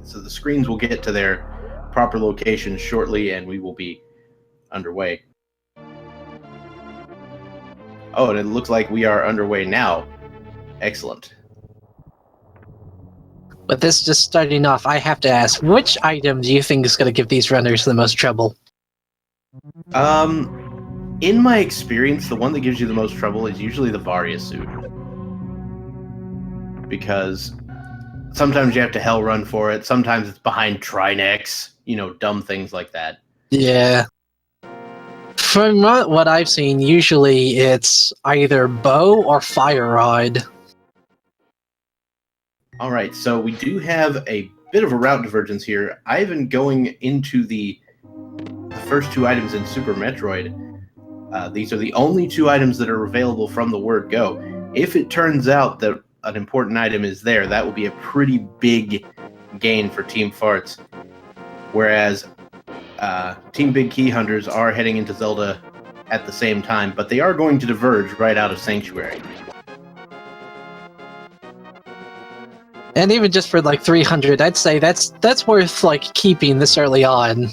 So the screens will get to their proper location shortly, and we will be underway. Oh, and it looks like we are underway now. Excellent. With this just starting off, I have to ask, which item do you think is going to give these runners the most trouble? In my experience, the one that gives you the most trouble is usually the Varia suit. Because sometimes you have to hell run for it, sometimes it's behind Trinex, dumb things like that. Yeah. From what I've seen, usually it's either bow or fire rod. Alright, so we do have a bit of a route divergence here. Ivan going into the first two items in Super Metroid. These are the only two items that are available from the word go. If it turns out that an important item is there, that will be a pretty big gain for Team Farts. Whereas Team Big Key Hunters are heading into Zelda at the same time, but they are going to diverge right out of Sanctuary. And even just for like 300, I'd say that's worth like keeping this early on.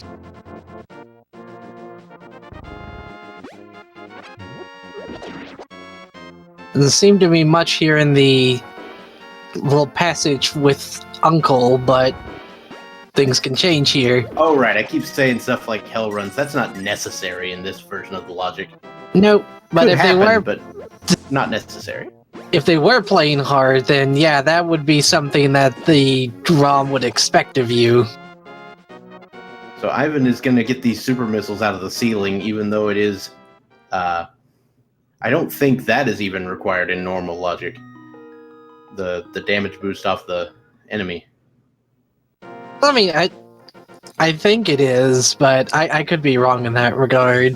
Doesn't seem to be much here in the little passage with Uncle, but things can change here. Oh, right. I keep saying stuff like hell runs. That's not necessary in this version of the logic. Nope. But Could if happen, they were, but not necessary. If they were playing hard, then yeah, that would be something that the ROM would expect of you. So Ivan is going to get these super missiles out of the ceiling, even though it is... I don't think that is even required in normal logic. The damage boost off the enemy. I mean, I think it is, but I could be wrong in that regard.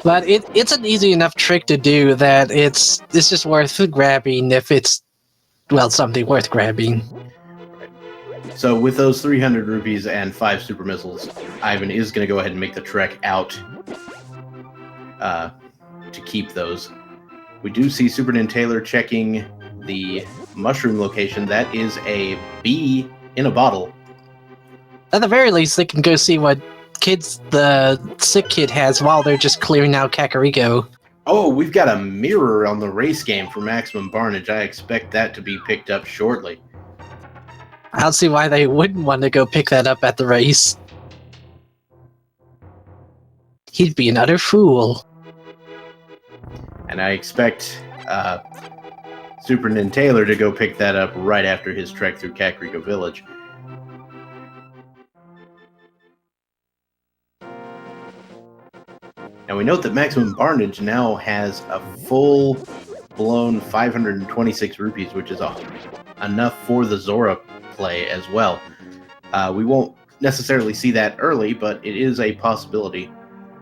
But it's an easy enough trick to do that it's just worth grabbing if it's, well, something worth grabbing. Right. So with those 300 rupees and 5 super missiles, Ivan is going to go ahead and make the trek out to keep those. We do see SuperNinTaylor checking the mushroom location. That is a bee in a bottle. At the very least, they can go see what kids the sick kid has while they're just clearing out Kakariko. Oh, we've got a mirror on the race game for Maximum Barnage. I expect that to be picked up shortly. I don't see why they wouldn't want to go pick that up at the race. He'd be an utter fool. And I expect SuperNinTaylor to go pick that up right after his trek through Kakariko Village. Now we note that Maximum Barnage now has a full-blown 526 rupees, which is enough for the Zora play as well. We won't necessarily see that early, but it is a possibility.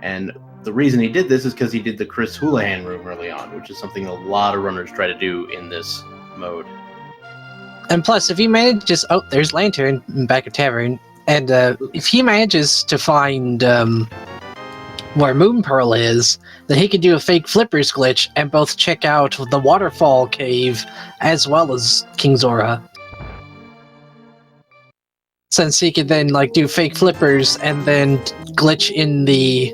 And the reason he did this is because he did the Chris Houlihan room early on, which is something a lot of runners try to do in this mode. And plus, if he manages... Oh, there's Lantern in back of Tavern. And if he manages to find where Moon Pearl is, then he could do a fake flippers glitch and both check out the Waterfall Cave as well as King Zora. Since he could then like do fake flippers and then glitch in the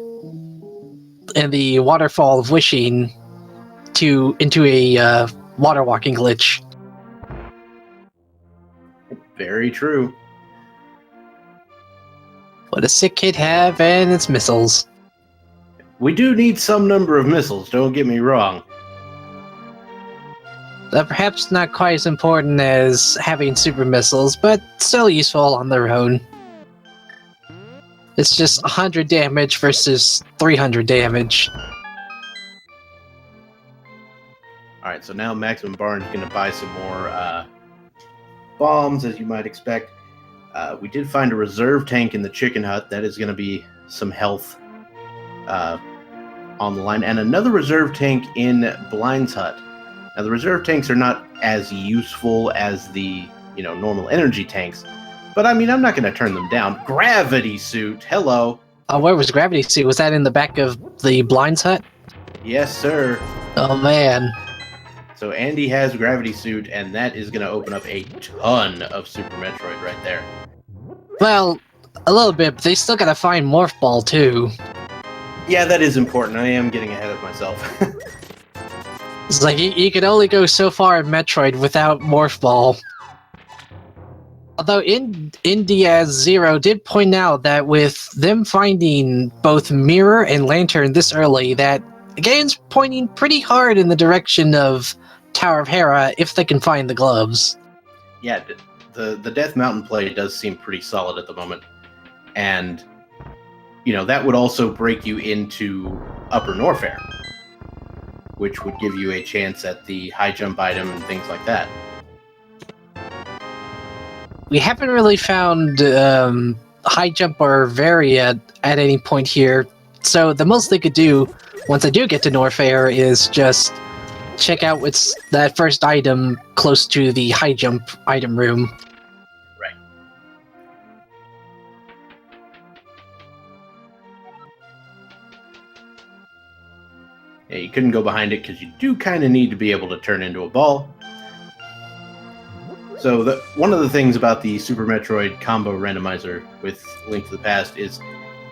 Waterfall of Wishing into a water walking glitch. Very true. What does sick kid have? And it's missiles. We do need some number of missiles, don't get me wrong. Perhaps not quite as important as having super missiles, but still useful on their own. It's just 100 damage versus 300 damage. Alright, so now Maximum Barnes is going to buy some more bombs, as you might expect. We did find a reserve tank in the chicken hut. That is going to be some health on the line. And another reserve tank in Blind's hut. Now, the reserve tanks are not as useful as the, normal energy tanks. But, I mean, I'm not going to turn them down. Gravity suit, hello. Where was Gravity Suit? Was that in the back of the Blind's hut? Yes, sir. Oh, man. So Andy has Gravity Suit, and that is going to open up a ton of Super Metroid right there. Well, a little bit, but they still gotta find Morph Ball, too. Yeah, that is important. I am getting ahead of myself. It's like, you can only go so far in Metroid without Morph Ball. Although Indiaz Zero did point out that with them finding both Mirror and Lantern this early, that the game's pointing pretty hard in the direction of Tower of Hera if they can find the gloves. Yeah, the Death Mountain play does seem pretty solid at the moment. And, that would also break you into Upper Norfair, which would give you a chance at the high jump item and things like that. We haven't really found high jump or Varia at any point here, so the most they could do once I do get to Norfair is just check out what's that first item close to the high jump item room. Right. Yeah, you couldn't go behind it because you do kind of need to be able to turn into a ball. So one of the things about the Super Metroid combo randomizer with Link to the Past is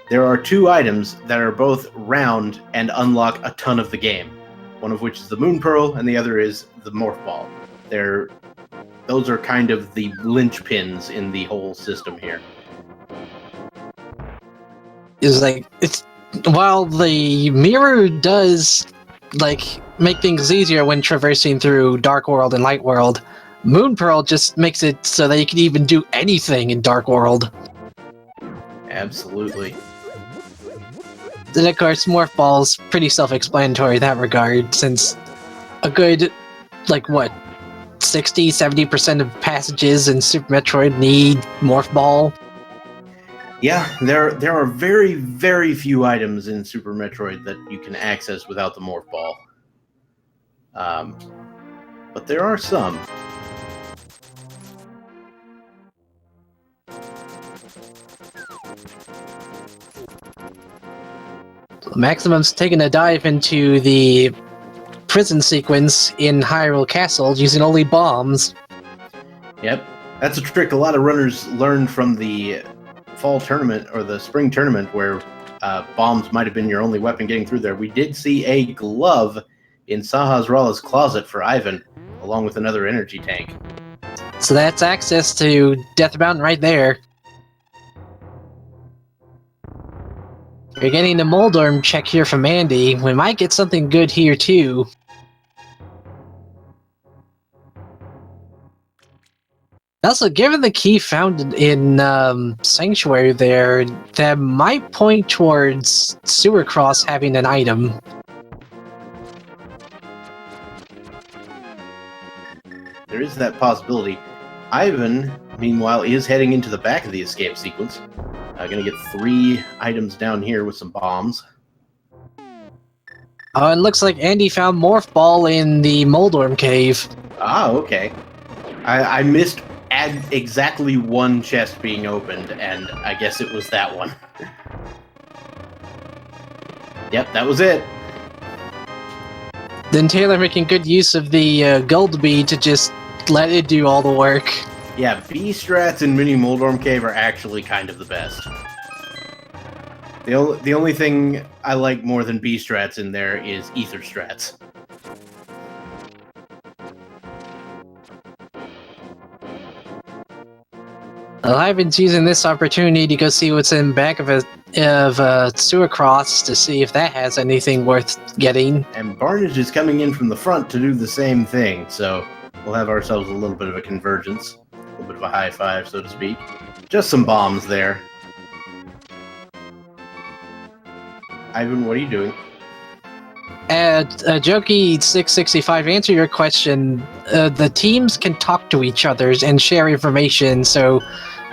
there are two items that are both round and unlock a ton of the game. One of which is the Moon Pearl, and the other is the Morph Ball. Those are kind of the linchpins in the whole system here. While the mirror does make things easier when traversing through Dark World and Light World, Moon Pearl just makes it so that you can even do anything in Dark World. Absolutely. And of course, Morph Ball's pretty self-explanatory in that regard, since a good, 60-70% of passages in Super Metroid need Morph Ball. Yeah, there are very, very few items in Super Metroid that you can access without the Morph Ball. But there are some. Maximum's taking a dive into the prison sequence in Hyrule Castle using only bombs. Yep, that's a trick a lot of runners learned from the fall tournament or the spring tournament where bombs might have been your only weapon getting through there. We did see a glove in Sahasrah's closet for Ivan, along with another energy tank. So that's access to Death Mountain right there. You're getting the Moldorm check here from Andy. We might get something good here, too. Also, given the key found in Sanctuary there, that might point towards Sewer Cross having an item. There is that possibility. Ivan, meanwhile, is heading into the back of the escape sequence. Gonna get 3 items down here with some bombs. Oh, it looks like Andy found Morph Ball in the Moldorm cave. Ah, okay. I missed exactly one chest being opened, and I guess it was that one. Yep, that was it. Then Taylor making good use of the gold bead to just let it do all the work. Yeah, B-strats in Mini Moldorm Cave are actually kind of the best. The only thing I like more than B-strats in there is Ether strats. Well, I've been using this opportunity to go see what's in back of a sewer cross to see if that has anything worth getting. And Barnage is coming in from the front to do the same thing, so we'll have ourselves a little bit of a convergence. A little bit of a high five, so to speak. Just some bombs there. Ivan, what are you doing? Jokey665, answer your question. The teams can talk to each other and share information, so,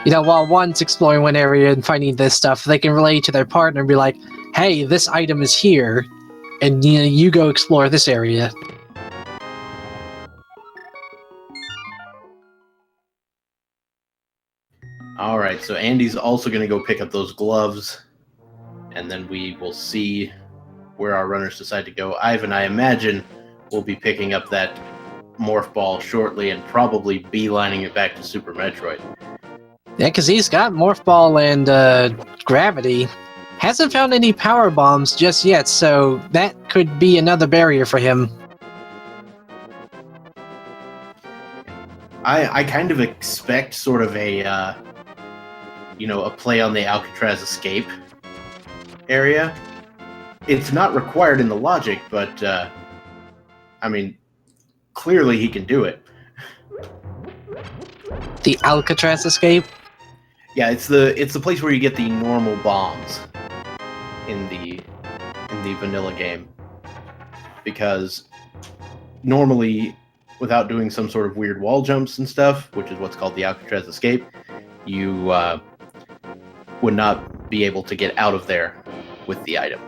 while one's exploring one area and finding this stuff, they can relate to their partner and be like, hey, this item is here, and you go explore this area. Alright, so Andy's also going to go pick up those gloves, and then we will see where our runners decide to go. Ivan, I imagine, will be picking up that Morph Ball shortly and probably beelining it back to Super Metroid. Yeah, because he's got Morph Ball and Gravity. Hasn't found any Power Bombs just yet, so that could be another barrier for him. I kind of expect sort of a, a play on the Alcatraz escape area. It's not required in the logic, but, I mean, clearly he can do it. The Alcatraz escape? Yeah, it's the place where you get the normal bombs in the vanilla game. Because normally, without doing some sort of weird wall jumps and stuff, which is what's called the Alcatraz escape, you would not be able to get out of there with the item.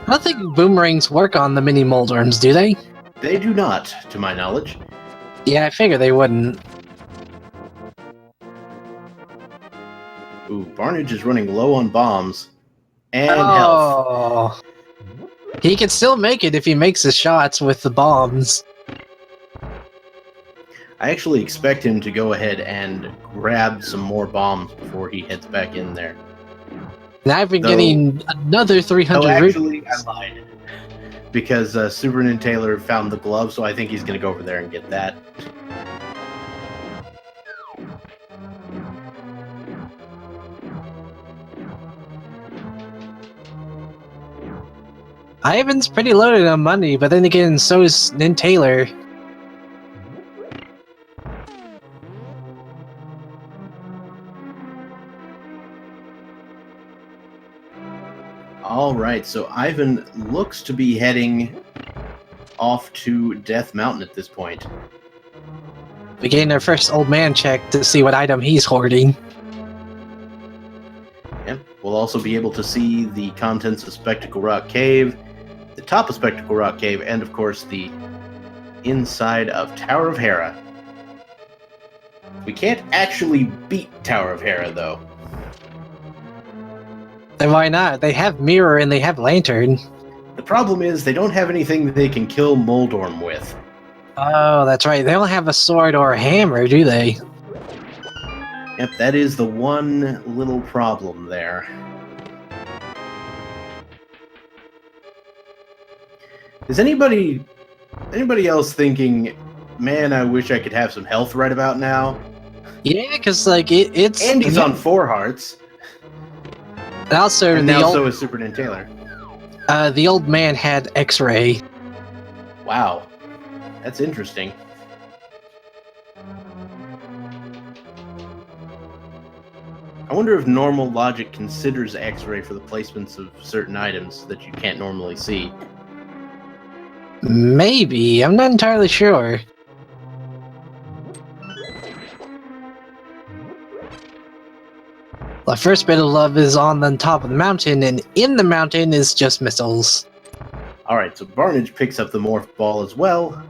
I don't think boomerangs work on the mini Moldorms, do they? They do not, to my knowledge. Yeah, I figure they wouldn't. Ooh, Barnage is running low on bombs and health. He can still make it if he makes his shots with the bombs. I actually expect him to go ahead and grab some more bombs before he heads back in there. Now I've been getting another 300 actually, I lied. Because SuperNinTaylor found the glove, so I think he's going to go over there and get that. Ivan's pretty loaded on money, but then again, so is NinTaylor. Alright, so Ivan looks to be heading off to Death Mountain at this point. We're getting our first old man check to see what item he's hoarding. Yep, we'll also be able to see the contents of Spectacle Rock Cave, the top of Spectacle Rock Cave, and of course the inside of Tower of Hera. We can't actually beat Tower of Hera, though. Then why not? They have Mirror and they have Lantern. The problem is they don't have anything they can kill Moldorm with. Oh, that's right. They don't have a sword or a hammer, do they? Yep, that is the one little problem there. Is anybody else thinking, man, I wish I could have some health right about now? Yeah, because like it's Andy's on 4 hearts. Also, and now so is SuperNinTaylor. The old man had X-ray. Wow, that's interesting. I wonder if normal logic considers X-ray for the placements of certain items that you can't normally see. Maybe. I'm not entirely sure. The first bit of love is on the top of the mountain, and in the mountain is just missiles. Alright, so Barnage picks up the Morph Ball as well.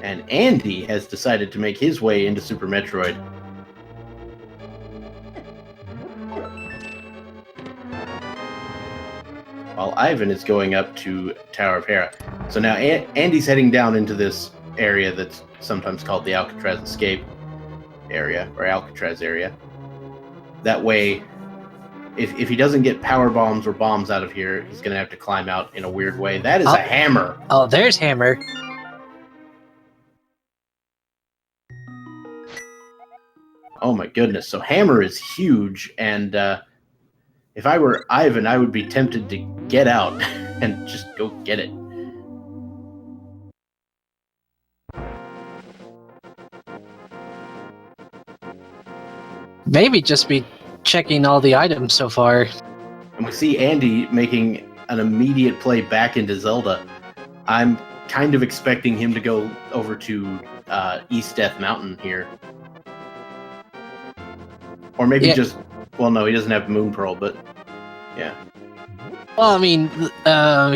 And Andy has decided to make his way into Super Metroid. While Ivan is going up to Tower of Hera. So now Andy's heading down into this area that's sometimes called the Alcatraz Escape area, or Alcatraz area. That way, if he doesn't get power bombs or bombs out of here, he's going to have to climb out in a weird way. That is a hammer! Oh, there's Hammer. Oh my goodness, so Hammer is huge, and if I were Ivan, I would be tempted to get out and just go get it. Maybe just be checking all the items so far. And we see Andy making an immediate play back into Zelda. I'm kind of expecting him to go over to East Death Mountain here. Or maybe just... Well, no, he doesn't have Moon Pearl, but... Yeah. Well, I mean,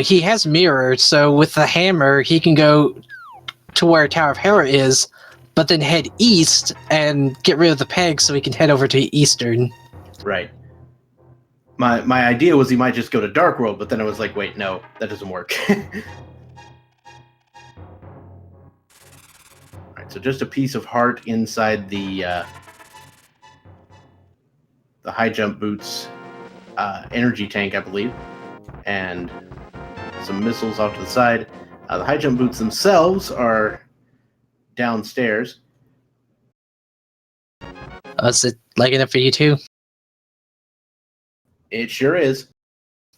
he has Mirror, so with the hammer, he can go to where Tower of Hera is, but then head east and get rid of the peg so he can head over to Eastern. Right. my idea was he might just go to Dark World, but then I was like, wait, no, that doesn't work. Alright, so just a piece of heart inside the high jump boots energy tank, I believe, and some missiles off to the side. The high jump boots themselves are downstairs. Is it like enough for you too? It sure is.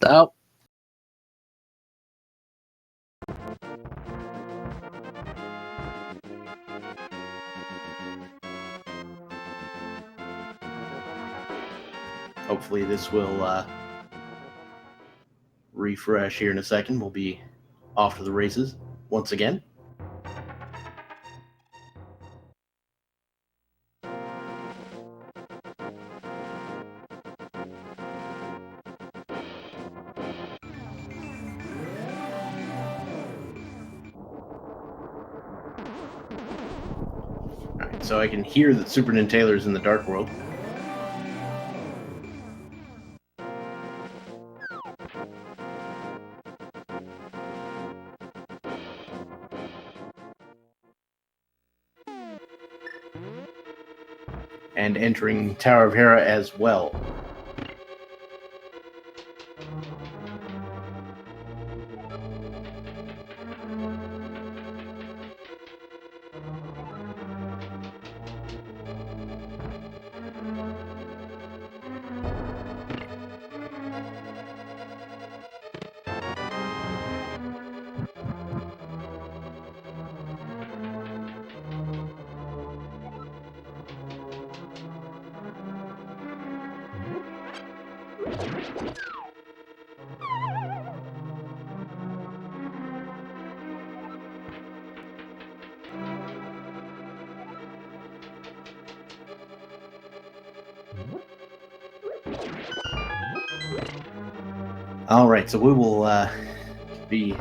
Oh. Hopefully this will refresh here in a second. We'll be off to the races once again. Alright, so I can hear that SuperNinTaylor is in the Dark World. And entering Tower of Hera as well. Alright, so we will be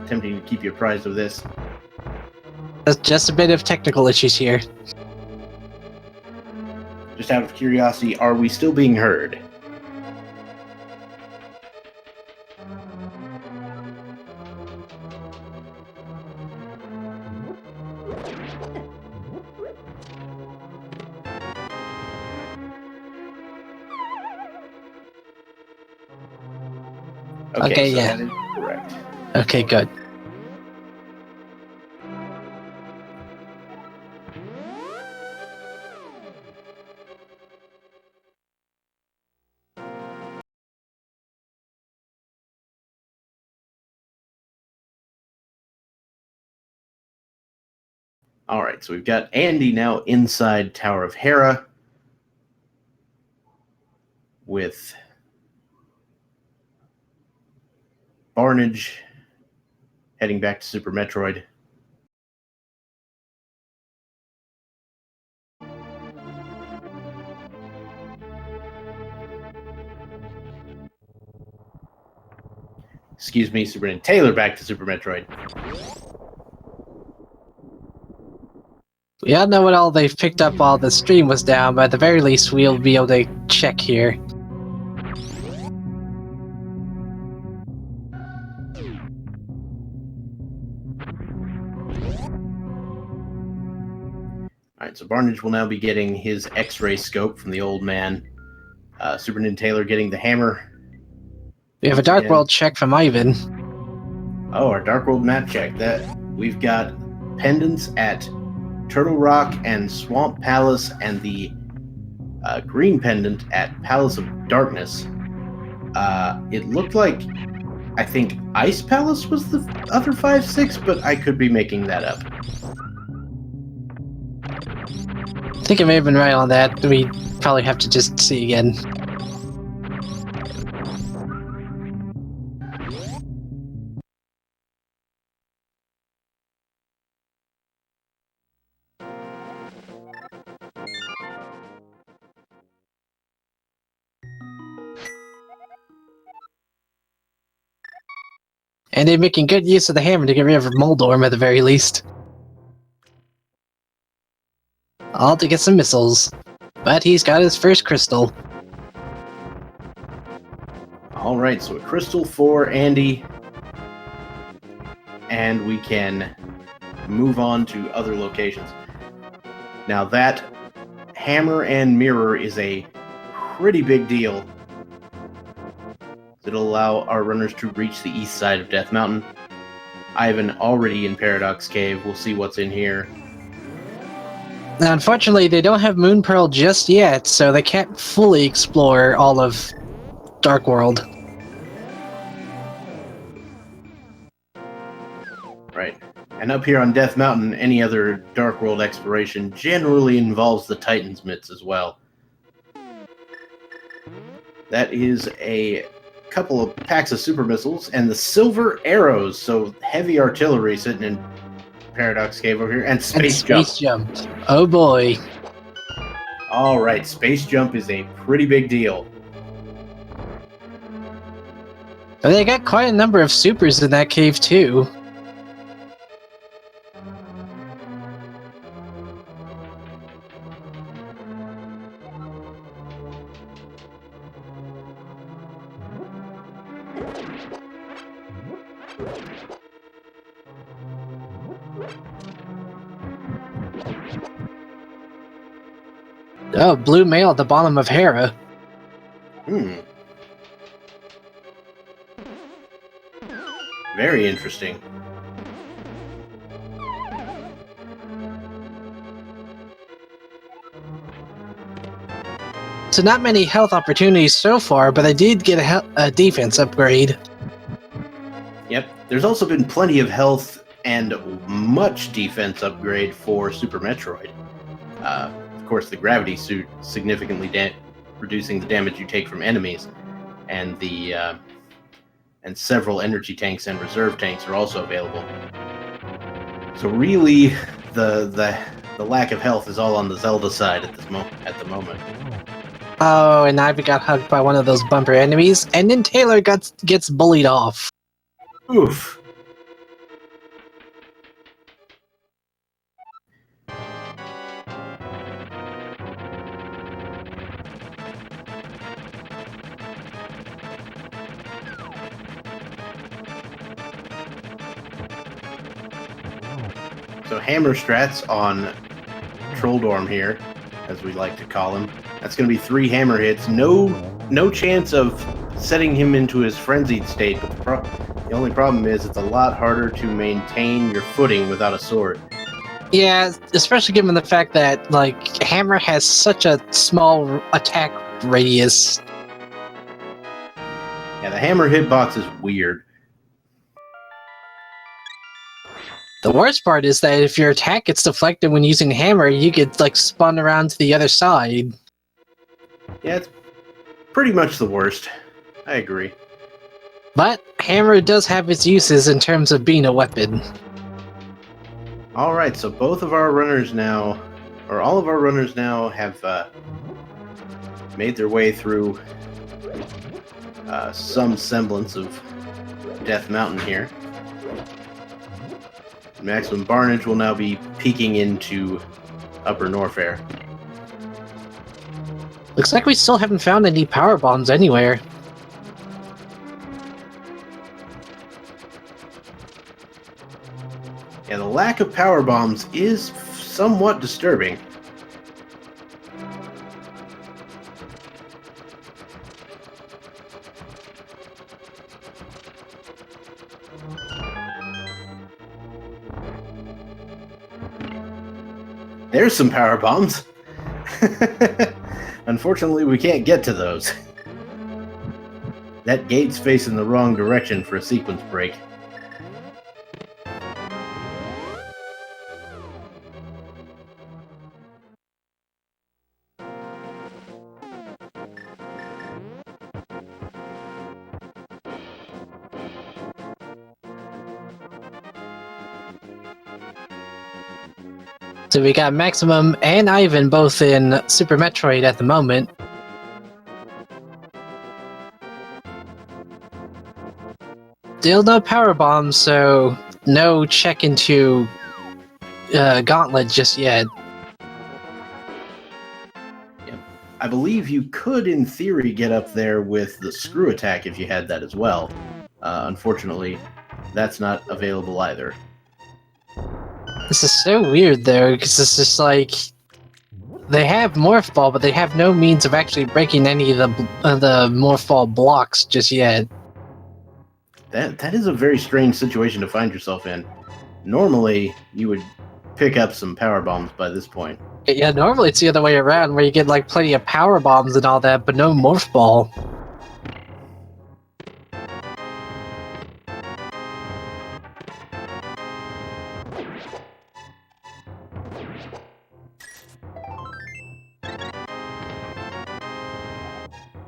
attempting to keep you apprised of this. There's just a bit of technical issues here. Just out of curiosity, are we still being heard? Okay, so yeah. that is correct. Okay, good. Alright, so we've got Andy now inside Tower of Hera with Barnage heading back to Super Metroid. Excuse me, SuperNinTaylor back to Super Metroid. We all know what all they've picked up while the stream was down, but at the very least we'll be able to check here. Alright, so Barnage will now be getting his X-ray scope from the old man. SuperNinTaylor getting the hammer. We have a Dark World check from Ivan. Oh, our Dark World map check. That we've got pendants at Turtle Rock and Swamp Palace, and the green pendant at Palace of Darkness. It looked like, I think Ice Palace was the other 5-6, but I could be making that up. I think I may have been right on that. We probably have to just see again. And they're making good use of the hammer to get rid of Moldorm at the very least. All to get some missiles. But he's got his first crystal. Alright, so a crystal for Andy. And we can move on to other locations. Now that hammer and mirror is a pretty big deal. It'll allow our runners to reach the east side of Death Mountain. Ivan already in Paradox Cave. We'll see what's in here. Now, unfortunately, they don't have Moon Pearl just yet, so they can't fully explore all of Dark World. Right. And up here on Death Mountain, any other Dark World exploration generally involves the Titan's Mitts as well. That is a couple of packs of super missiles and the silver arrows, so heavy artillery sitting in Paradox Cave over here, and space jump. Oh boy. Alright, space jump is a pretty big deal. But they got quite a number of supers in that cave too. Oh, blue mail at the bottom of Hera. Very interesting. So not many health opportunities so far, but I did get a defense upgrade. Yep. There's also been plenty of health and much defense upgrade for Super Metroid. Of course, the gravity suit significantly reducing the damage you take from enemies, and the and several energy tanks and reserve tanks are also available. So really, the lack of health is all on the Zelda side at the moment. Oh, and Ivy got hugged by one of those bumper enemies, and then Taylor gets bullied off. Oof. So hammer strats on Trolldorm here, as we like to call him. That's going to be 3 hammer hits. No chance of setting him into his frenzied state, but the only problem is it's a lot harder to maintain your footing without a sword. Yeah, especially given the fact that, like, hammer has such a small attack radius. Yeah, the hammer hitbox is weird. The worst part is that if your attack gets deflected when using hammer, you get, like, spun around to the other side. Yeah, it's pretty much the worst. I agree. But hammer does have its uses in terms of being a weapon. Alright, so both of our runners now, or all of our runners now have made their way through some semblance of Death Mountain here. Maximum Barnage will now be peeking into Upper Norfair. Looks like we still haven't found any power bombs anywhere. Yeah, the lack of power bombs is somewhat disturbing. There's some power bombs. Unfortunately, we can't get to those. That gate's facing the wrong direction for a sequence break. So we got Maximum and Ivan both in Super Metroid at the moment. Still no power bombs, so no check into Gauntlet just yet. Yep. I believe you could, in theory, get up there with the screw attack if you had that as well. Unfortunately, that's not available either. This is so weird, though, because it's just like they have Morph Ball, but they have no means of actually breaking any of the Morph Ball blocks just yet. That is a very strange situation to find yourself in. Normally, you would pick up some power bombs by this point. Yeah, normally it's the other way around, where you get like plenty of power bombs and all that, but no Morph Ball.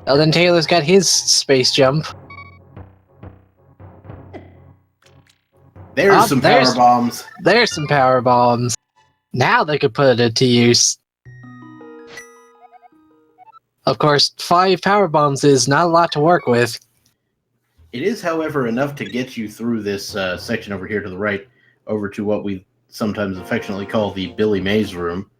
Well, then Taylor's got his space jump. There's some power bombs. There's some power bombs. Now they could put it to use. Of course, 5 power bombs is not a lot to work with. It is, however, enough to get you through this section over here to the right, over to what we sometimes affectionately call the Billy Mays room.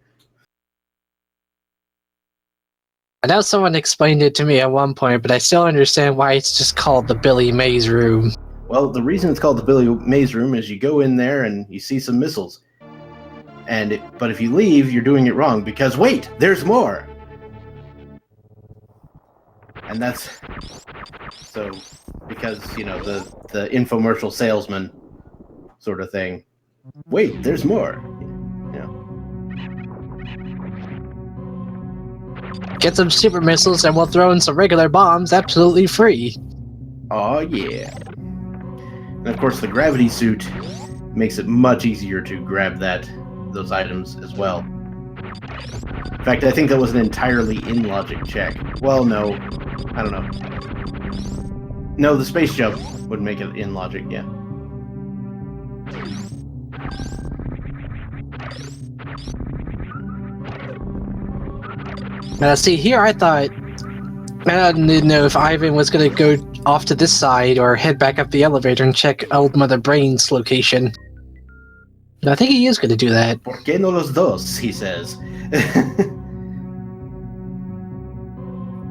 I know someone explained it to me at one point, but I still understand why it's just called the Billy Mays room. Well, the reason it's called the Billy Mays room is you go in there and you see some missiles. But if you leave, you're doing it wrong, because wait, there's more! And that's... So, because, you know, the infomercial salesman sort of thing. Wait, there's more! You know. Get some super missiles and we'll throw in some regular bombs absolutely free. Oh yeah. And of course the gravity suit makes it much easier to grab those items as well. In fact, I think that was an entirely in-logic check. Well, no. I don't know. No, the space jump would make it in logic, yeah. See, here I thought... I didn't know if Ivan was going to go off to this side or head back up the elevator and check Old Mother Brain's location. I think he is going to do that. ¿Por qué no los dos? He says.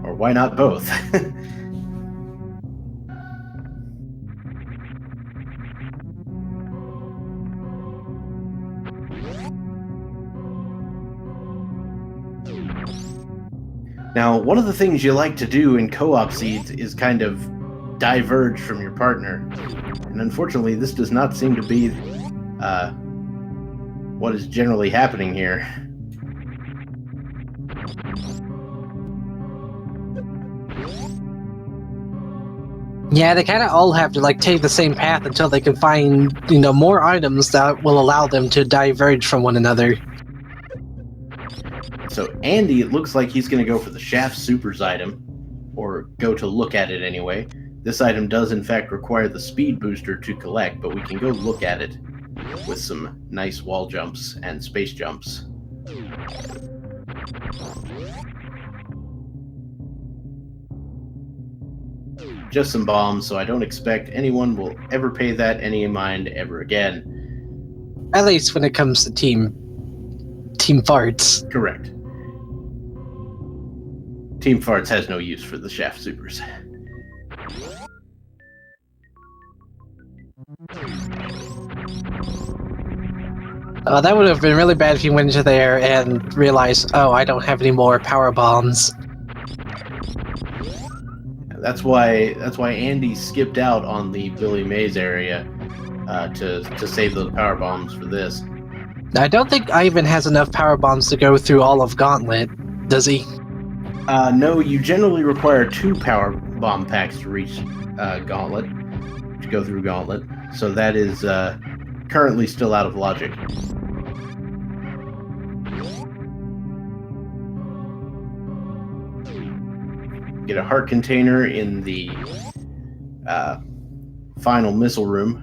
Or why not both? Now, one of the things you like to do in co-op seeds is kind of diverge from your partner. And unfortunately, this does not seem to be what is generally happening here. Yeah, they kind of all have to like take the same path until they can find, you know, more items that will allow them to diverge from one another. So Andy, it looks like he's going to go for the Shaft Supers item, or go to look at it anyway. This item does in fact require the speed booster to collect, but we can go look at it with some nice wall jumps and space jumps. Just some bombs, so I don't expect anyone will ever pay that any mind ever again. At least when it comes to team farts. Correct. Team Farts has no use for the Shaft Supers. That would have been really bad if you went into there and realized, oh, I don't have any more power bombs. That's why Andy skipped out on the Billy Mays area to save those power bombs for this. I don't think Ivan has enough power bombs to go through all of Gauntlet, does he? No, you generally require 2 power bomb packs to reach Gauntlet, to go through Gauntlet. So that is currently still out of logic. Get a heart container in the final missile room.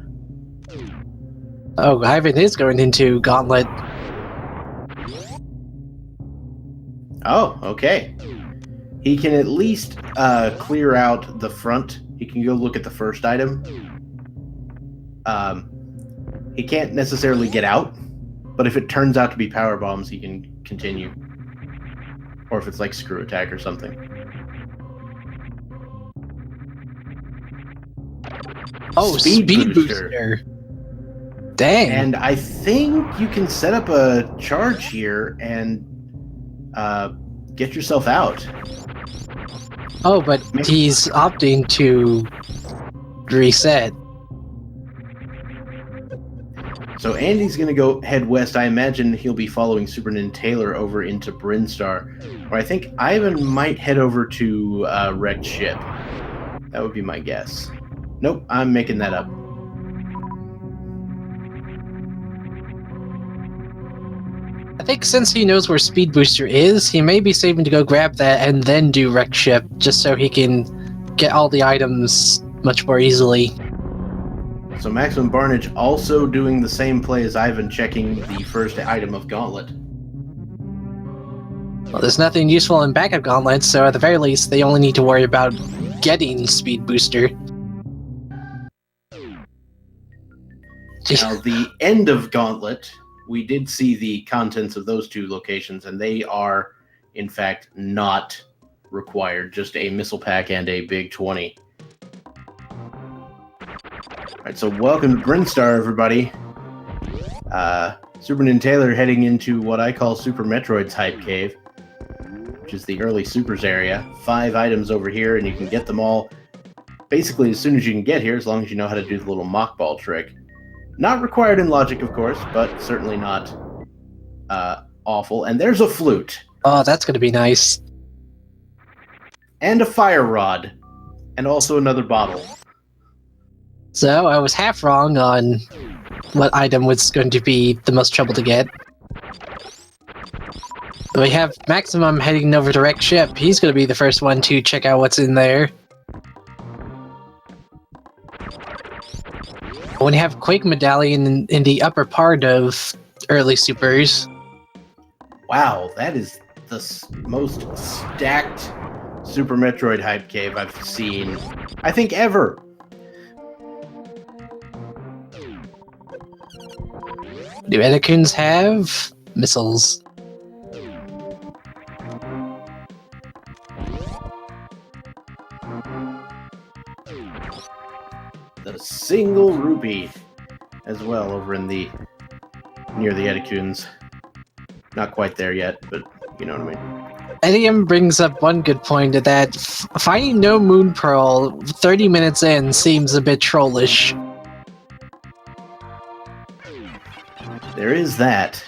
Oh, Ivan is going into Gauntlet. Oh, okay. He can at least clear out the front. He can go look at the first item. He can't necessarily get out, but if it turns out to be power bombs, he can continue. or if it's like screw attack or something. Oh, speed booster. Dang. And I think you can set up a charge here and get yourself out. Oh, but he's opting to reset. So Andy's going to go head west. I imagine he'll be following SuperNinTaylor over into Brinstar. Or I think Ivan might head over to Wrecked Ship. That would be my guess. Nope, I'm making that up. I think since he knows where Speed Booster is, he may be saving to go grab that and then do Wrecked Ship, just so he can get all the items much more easily. So Maximum Barnage also doing the same play as Ivan, checking the first item of Gauntlet. Well, there's nothing useful in backup gauntlets, so at the very least, they only need to worry about getting Speed Booster. Now, the end of Gauntlet, we did see the contents of those two locations, and they are, in fact, not required. Just a missile pack and a big 20. Alright, so welcome to Brinstar, everybody. SuperNinTaylor heading into what I call Super Metroid's Hype Cave, which is the early Supers area. 5 items over here, and you can get them all basically as soon as you can get here, as long as you know how to do the little mock ball trick. Not required in logic, of course, but certainly not awful. And there's a flute. Oh, that's going to be nice. And a fire rod. And also another bottle. So, I was half wrong on what item was going to be the most trouble to get. We have Maximum heading over to Wrecked Ship. He's going to be the first one to check out what's in there. When you have Quake Medallion in the upper part of early Supers. Wow, that is the most stacked Super Metroid Hype Cave I've seen, I think, ever. Do Anakuns have missiles? The single rupee as well over in the near the Anakuns. Not quite there yet, but you know what I mean. Edium brings up one good point that finding no Moon Pearl 30 minutes in seems a bit trollish. There is that.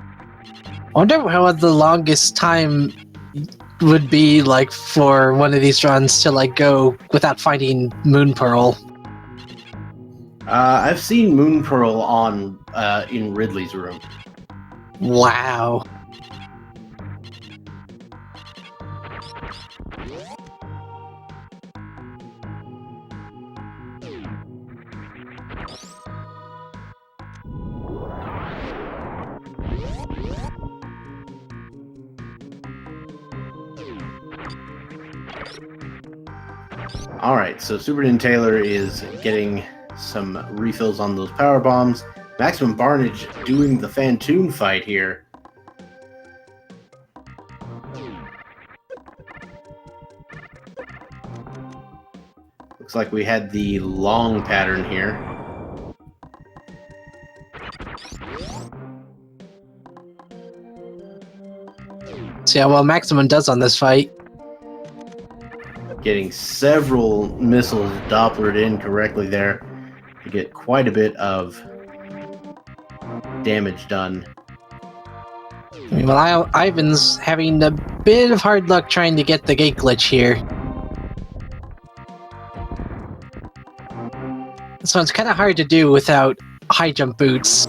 I wonder how the longest time would be like for one of these runs to like go without finding Moon Pearl. I've seen Moon Pearl on in Ridley's room. Wow. Alright, so SuperNinTaylor is getting some refills on those power bombs. Maximum Barnage doing the Fantoon fight here. Looks like we had the long pattern here. See how well Maximum does on this fight. Getting several missiles Dopplered in correctly there to get quite a bit of damage done. Well, Ivan's having a bit of hard luck trying to get the gate glitch here. This one's kind of hard to do without high jump boots.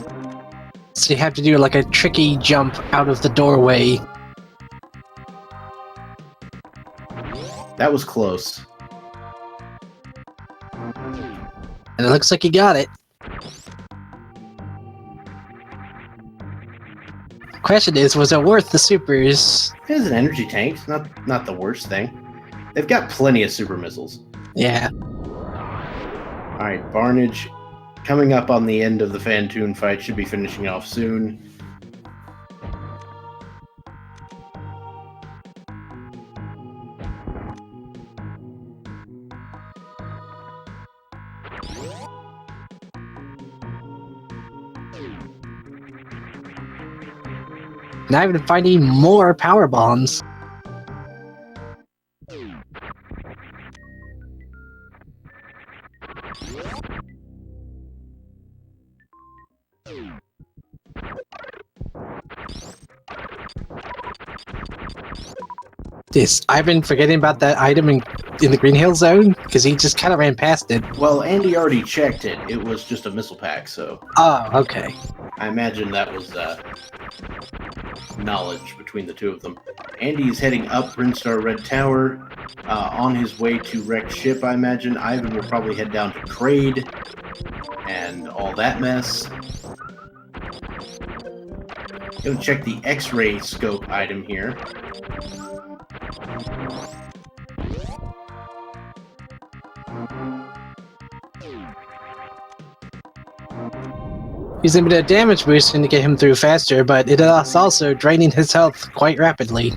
So you have to do like a tricky jump out of the doorway. That was close. And it looks like he got it. Question is, was it worth the supers? It is an energy tank. It's not the worst thing. They've got plenty of super missiles. Yeah. Alright, Barnage coming up on the end of the Fantoon fight. Should be finishing off soon. Now I'm finding more power bombs. I've been forgetting about that item in the Green Hill Zone, because he just kind of ran past it. Well, Andy already checked it. It was just a missile pack, so... Oh, okay. I imagine that was knowledge between the two of them. Andy is heading up Brinstar Red Tower, on his way to wrecked ship, I imagine. Ivan will probably head down to Trade and all that mess. Gonna check the X-ray scope item here. Using a bit of damage boosting to get him through faster, but it is also draining his health quite rapidly.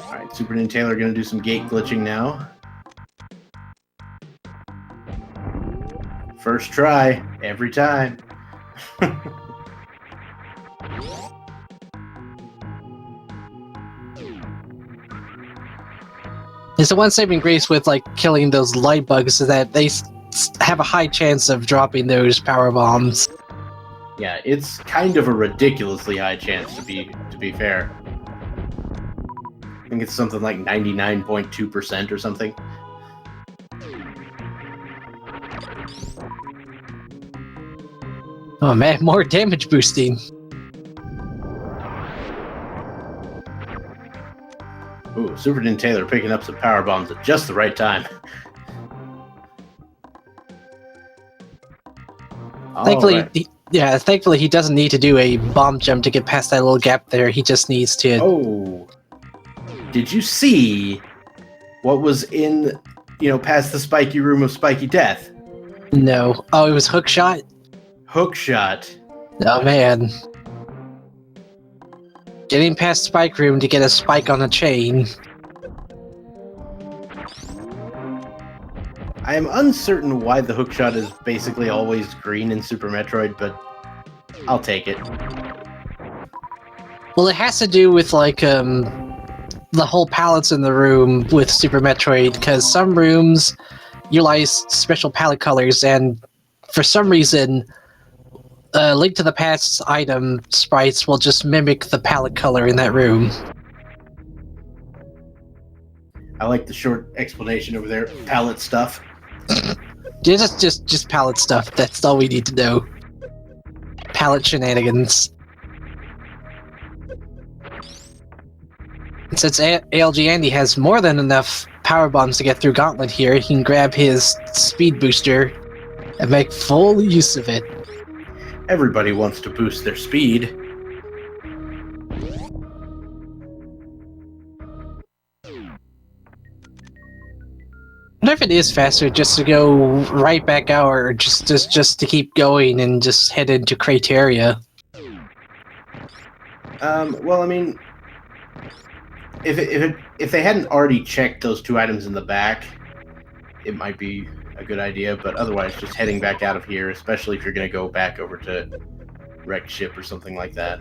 Alright, SuperNinTaylor gonna do some gate glitching now. First try, every time. It's the one saving grace with like killing those light bugs is that they have a high chance of dropping those power bombs. Yeah, it's kind of a ridiculously high chance to be fair. I think it's something like 99.2% or something. Oh man, more damage boosting. Ooh, SuperNinTaylor picking up some power bombs at just the right time. Thankfully, right. thankfully he doesn't need to do a bomb jump to get past that little gap there. He just needs to... Oh. Did you see what was in, past the spiky room of spiky death? No. Oh, it was hookshot? Hookshot. Oh man. Getting past spike room to get a spike on a chain. I am uncertain why the hookshot is basically always green in Super Metroid, but I'll take it. Well, it has to do with, like, the whole palettes in the room with Super Metroid, because some rooms utilize special palette colors, and for some reason, Link to the Past item sprites will just mimic the palette color in that room. I like the short explanation over there. Palette stuff. Just palette stuff. That's all we need to know. Palette shenanigans. And since ALG Andy has more than enough power bombs to get through Gauntlet here, he can grab his speed booster and make full use of it. Everybody wants to boost their speed. What if it is faster just to go right back out, or just to keep going and just head into Crateria? Well, I mean, if they hadn't already checked those two items in the back, it might be a good idea, but otherwise just heading back out of here, especially if you're going to go back over to wrecked ship or something like that.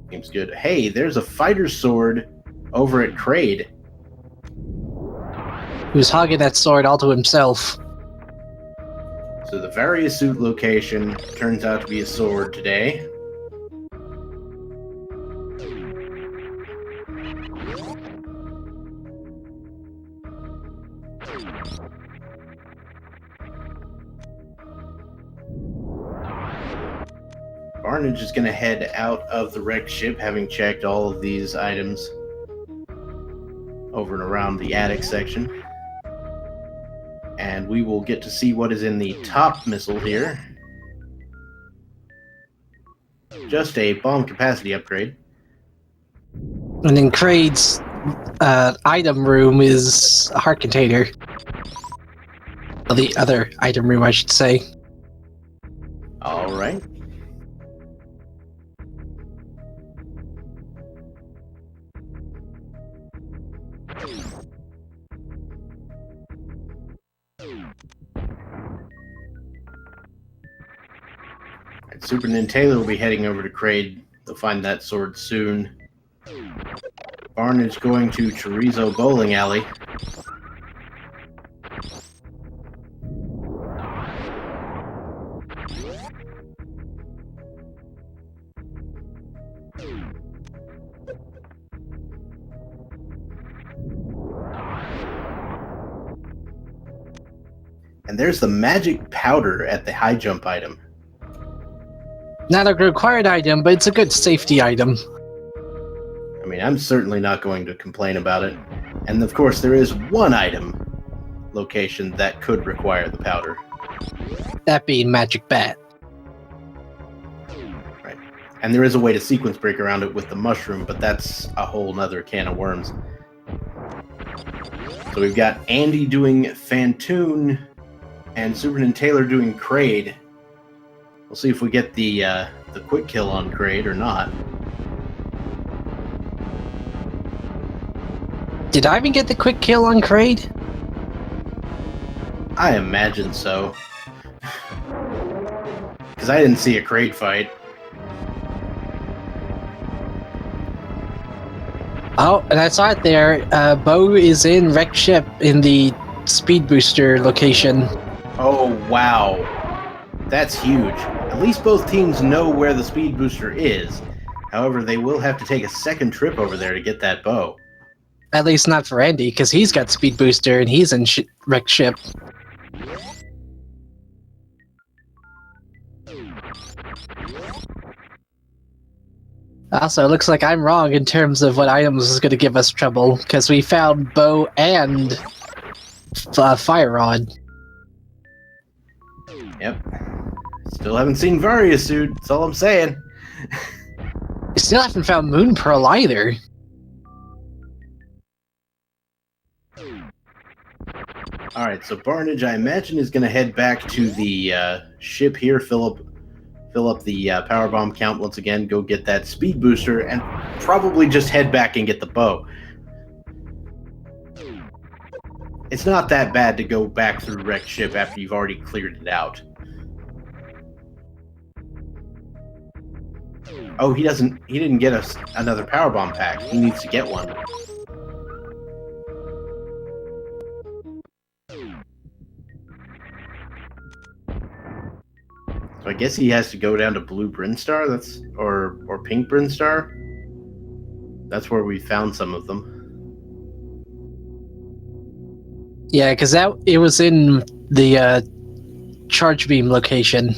Seems good. Hey, there's a fighter sword over at Kraid. Who's hogging that sword all to himself. So the various suit location turns out to be a sword today. Barnage is going to head out of the wrecked ship, having checked all of these items over and around the attic section. And we will get to see what is in the top missile here. Just a bomb capacity upgrade. And in Kraid's item room is a heart container. Well, the other item room, I should say. All right. Alright, SuperNinTaylor will be heading over to Kraid. They'll find that sword soon. Barnage going to Chorizo Bowling Alley. And there's the magic powder at the high jump item. Not a required item, but it's a good safety item. I mean, I'm certainly not going to complain about it. And of course, there is one item location that could require the powder. That being Magic Bat. Right. And there is a way to sequence break around it with the mushroom, but that's a whole nother can of worms. So we've got Andy doing Fantoon and SuperNinTaylor doing Kraid. We'll see if we get the quick kill on Kraid or not. Did I even get the quick kill on Kraid? I imagine so. Because I didn't see a Kraid fight. Oh, and I saw it there. Bo is in Wreck Ship in the Speed Booster location. Oh, wow. That's huge. At least both teams know where the Speed Booster is. However, they will have to take a second trip over there to get that bow. At least not for Andy, because he's got Speed Booster and he's in Wreck Ship. Also, it looks like I'm wrong in terms of what items is going to give us trouble, because we found Bow and Fire Rod. Yep. Still haven't seen Various Suit, that's all I'm saying. We still haven't found Moon Pearl either. Alright, so Barnage, I imagine, is going to head back to the ship here, fill up the power bomb count once again, go get that speed booster, and probably just head back and get the bow. It's not that bad to go back through wrecked ship after you've already cleared it out. Oh, he didn't get us another power bomb pack. He needs to get one. So I guess he has to go down to Blue Brinstar, or Pink Brinstar. That's where we found some of them. Yeah, because it was in the charge beam location.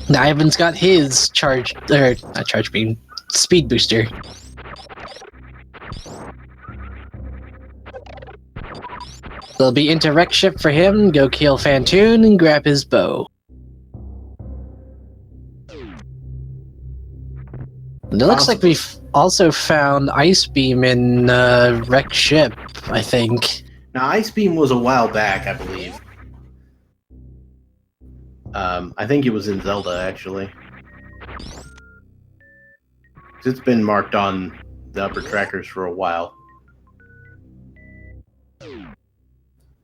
Now Ivan's got his not charge beam, speed booster. There'll be interact ship for him, go kill Fantoon, and grab his bow. And it looks like we've also found Ice Beam in wrecked ship, I think. Now, Ice Beam was a while back, I believe. I think it was in Zelda, actually. It's been marked on the upper trackers for a while.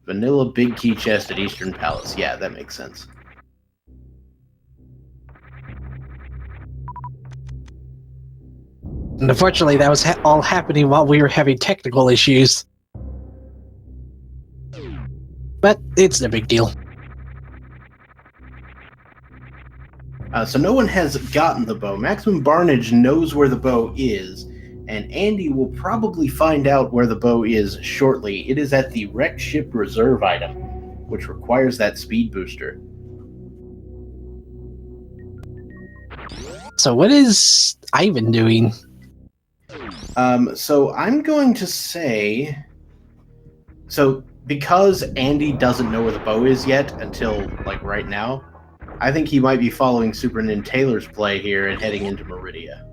Vanilla Big Key Chest at Eastern Palace. Yeah, that makes sense. And unfortunately, that was all happening while we were having technical issues. But it's no big deal. So no one has gotten the bow. Maximum Barnage knows where the bow is, and Andy will probably find out where the bow is shortly. It is at the wrecked ship reserve item, which requires that speed booster. So what is Ivan doing? So I'm going to say... So because Andy doesn't know where the bow is yet until, like, right now, I think he might be following SuperNinTaylor's play here and heading into Meridia.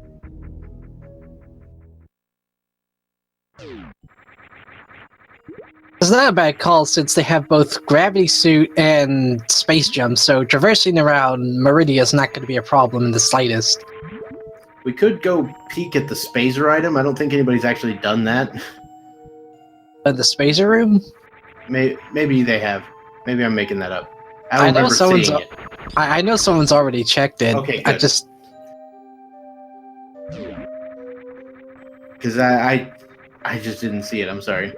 It's not a bad call since they have both gravity suit and space jump, so traversing around Meridia is not going to be a problem in the slightest. We could go peek at the Spazer item. I don't think anybody's actually done that. The Spacer room? Maybe they have. Maybe I'm making that up. I don't I know remember someone's. seeing it. I know someone's already checked it. Okay, I good. just. Because I just didn't see it. I'm sorry.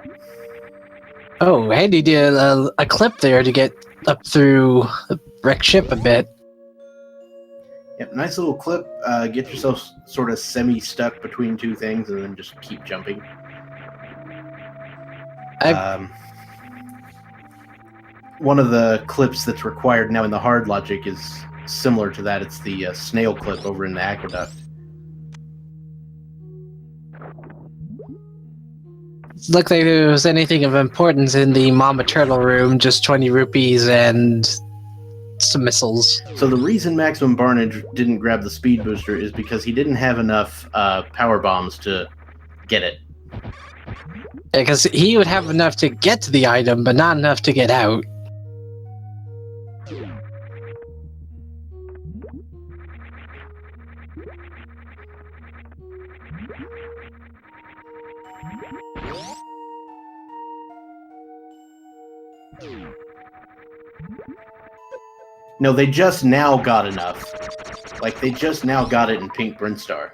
Oh, Andy did a clip there to get up through the wrecked ship a bit. Yep, nice little clip. Get yourself sort of semi-stuck between two things and then just keep jumping. One of the clips that's required now in the hard logic is similar to that. It's the snail clip over in the aqueduct. Looked like there was anything of importance in the Mama Turtle room, just 20 rupees and some missiles. So the reason Maximum Barnage didn't grab the speed booster is because he didn't have enough power bombs to get it. Because he would have enough to get to the item, but not enough to get out. No, they just now got enough. Like, they just now got it in Pink Brinstar.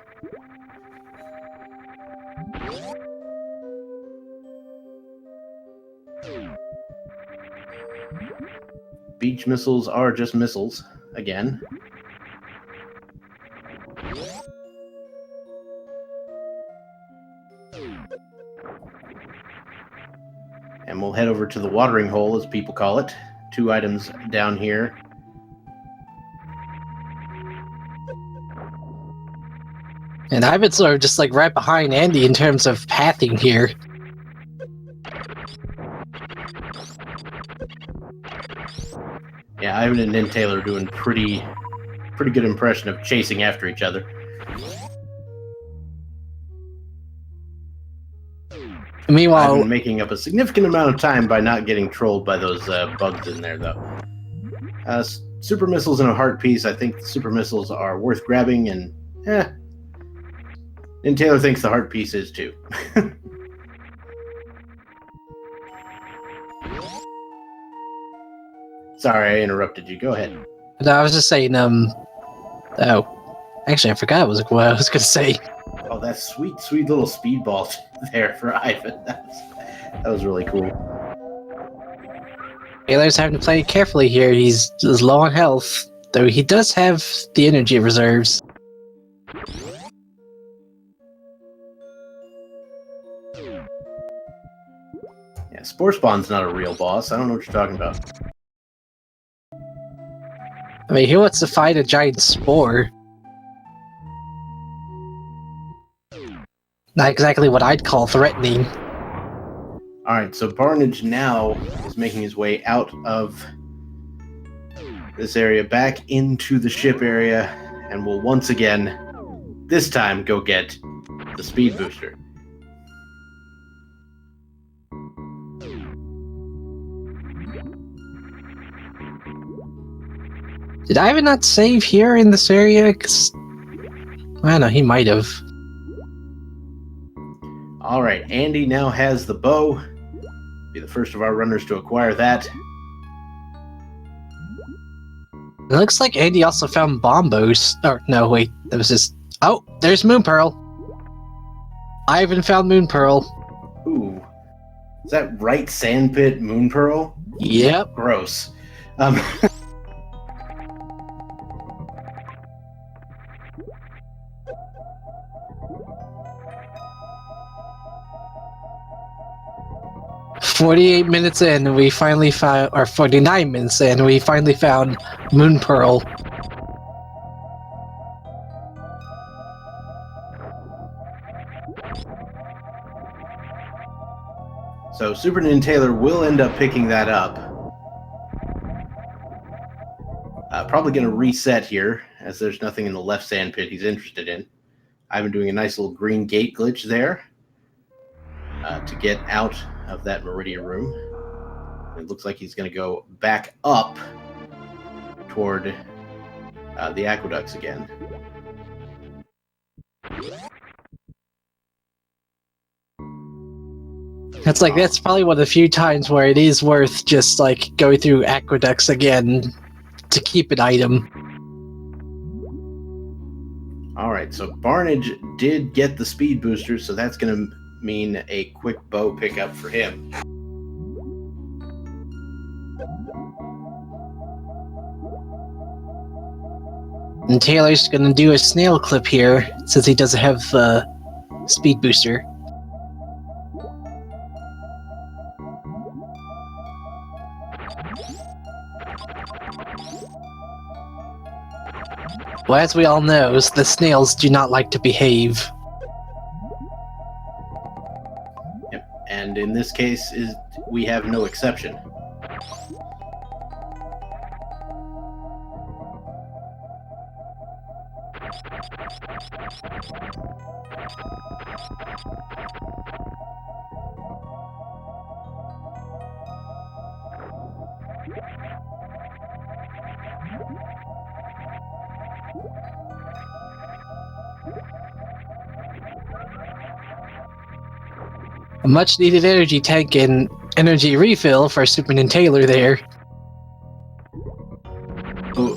Beach missiles are just missiles, again. And we'll head over to the watering hole, as people call it. 2 items down here. And I've been sort of just like right behind Andy in terms of pathing here. Yeah, Ivan and NinTaylor are doing pretty good impression of chasing after each other. Meanwhile, Ivan making up a significant amount of time by not getting trolled by those bugs in there, though. Super missiles and a heart piece. I think the super missiles are worth grabbing, and NinTaylor thinks the heart piece is too. Sorry, I interrupted you. Go ahead. no, I was just saying, oh, actually, I forgot what I was going to say. Oh, that sweet little speedball there for Ivan. That was really cool. Taylor's having to play carefully here. He's low on health, though he does have the energy reserves. Yeah, Spore Spawn's not a real boss. I don't know what you're talking about. I mean, who wants to fight a giant spore? Not exactly what I'd call threatening. Alright, so Barnage now is making his way out of this area back into the ship area and will once again, this time, go get the speed booster. Did Ivan not save here in this area? 'Cause I don't know, he might have. Alright, Andy now has the bow. Be the first of our runners to acquire that. It looks like Andy also found bombos. Or, no, wait, that was just... Oh, there's Moon Pearl. Ivan found Moon Pearl. Ooh. Is that right sandpit Moon Pearl? Yep. Gross. 48 minutes in, we finally found, or 49 minutes in, we finally found Moon Pearl. So SuperNinTaylor will end up picking that up. Probably going to reset here, as there's nothing in the left sand pit he's interested in. I've been doing a nice little green gate glitch there to get out of that Meridian room. It looks like he's going to go back up toward the aqueducts again. It's like, that's probably one of the few times where it is worth just, like, going through aqueducts again to keep an item. Alright, so Barnage did get the speed booster, so that's going to mean a quick bow pickup for him. And Taylor's gonna do a snail clip here, since he doesn't have speed booster. Well, as we all know, the snails do not like to behave. Yep, and in this case, we have no exception. A much needed energy tank and energy refill for SuperNinTaylor there. So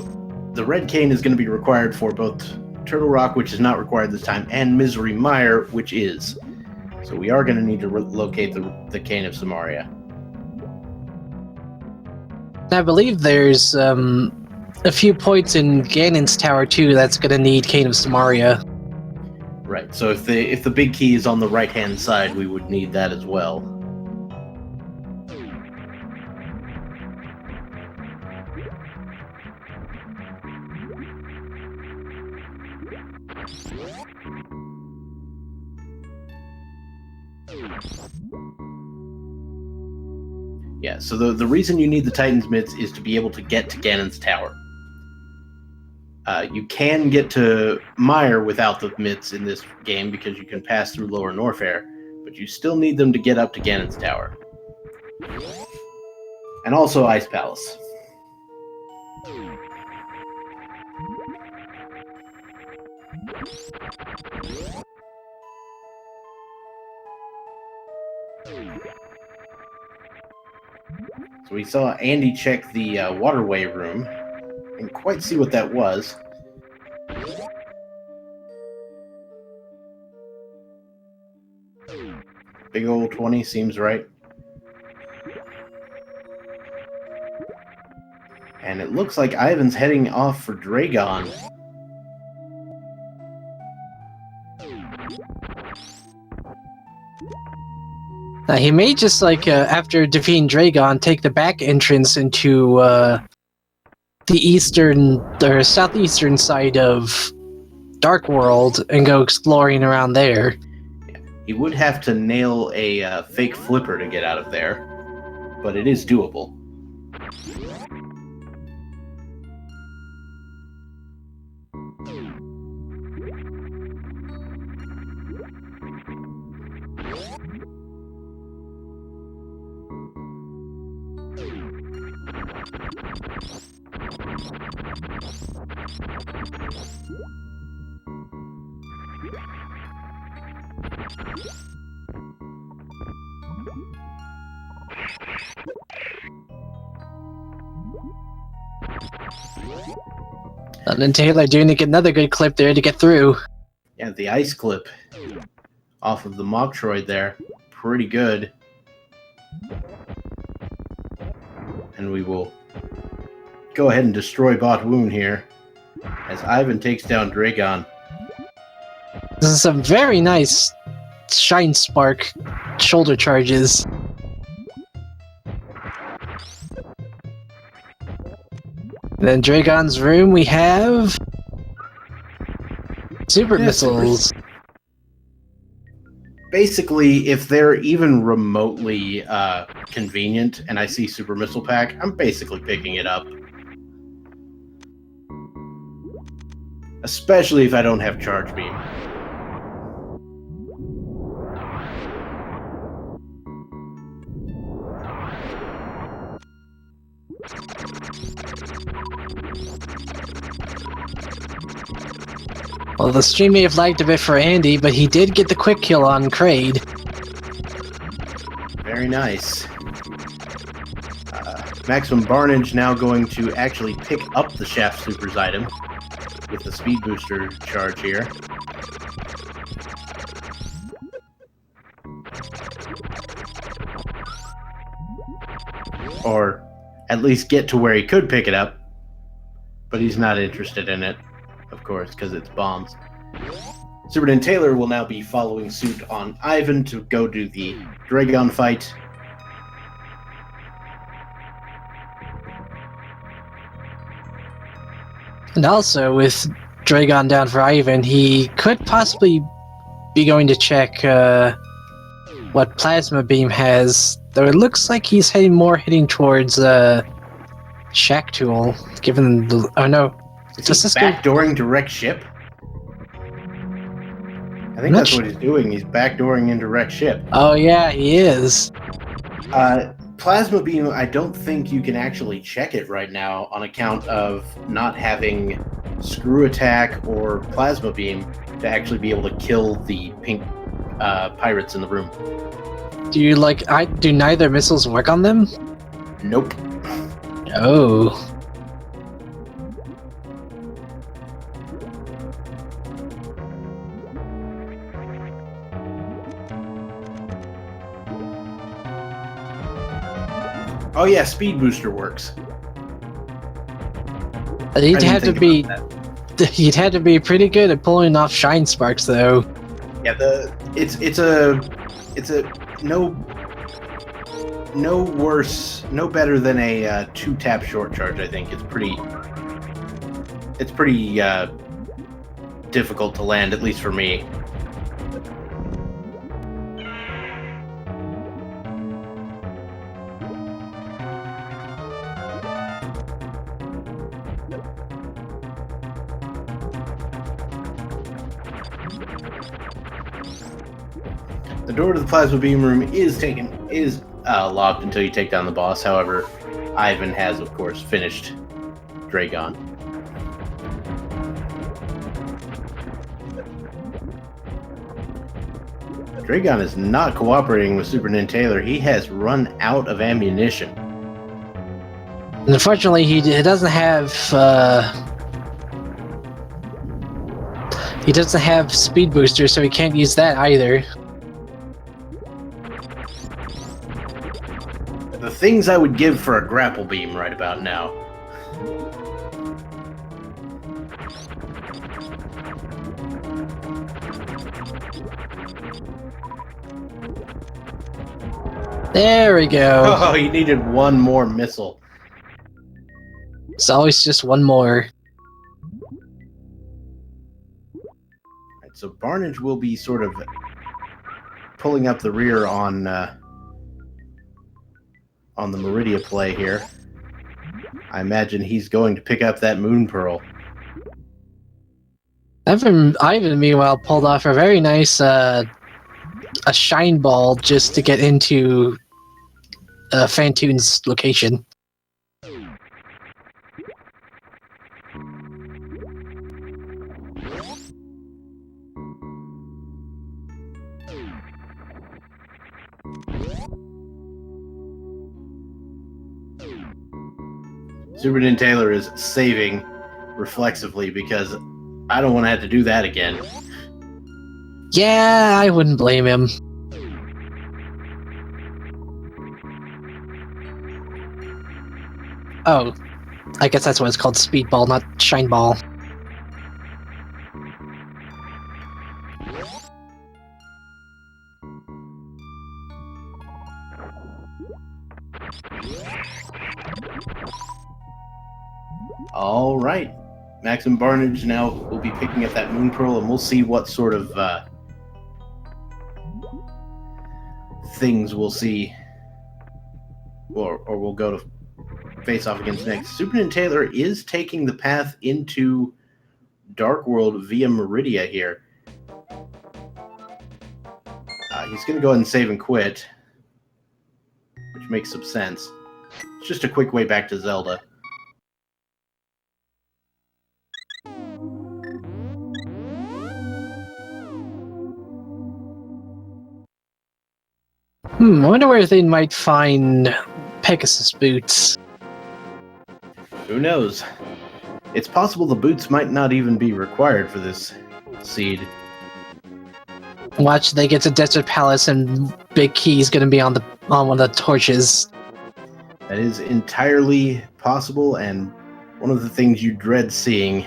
the red cane is going to be required for both Turtle Rock, which is not required this time, and Misery Mire, which is. So we are going to need to locate the Cane of Samaria. I believe there's a few points in Ganon's Tower too that's going to need Cane of Samaria. Right, so if the big key is on the right-hand side, we would need that as well. Yeah, so the reason you need the Titan's Mitts is to be able to get to Ganon's Tower. You can get to Mire without the mitts in this game because you can pass through Lower Norfair, but you still need them to get up to Ganon's Tower. And also Ice Palace. So we saw Andy check the waterway room. Didn't quite see what that was. Big old 20 seems right. And it looks like Ivan's heading off for Dragon. He may just, like, after defeating Dragon, take the back entrance into the eastern or southeastern side of Dark World and go exploring around there. He would have to nail a fake flipper to get out of there, but it is doable. And then Taylor doing another good clip there to get through. Yeah, the ice clip off of the Metroid there. Pretty good. And we will go ahead and destroy Bot Woon here as Ivan takes down Dragon. This is some very nice Shine Spark shoulder charges. Then Dragon's room, we have super missiles. Basically, if they're even remotely convenient and I see Super Missile Pack, I'm basically picking it up. Especially if I don't have Charge Beam. Well, the stream may have lagged a bit for Andy, but he did get the quick kill on Kraid. Very nice. Maximum Barnage now going to actually pick up the Shaft Supers item with the Speed Booster charge here. Or at least get to where he could pick it up. But he's not interested in it, of course, because it's bombs. SuperNinTaylor will now be following suit on Ivan to go do the Dragon fight. And also, with Dragon down for Ivan, he could possibly be going to check what Plasma Beam has, though it looks like he's heading towards Shack Tool, given the... Oh no. Is he backdooring direct ship? I think that's what he's doing. He's backdooring in direct ship. Oh yeah, he is. Plasma Beam, I don't think you can actually check it right now on account of not having Screw Attack or Plasma Beam to actually be able to kill the pink pirates in the room. Do neither missiles work on them? Nope. Oh. Oh yeah, Speed Booster works. He'd have to be pretty good at pulling off Shine Sparks, though. Yeah, it's a no better than a 2-tap short charge. I think it's pretty difficult to land, at least for me. The door to the Plasma Beam room is locked until you take down the boss. However, Ivan has, of course, finished Dragon. Dragon is not cooperating with SuperNinTaylor. He has run out of ammunition. Unfortunately, he doesn't have Speed Booster, so he can't use that either. The things I would give for a grapple beam right about now. There we go. Oh, he needed one more missile. It's always just one more. Right, so Barnage will be sort of pulling up the rear on the Meridia play here. I imagine he's going to pick up that Moon Pearl. Ivan, meanwhile, pulled off a very nice a Shine Ball just to get into Fantoon's location. SuperNinTaylor is saving reflexively because I don't want to have to do that again. Yeah, I wouldn't blame him. Oh, I guess that's what it's called, Speedball, not Shine Ball. All right. Maximum Barnage now will be picking up that Moon Pearl, and we'll see what sort of things we'll see, or we'll go to face off against next. SuperNinTaylor is taking the path into Dark World via Meridia here. He's going to go ahead and save and quit, which makes some sense. It's just a quick way back to Zelda. I wonder where they might find Pegasus boots. Who knows? It's possible the boots might not even be required for this seed. Watch, they get to Desert Palace and Big Key's gonna be on one of the torches. That is entirely possible, and one of the things you dread seeing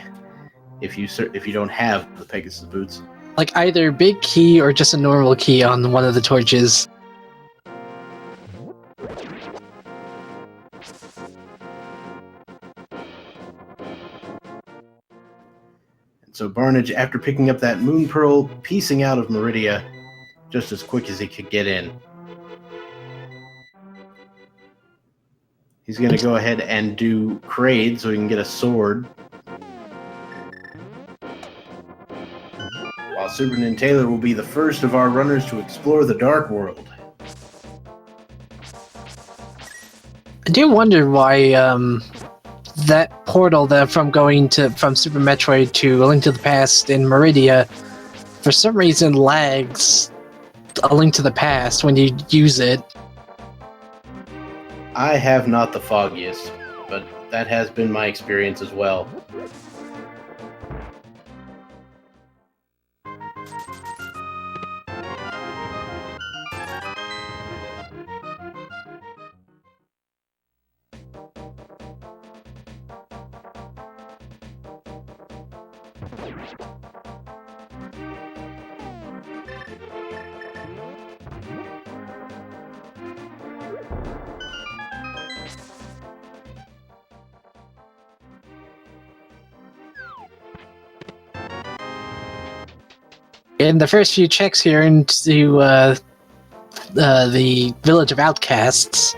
if you don't have the Pegasus boots. Like either Big Key or just a normal key on one of the torches. So Barnage, after picking up that Moon Pearl, piecing out of Meridia just as quick as he could get in. He's going to go ahead and do Kraid so he can get a sword. While SuperNinTaylor will be the first of our runners to explore the Dark World. I do wonder why that portal from Super Metroid to A Link to the Past in Meridia, for some reason lags A Link to the Past when you use it. I have not the foggiest, but that has been my experience as well. In the first few checks here into the Village of Outcasts,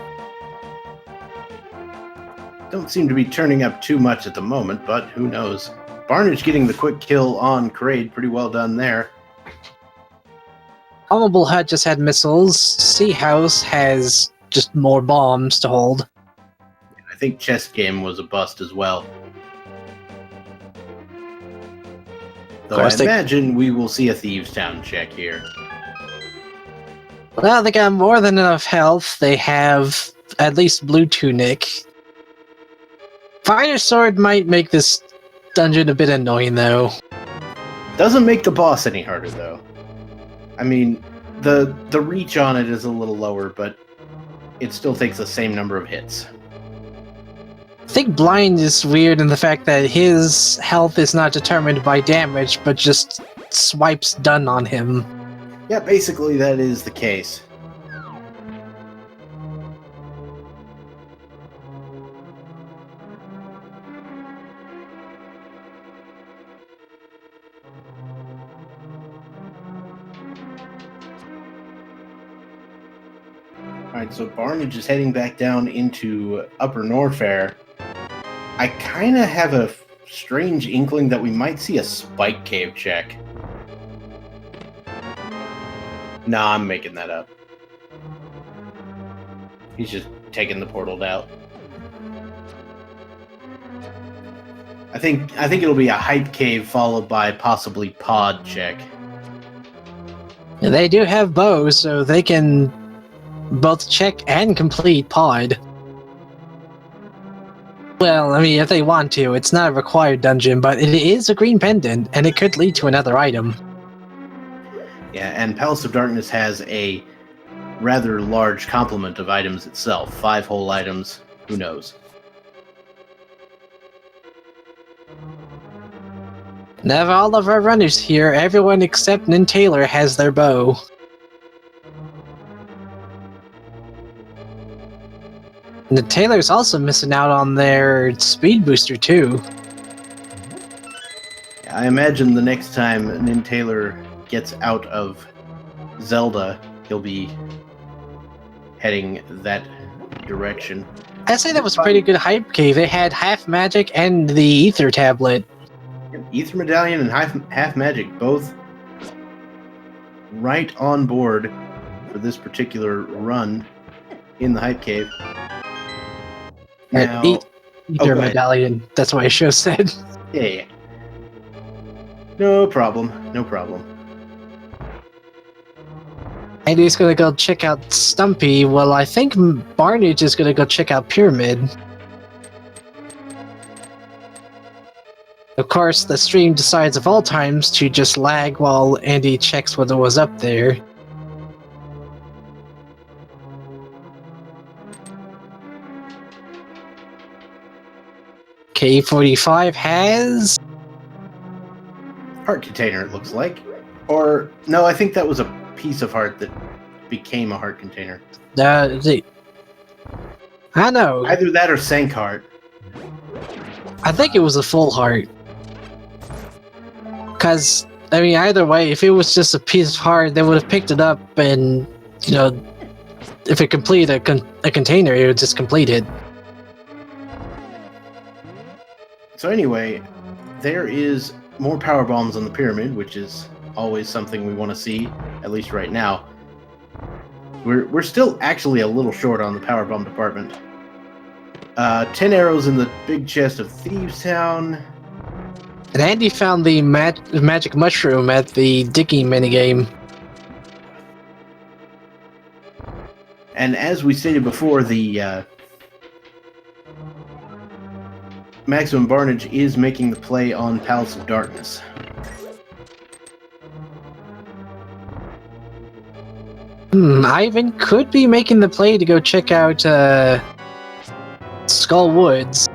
don't seem to be turning up too much at the moment, but who knows. Barnage getting the quick kill on Kraid, pretty well done there. Honorable Hut just had missiles. Sea House has just more bombs to hold. I think Chess Game was a bust as well. Though I imagine we will see a Thieves Town check here. Well, they got more than enough health. They have at least Blue Tunic. Fire Sword might make this dungeon a bit annoying, though. Doesn't make the boss any harder, though. I mean, the reach on it is a little lower, but it still takes the same number of hits. I think Blind is weird in the fact that his health is not determined by damage, but just swipes done on him. Yeah, basically that is the case. Alright, so Barnage is heading back down into Upper Norfair. I kind of have a strange inkling that we might see a Spike Cave check. Nah, I'm making that up. He's just taking the portal out. I think it'll be a Hype Cave followed by possibly Pod check. They do have bows, so they can both check and complete Pod. Well, I mean, if they want to, it's not a required dungeon, but it is a green pendant, and it could lead to another item. Yeah, and Palace of Darkness has a rather large complement of items itself. 5 whole items, who knows. Now, all of our runners here, everyone except NinTaylor has their bow. NinTaylor's also missing out on their speed booster, too. I imagine the next time NinTaylor gets out of Zelda, he'll be heading that direction. I'd say that was a pretty good Hype Cave. They had half magic and the Ether Tablet. Ether Medallion and half magic, both right on board for this particular run in the Hype Cave. Now, Ether Medallion, that's what I should have said. Yeah. No problem, no problem. Andy's gonna go check out Stumpy. Well, I think Barnage is gonna go check out Pyramid. Of course, the stream decides of all times to just lag while Andy checks what was up there. K45 has... Heart container, it looks like. Or, no, I think that was a piece of heart that became a heart container. I know. Either that or sank heart. I think it was a full heart. Because, I mean, either way, if it was just a piece of heart, they would have picked it up and, you know, if it completed a container, it would just complete it. So anyway, there is more power bombs on the pyramid, which is always something we want to see, at least right now. We're still actually a little short on the power bomb department. 10 arrows in the big chest of Thieves Town. And Andy found the magic mushroom at the digging minigame. And as we stated before, the Maximum Barnage is making the play on Palace of Darkness. Ivan could be making the play to go check out Skull Woods.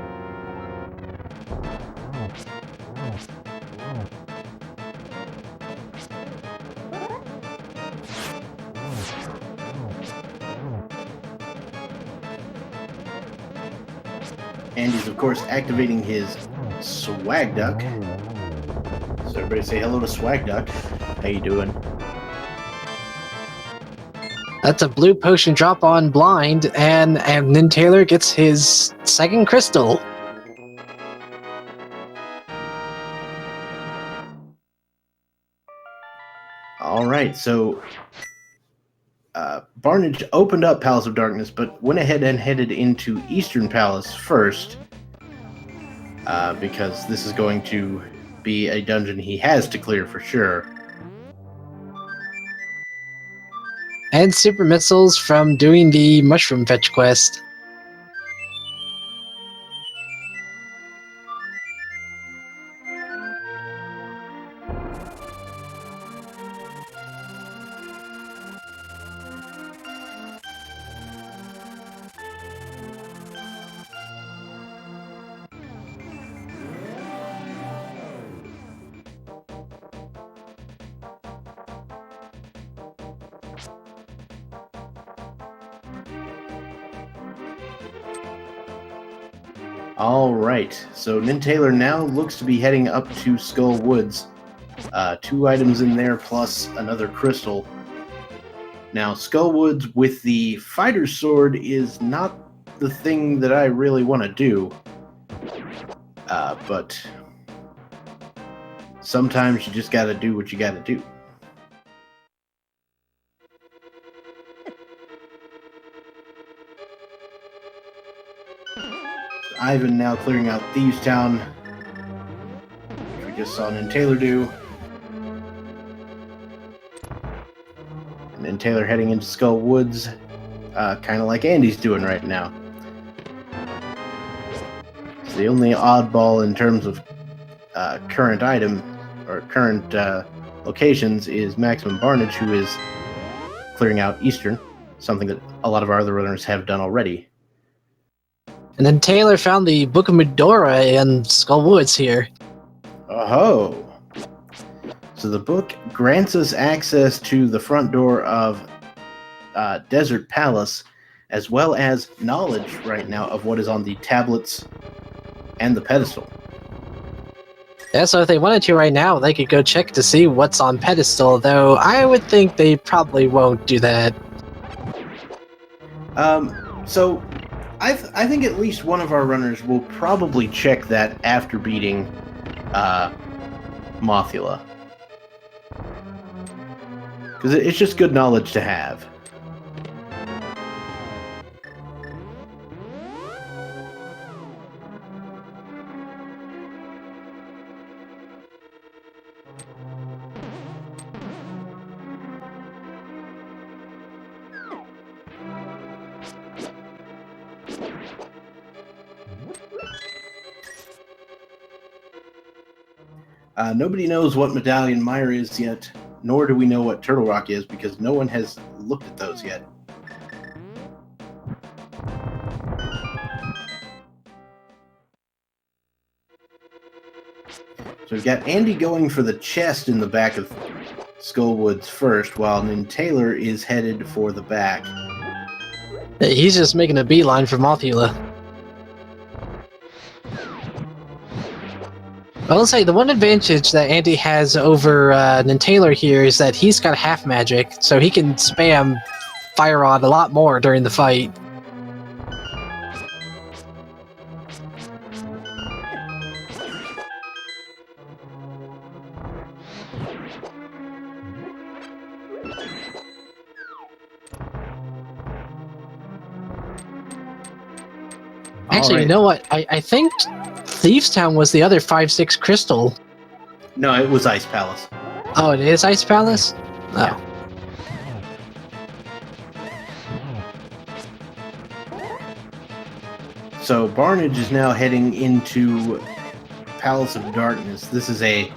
Andy's, of course, activating his Swag Duck. So everybody say hello to Swag Duck. How you doing? That's a blue potion drop on blind, and then Taylor gets his second crystal. All right, so Barnage opened up Palace of Darkness, but went ahead and headed into Eastern Palace first, because this is going to be a dungeon he has to clear for sure. And super missiles from doing the mushroom fetch quest. All right, so SuperNinTaylor now looks to be heading up to Skull Woods. 2 items in there plus another crystal. Now, Skull Woods with the fighter's sword is not the thing that I really want to do. But sometimes you just gotta do what you gotta do. Ivan now clearing out Thieves Town, which we just saw SuperNinTaylor do. And SuperNinTaylor heading into Skull Woods, kind of like Andy's doing right now. So the only oddball in terms of current item or current locations is Maximum Barnage, who is clearing out Eastern, something that a lot of our other runners have done already. And then Taylor found the Book of Medora in Skull Woods here. Oh. So the book grants us access to the front door of Desert Palace, as well as knowledge right now of what is on the tablets and the pedestal. Yeah, so if they wanted to right now, they could go check to see what's on pedestal, though I would think they probably won't do that. So I think at least one of our runners will probably check that after beating Mothula. Because it's just good knowledge to have. Nobody knows what Medallion Mire is yet, nor do we know what Turtle Rock is, because no one has looked at those yet. So we've got Andy going for the chest in the back of Skullwoods first, while NinTaylor is headed for the back. He's just making a beeline for Mothula. I will say the one advantage that Andy has over NinTaylor here is that he's got half magic, so he can spam Fire Rod a lot more during the fight. Actually, right. You know what? I think Thieves Town was the other 5/6 crystal. No, it was Ice Palace. Oh, it is Ice Palace? Oh. Yeah. So Barnage is now heading into Palace of Darkness. This is a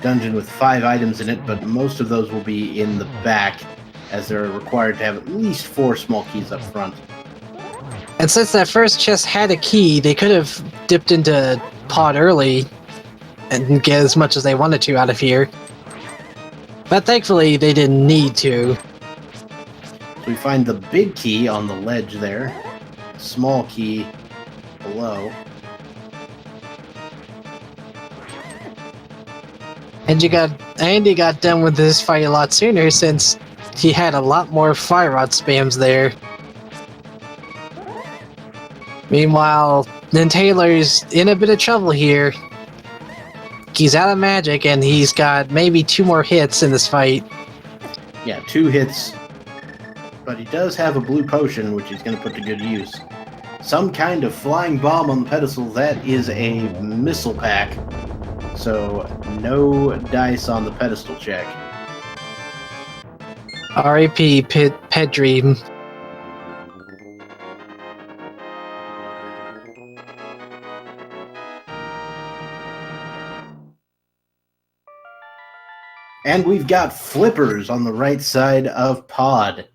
dungeon with 5 items in it, but most of those will be in the back, as they're required to have at least 4 small keys up front. And since that first chest had a key, they could have dipped into Pod early and get as much as they wanted to out of here. But thankfully, they didn't need to. So we find the big key on the ledge there, small key below. And Andy got done with this fight a lot sooner since he had a lot more Fire Rod spams there. Meanwhile, NinTaylor's in a bit of trouble here. He's out of magic and he's got maybe 2 more hits in this fight. Yeah, 2 hits, but he does have a blue potion, which he's going to put to good use. Some kind of flying bomb on the pedestal. That is a missile pack, so no dice on the pedestal check. R.I.P. Pet Dream. And we've got flippers on the right side of Pod.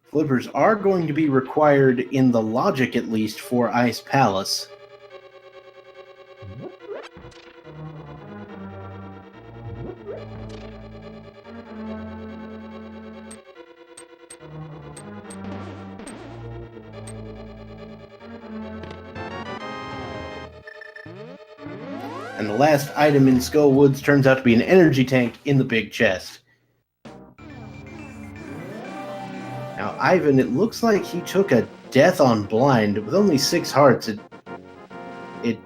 Flippers are going to be required in the logic, at least, for Ice Palace. And the last item in Skullwoods turns out to be an energy tank in the big chest. Now, Ivan, it looks like he took a death on blind. With only 6 hearts, it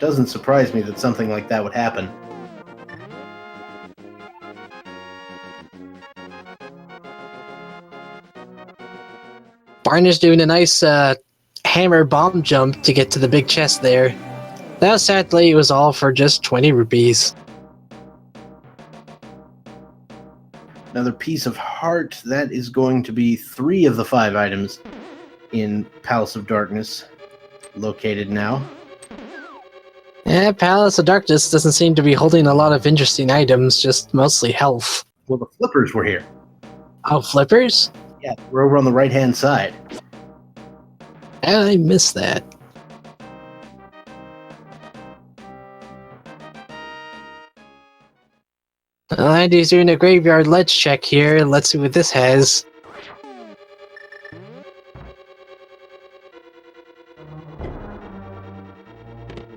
doesn't surprise me that something like that would happen. Barnage doing a nice hammer bomb jump to get to the big chest there. Now, sadly, it was all for just 20 rupees. Another piece of heart. That is going to be 3 of the 5 items in Palace of Darkness located now. Yeah, Palace of Darkness doesn't seem to be holding a lot of interesting items, just mostly health. Well, the flippers were here. Oh, flippers? Yeah, we're over on the right-hand side. I missed that. Andy's doing a graveyard ledge check here. Let's see what this has.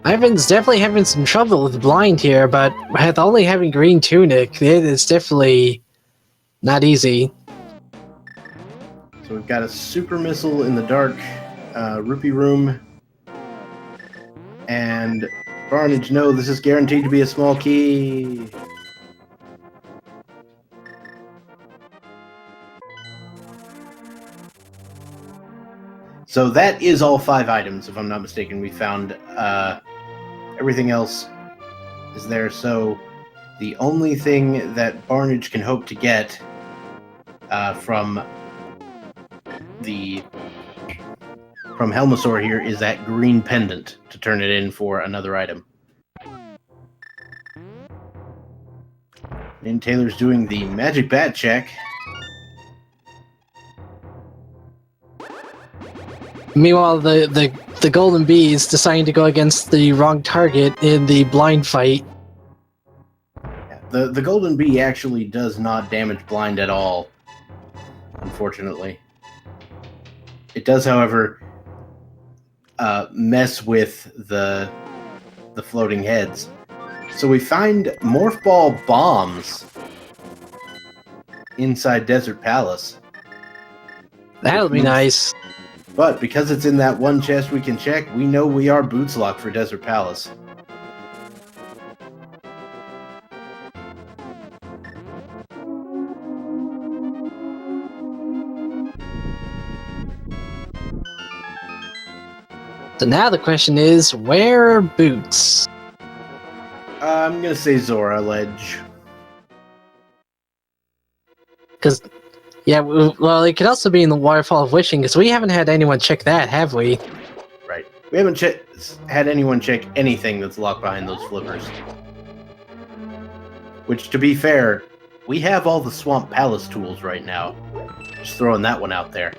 Ivan's definitely having some trouble with blind here, but with only having green tunic, it is definitely not easy. So we've got a super missile in the dark rupee room. And Barnage, no, this is guaranteed to be a small key. So that is all 5 items, if I'm not mistaken. We found everything else is there. So the only thing that Barnage can hope to get from from Helmasaur here is that green pendant to turn it in for another item. And Taylor's doing the magic bat check. Meanwhile, the golden bee is deciding to go against the wrong target in the blind fight. The golden bee actually does not damage blind at all, unfortunately. It does, however, mess with the floating heads. So we find Morph Ball bombs inside Desert Palace. That'll be nice. But because it's in that one chest we can check, we know we are boots locked for Desert Palace. So now the question is, where are boots? I'm gonna say Zora Ledge. Because, yeah, well, it could also be in the Waterfall of Wishing, because we haven't had anyone check that, have we? Right. We haven't had anyone check anything that's locked behind those flippers. Which, to be fair, we have all the Swamp Palace tools right now. Just throwing that one out there.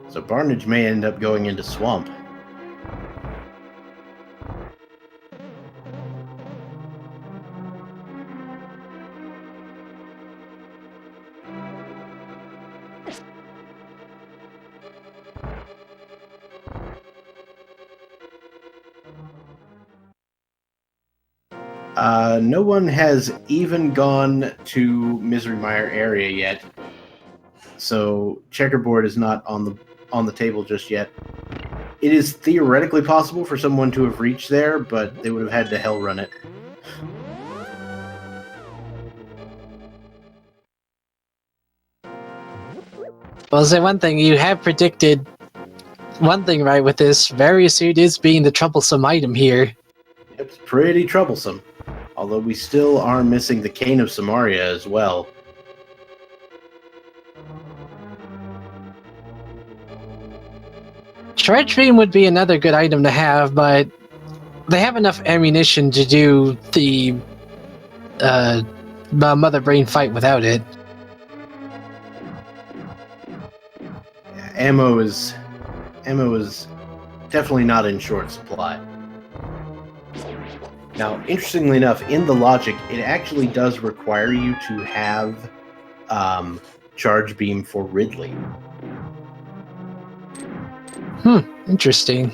So Barnage may end up going into Swamp. No one has even gone to Misery Mire area yet, so Checkerboard is not on the table just yet. It is theoretically possible for someone to have reached there, but they would have had to hell run it. Well, say one thing, you have predicted one thing right with this. Variasuit is being the troublesome item here. It's pretty troublesome. Although we still are missing the Cane of Samaria as well. Shred Beam would be another good item to have, but they have enough ammunition to do the Mother Brain fight without it. Yeah, ammo is definitely not in short supply. Now, interestingly enough, in the logic, it actually does require you to have Charge Beam for Ridley. Interesting.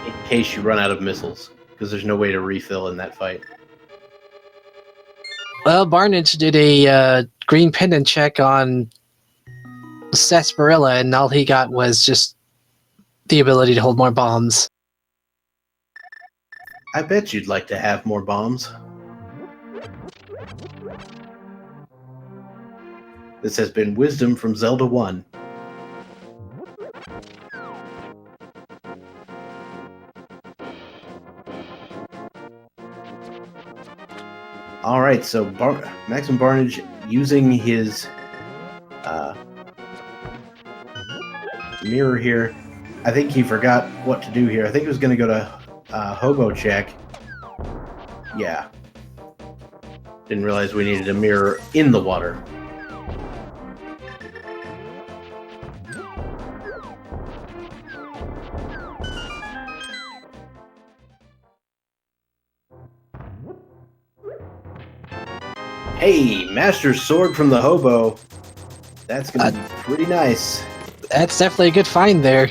In case you run out of missiles, because there's no way to refill in that fight. Well, Barnage did a green pendant check on Sarsaparilla, and all he got was just the ability to hold more bombs. I bet you'd like to have more bombs. This has been Wisdom from Zelda 1. Alright, so Maximum Barnage using his mirror here. I think he forgot what to do here. I think he was going to go to Hobo check. Yeah. Didn't realize we needed a mirror in the water. Hey, Master Sword from the Hobo. That's gonna be pretty nice. That's definitely a good find there.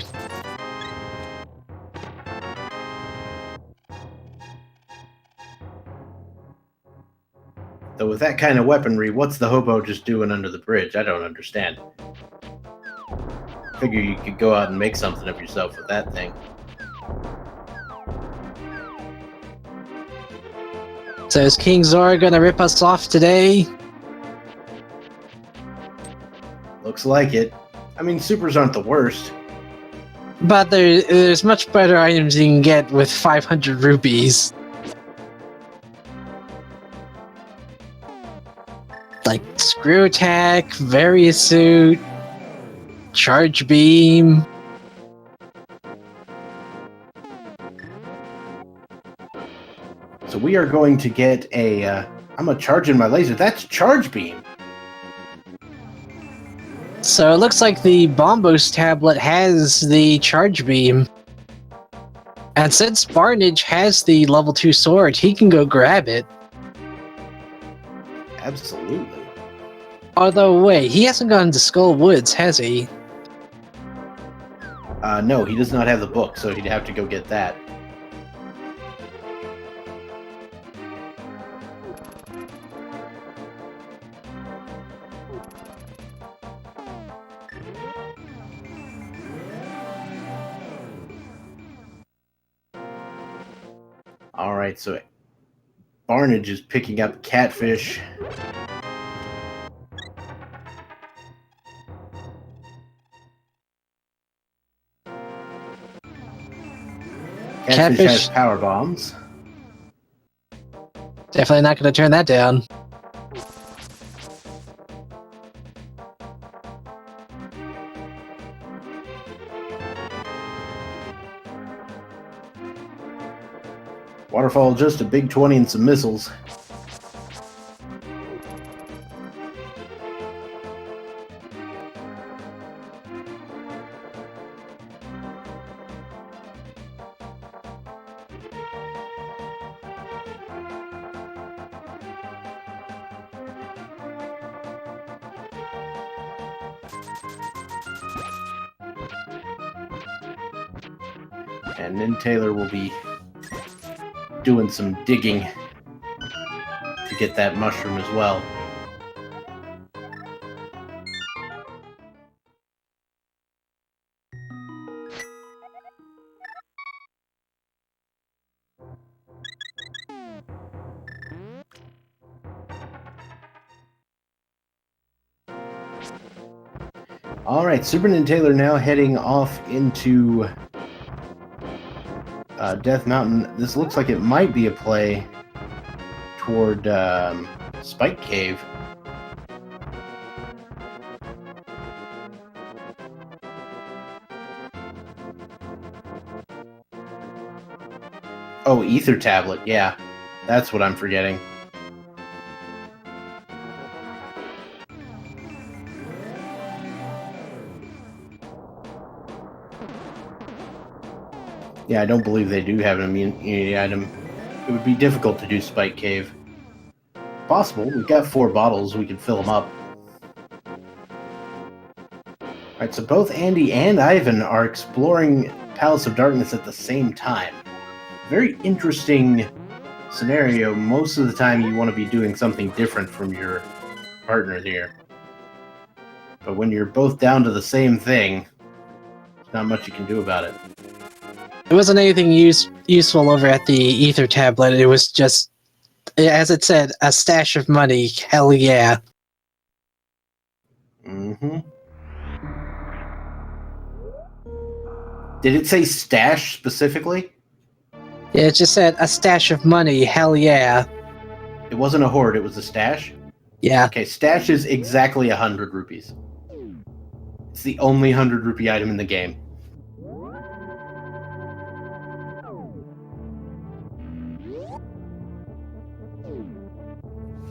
Though with that kind of weaponry, what's the Hobo just doing under the bridge? I don't understand. Figure you could go out and make something of yourself with that thing. So is King Zora gonna rip us off today? Looks like it. I mean, supers aren't the worst. But there's much better items you can get with 500 rupees. Like Screw Attack, Various Suit, Charge Beam. So we are going to get a... I'm going to charge in my laser. That's Charge Beam. So it looks like the Bombos tablet has the Charge Beam. And since Barnage has the level 2 sword, he can go grab it. Absolutely. Although, wait, he hasn't gone to Skull Woods, has he? No, he does not have the book, so he'd have to go get that. Alright, so Barnage is picking up Catfish. Catfish has power bombs. Definitely not going to turn that down. Waterfall, just a big 20 and some missiles. And NinTaylor will be doing some digging to get that mushroom as well. Alright, SuperNinTaylor now heading off into Death Mountain. This looks like it might be a play toward Spike Cave. Oh, Ether Tablet, yeah. That's what I'm forgetting. Yeah, I don't believe they do have an immunity item. It would be difficult to do Spike Cave. Possible. We've got 4 bottles. We could fill them up. Alright, so both Andy and Ivan are exploring Palace of Darkness at the same time. Very interesting scenario. Most of the time you want to be doing something different from your partner here. But when you're both down to the same thing, there's not much you can do about it. It wasn't anything useful over at the Ether Tablet. It was just, as it said, a stash of money. Hell yeah. Mm-hmm. Did it say stash specifically? Yeah, it just said a stash of money. Hell yeah. It wasn't a hoard, it was a stash? Yeah. Okay, stash is exactly 100 rupees. It's the only 100 rupee item in the game.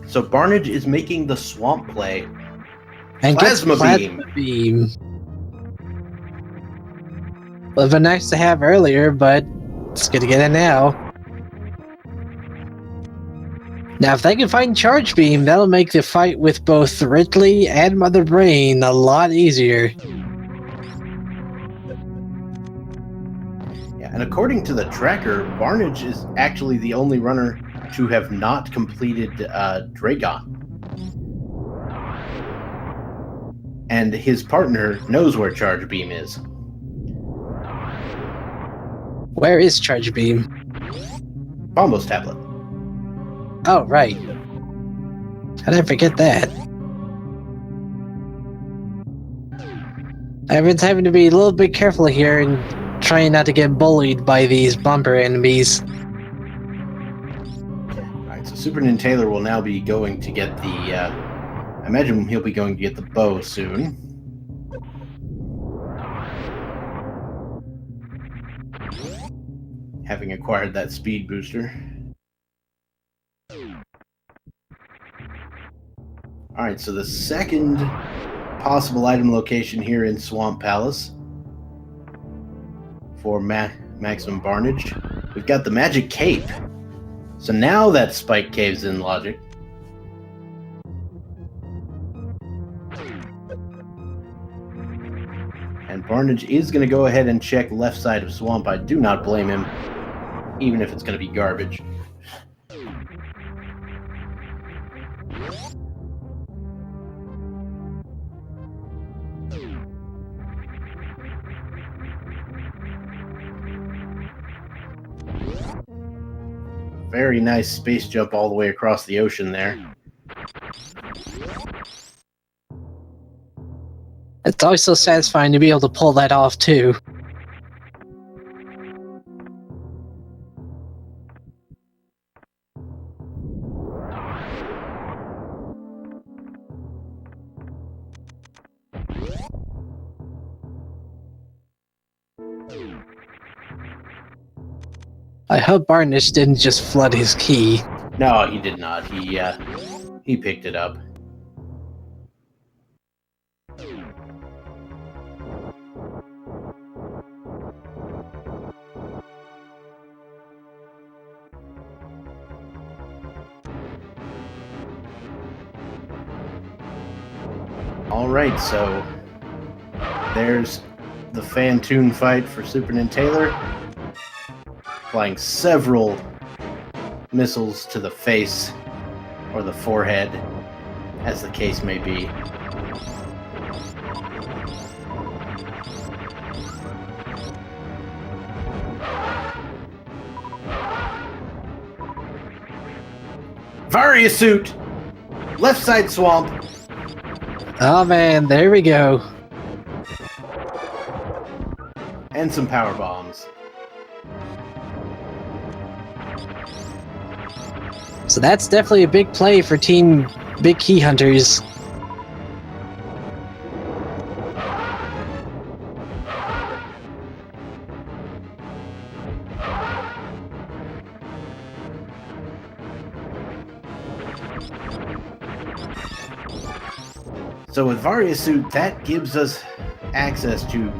So Barnage is making the swamp play. And Plasma Beam. Would have been nice to have earlier, but it's good to get it now. Now, if they can find Charge Beam, that'll make the fight with both Ridley and Mother Brain a lot easier. Yeah, and according to the tracker, Barnage is actually the only runner to have not completed Dragon. And his partner knows where Charge Beam is. Where is Charge Beam? Bombo's tablet. Oh, right. How did I forget that? I've been having to be a little bit careful here and trying not to get bullied by these bumper enemies. Alright, so SuperNinTaylor will now be going to get the... I imagine he'll be going to get the bow soon. Having acquired that speed booster. Alright, so the second possible item location here in Swamp Palace for maximum Barnage. We've got the Magic Cape. So now that Spike Cave's in logic. And Barnage is going to go ahead and check left side of Swamp. I do not blame him, even if it's going to be garbage. Very nice space jump all the way across the ocean there. It's always so satisfying to be able to pull that off, too. I hope Barnish didn't just flood his key. No, he did not. He picked it up. Alright, so there's the Fantoon fight for SuperNinTaylor. Applying several missiles to the face or the forehead, as the case may be. Varia suit! Left side swamp! Oh man, there we go. And some power bombs. So that's definitely a big play for Team Big Key Hunters. So with Varia suit, that gives us access to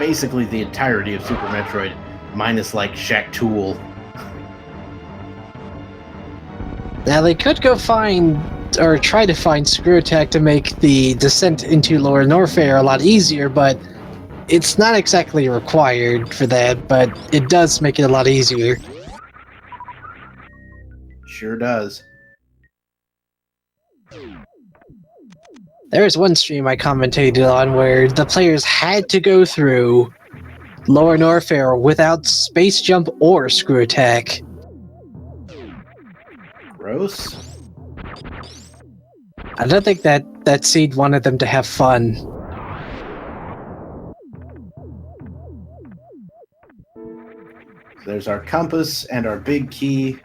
basically the entirety of Super Metroid, minus like Shaq Tool. Now they could go find, or try to find Screw Attack to make the descent into Lower Norfair a lot easier, but it's not exactly required for that, but it does make it a lot easier. Sure does. There was one stream I commentated on where the players had to go through Lower Norfair without Space Jump or Screw Attack. Gross. I don't think that seed wanted them to have fun. There's our compass and our big key.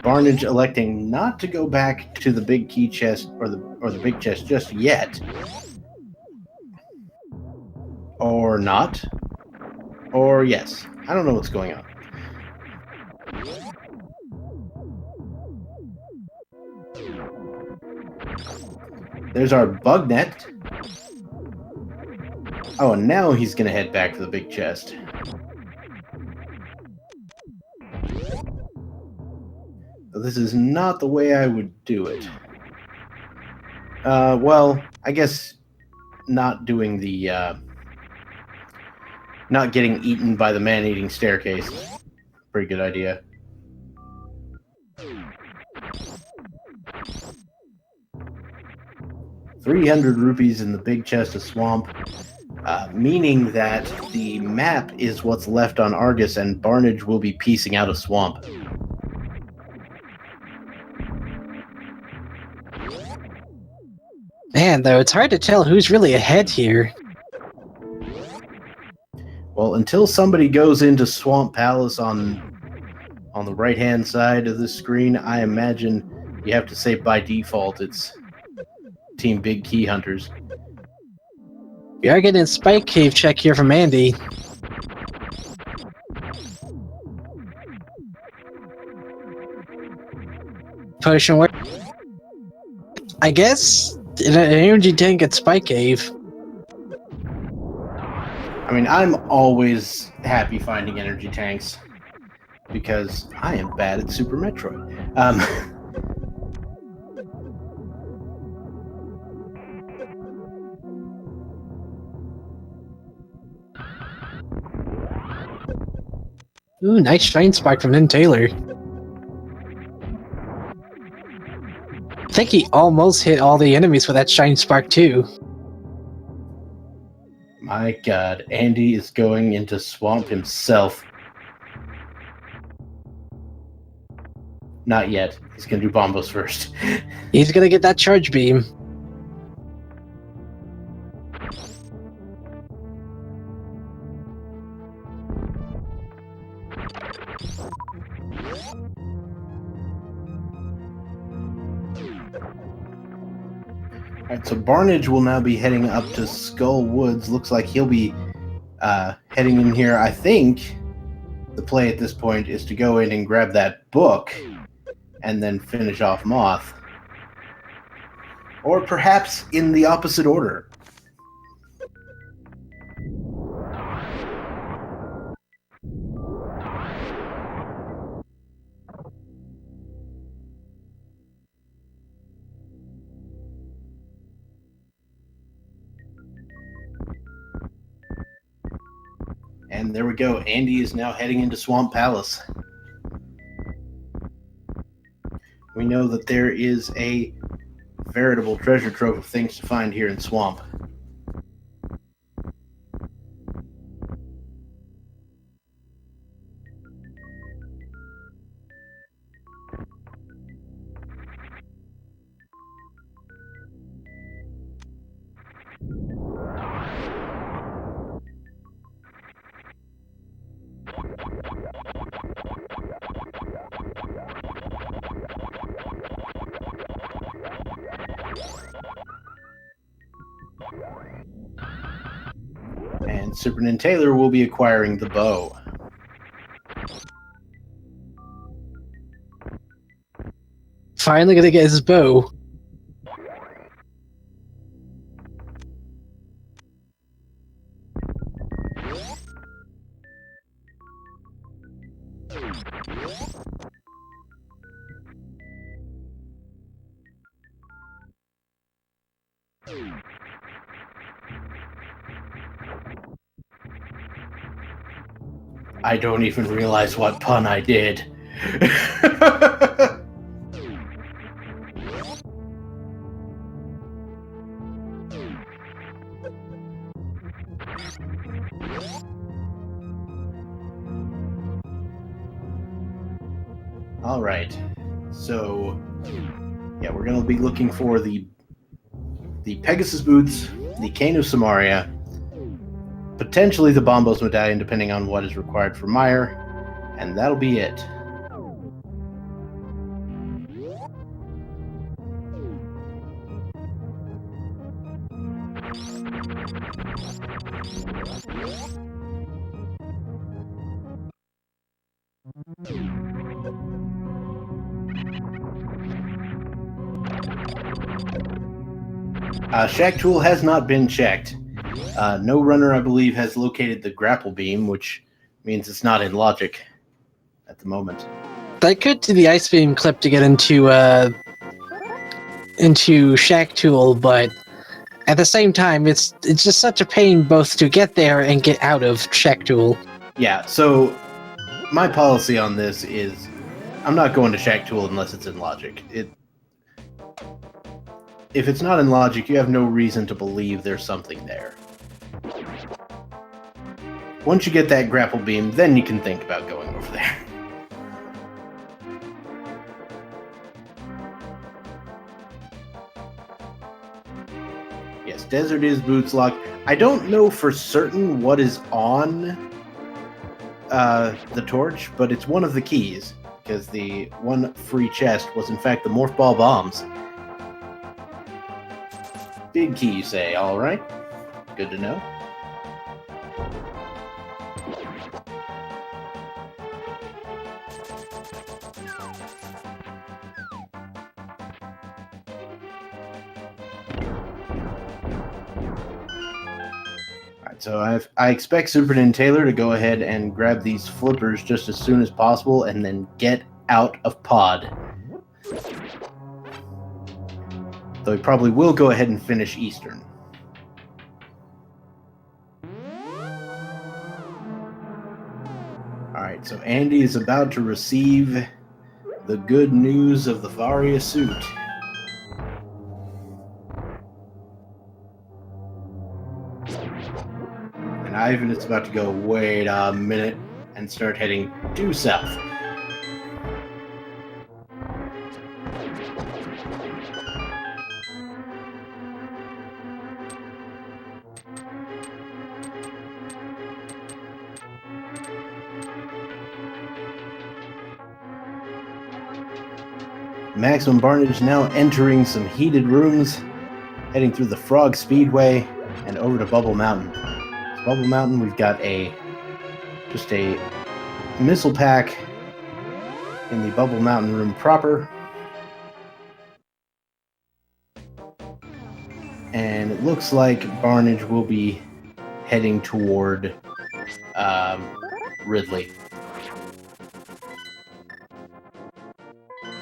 Barnage electing not to go back to the big key chest or the big chest just yet. Or not. Or yes. I don't know what's going on. There's our bug net. Oh, and now he's gonna head back to the big chest. This is not the way I would do it. Well, I guess not doing the, not getting eaten by the man-eating staircase. Pretty good idea. ₹300 in the big chest of swamp, meaning that the map is what's left on Argus, and Barnage will be piecing out of swamp. Man, though, it's hard to tell who's really ahead here. Well, until somebody goes into Swamp Palace on the right-hand side of the screen, I imagine you have to say by default it's Team Big Key Hunters. We are getting a Spike Cave check here from Andy. Potion work. I guess an energy tank at Spike Cave. I mean, I'm always happy finding energy tanks because I am bad at Super Metroid. Ooh, nice Shine Spark from SuperNinTaylor. I think he almost hit all the enemies with that Shine Spark too. My god, Andy is going into Swamp himself. Not yet. He's gonna do Bombos first. He's gonna get that Charge Beam. Alright, so Barnage will now be heading up to Skull Woods. Looks like he'll be heading in here. I think the play at this point is to go in and grab that book and then finish off Moth. Or perhaps in the opposite order. And there we go. Andy is now heading into Swamp Palace. We know that there is a veritable treasure trove of things to find here in Swamp. And SuperNinTaylor will be acquiring the bow. Finally gonna get his bow. I don't even realize what pun I did. All right. So, yeah, we're going to be looking for the Pegasus boots, the Cane of Samaria, potentially the Bombos medallion, depending on what is required for Meyer, and that'll be it. Shack Tool has not been checked. No runner, I believe, has located the grapple beam, which means it's not in logic at the moment. I could do the Ice Beam clip to get into Shack Tool, but at the same time, it's just such a pain both to get there and get out of Shack Tool. Yeah, so my policy on this is I'm not going to Shack Tool unless it's in logic. If it's not in logic, you have no reason to believe there's something there. Once you get that grapple beam, then you can think about going over there. Yes, desert is boots lock. I don't know for certain what is on the torch, but it's one of the keys, because the one free chest was in fact the morph ball bombs. Big key, you say? All right, good to know. So I expect SuperNinTaylor to go ahead and grab these flippers just as soon as possible and then get out of pod. Though he probably will go ahead and finish Eastern. Alright, so Andy is about to receive the good news of the Varia suit. And Ivan is about to go, wait a minute, and start heading due south. Maximum Barnage now entering some heated rooms, heading through the Frog Speedway and over to Bubble Mountain. Bubble Mountain, we've got just a missile pack in the Bubble Mountain room proper. And it looks like Barnage will be heading toward Ridley.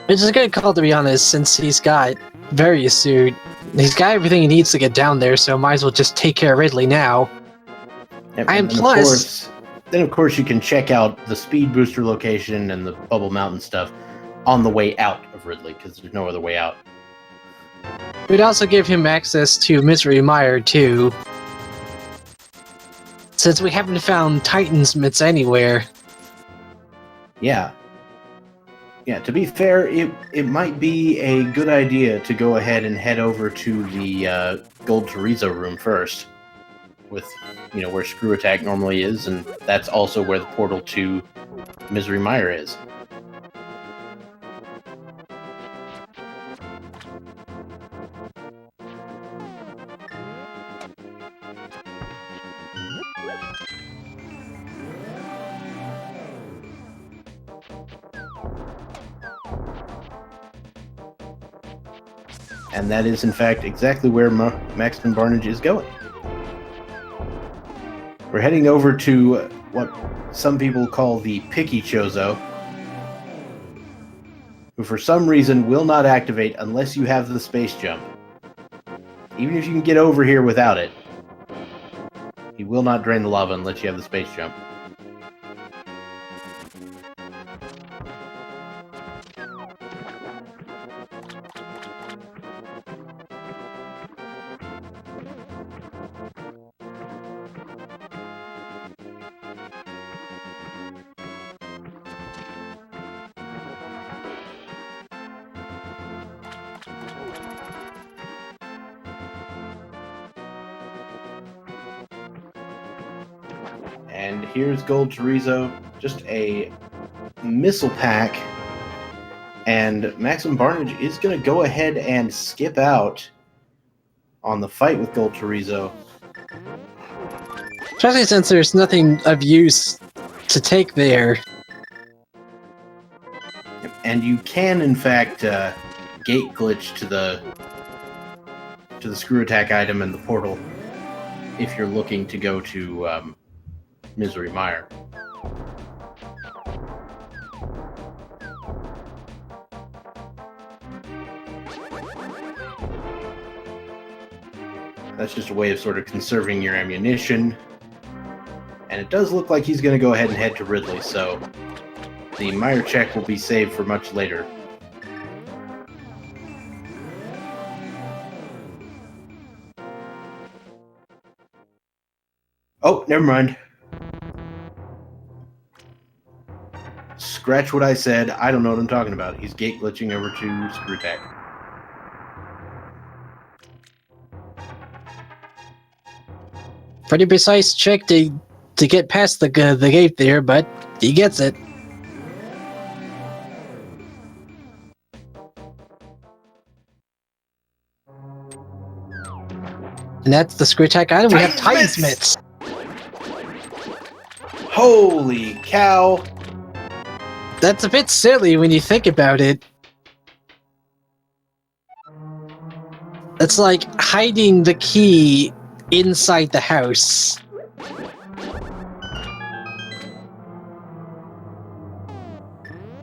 Which is a good call, to be honest, since he's got Varia suit. He's got everything he needs to get down there, so might as well just take care of Ridley now. And plus, of course, you can check out the speed booster location and the Bubble Mountain stuff on the way out of Ridley, because there's no other way out. We'd also give him access to Misery Mire, too. Since we haven't found Titan's mitts anywhere. Yeah. Yeah, to be fair, it might be a good idea to go ahead and head over to the Gold Chorizo room first. With, where Screw Attack normally is, and that's also where the portal to Misery Mire is. And that is, in fact, exactly where Maximum Barnage is going. We're heading over to what some people call the Picky Chozo, who for some reason will not activate unless you have the space jump. Even if you can get over here without it, he will not drain the lava unless you have the space jump. And here's Gold Chorizo, just a missile pack. And Maximum Barnage is going to go ahead and skip out on the fight with Gold Chorizo. Especially since there's nothing of use to take there. And you can, in fact, gate glitch to the Screw Attack item in the portal if you're looking to go to Misery Mire. That's just a way of sort of conserving your ammunition. And it does look like he's going to go ahead and head to Ridley, so the Mire check will be saved for much later. Oh, never mind. Scratch what I said. I don't know what I'm talking about. He's gate glitching over to Screw Attack. pretty precise check to get past the gate there, but he gets it. And that's the screw attack item. We have Titan's Mitts. Holy cow! That's a bit silly when you think about it. It's like hiding the key inside the house.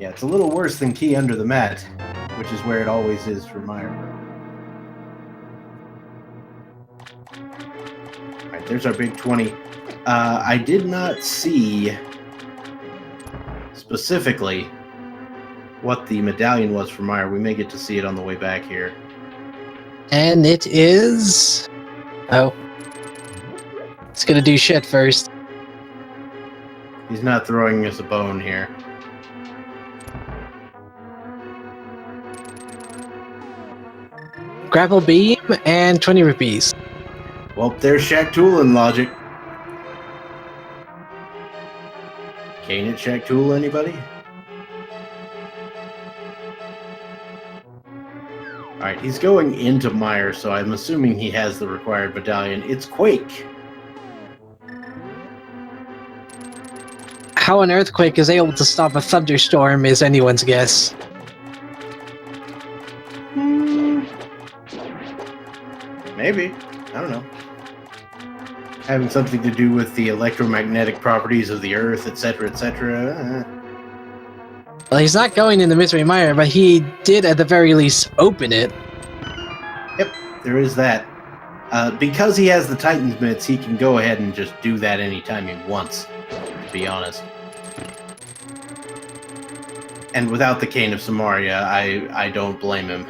Yeah, it's a little worse than key under the mat, which is where it always is for Meyer. Alright, there's our big 20. I did not see specifically what the medallion was for Meyer. We may get to see it on the way back here. And it is... Oh. It's gonna do shit first. He's not throwing us a bone here. Grapple beam and 20 rupees. Well, there's Shaq Toolin' logic. Can't it Shaq Tool anybody? Alright, he's going into Meyer, so I'm assuming he has the required medallion. It's Quake. How an earthquake is able to stop a thunderstorm is anyone's guess. Maybe. I don't know. Having something to do with the electromagnetic properties of the Earth, etc., etc. Well, he's not going in the Misery Mire, but he did at the very least open it. Yep, there is that. Because he has the Titan's Mitts, he can go ahead and just do that anytime he wants, to be honest. And without the Cane of Samaria, I don't blame him.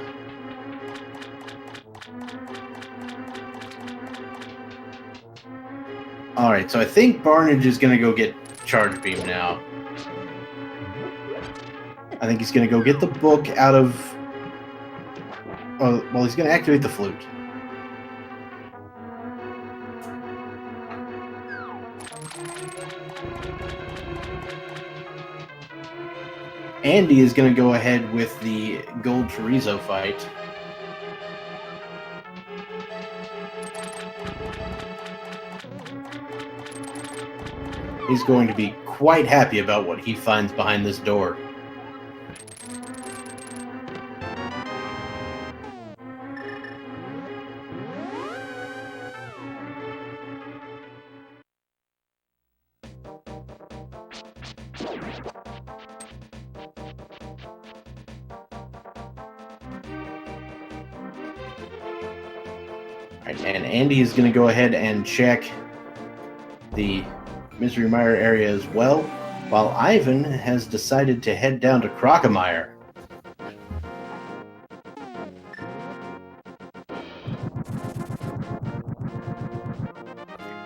Alright, so I think Barnage is going to go get Charge Beam now. I think he's going to go get the book out of... well, he's going to activate the flute. Andy is going to go ahead with the Gold Chorizo fight. He's going to be quite happy about what he finds behind this door. Alright, and Andy is going to go ahead and check the Misery Mire area as well, while Ivan has decided to head down to Crocomire.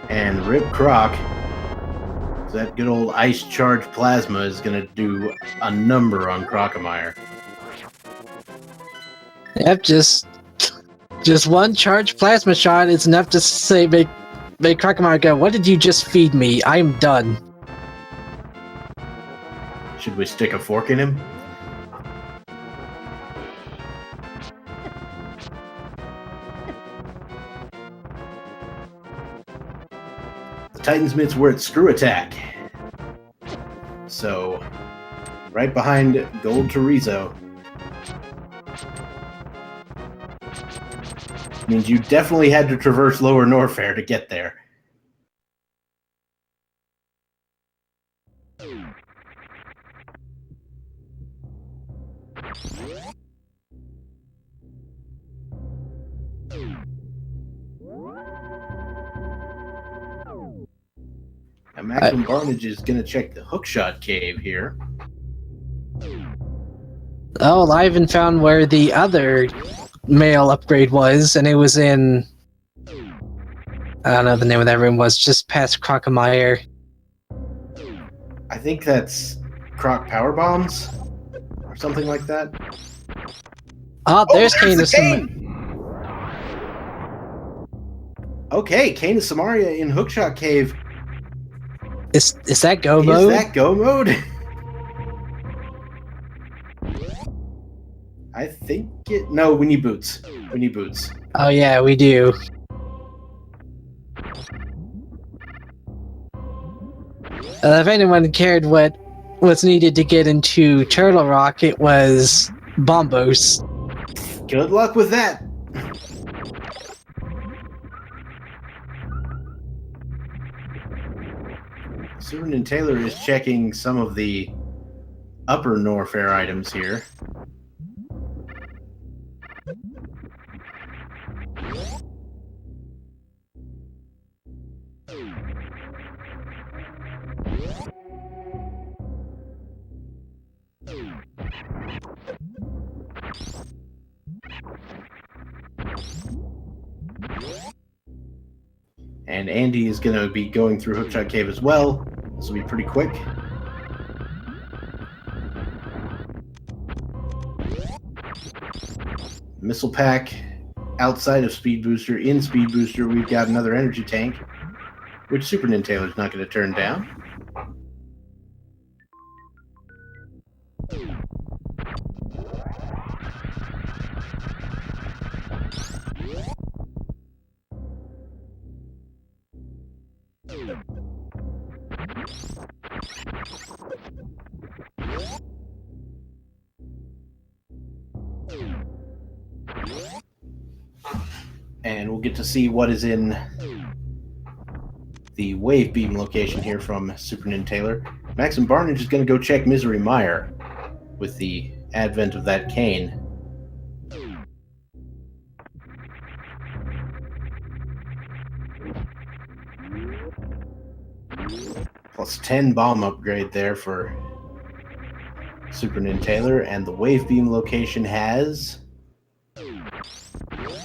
And Rip Croc, that good old Ice Charge Plasma is going to do a number on Crocomire. Yep, just one charge plasma shot is enough to say make Crocomire go, "What did you just feed me? I'm done." Should we stick a fork in him? The Titan's Mitts were at Screw Attack. So, right behind Gold Chorizo. Means you definitely had to traverse Lower Norfair to get there. Now Maximum Barnage is going to check the Hookshot Cave here. Oh, Ivan found where the other male upgrade was, and it was in... I don't know the name of that room was, just past Crocomire. I think that's Croc Power Bombs, or something like that. Oh, there's Kane. The Kane! Okay, Kane of Samaria in Hookshot Cave. Is that go Is mode? that go mode? I think it... No, we need boots. We need boots. Oh yeah, we do. If anyone cared what was needed to get into Turtle Rock, it was Bombos. Good luck with that. SuperNinTaylor is checking some of the upper Norfair items here. And Andy is going to be going through Hookshot Cave as well. This will be pretty quick. Missile pack outside of Speed Booster. In Speed Booster, we've got another energy tank, which SuperNinTaylor is not going to turn down. And we'll get to see what is in the wave beam location here from SuperNinTaylor. Max and Barnage is going to go check Misery Mire with the advent of that cane. Plus 10 bomb upgrade there for SuperNinTaylor, and the wave beam location has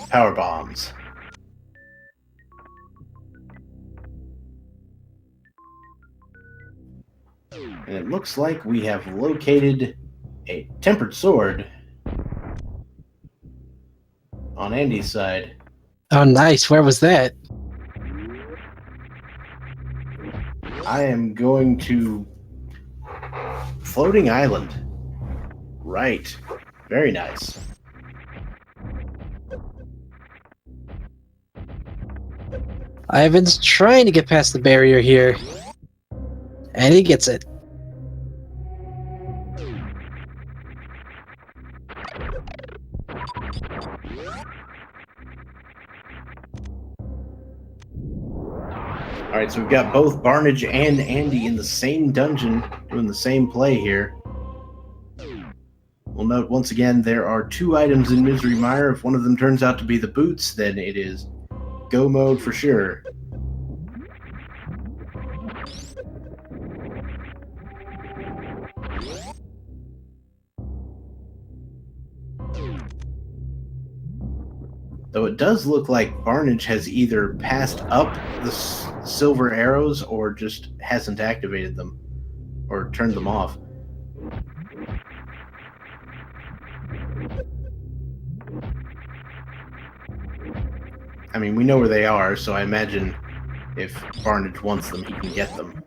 power bombs. And it looks like we have located a tempered sword on Andy's side. Oh nice, where was that? I am going to Floating Island. Right. Very nice. Ivan's trying to get past the barrier here. And he gets it. Alright, so we've got both Barnage and Andy in the same dungeon doing the same play here. We'll note once again there are 2 items in Misery Mire. If one of them turns out to be the boots, then it is go mode for sure. Though it does look like Barnage has either passed up the silver arrows or just hasn't activated them or turned them off. I mean, we know where they are, so I imagine if Barnage wants them, he can get them.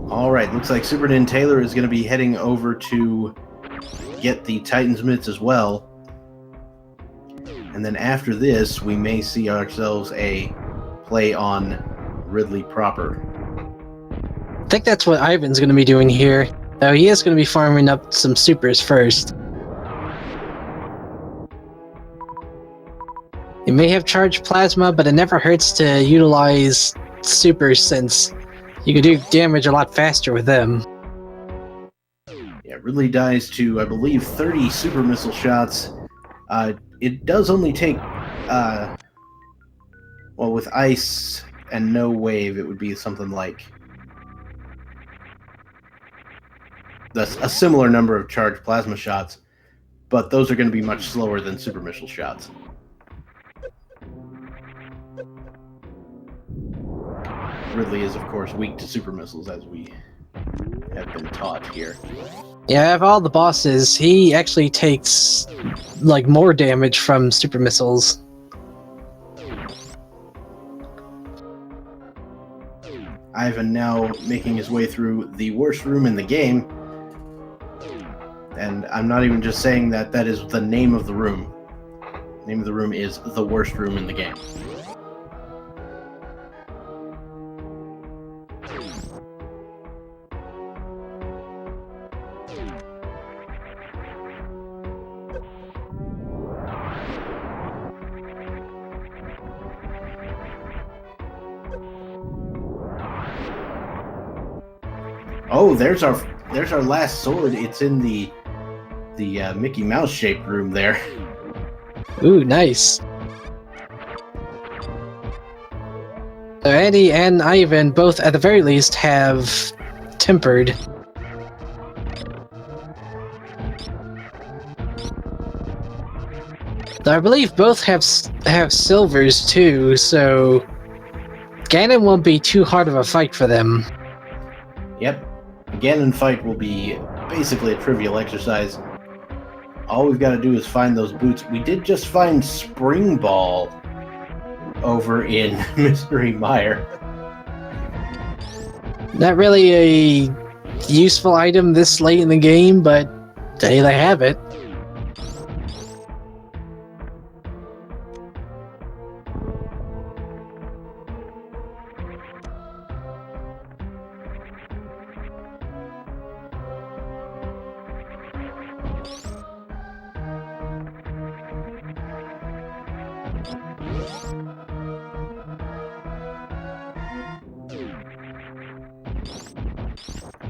Alright, looks like SuperNinTaylor is going to be heading over to get the Titan's Mitts as well. And then after this, we may see ourselves a play on Ridley proper. I think that's what Ivan's going to be doing here. Though he is going to be farming up some supers first. You may have charged plasma, but it never hurts to utilize supers since you can do damage a lot faster with them. Yeah, Ridley dies to, I believe, 30 super missile shots. It does only take, well, with ice and no wave, it would be something like a similar number of charged plasma shots, but those are going to be much slower than super missile shots. Ridley is, of course, weak to super missiles, as we have been taught here. Yeah, of all the bosses, he actually takes like more damage from super missiles. Ivan now making his way through the worst room in the game. And I'm not even just saying that, that is the name of the room. The name of the room is the worst room in the game. Oh, there's our last sword. It's in the Mickey Mouse shaped room there. Ooh, nice. So Andy and Ivan both, at the very least, have tempered. Though I believe both have silvers too, so Ganon won't be too hard of a fight for them. Yep. The Ganon fight will be basically a trivial exercise. All we've got to do is find those boots. We did just find Spring Ball over in Mystery Mire. Not really a useful item this late in the game, but hey, they have it.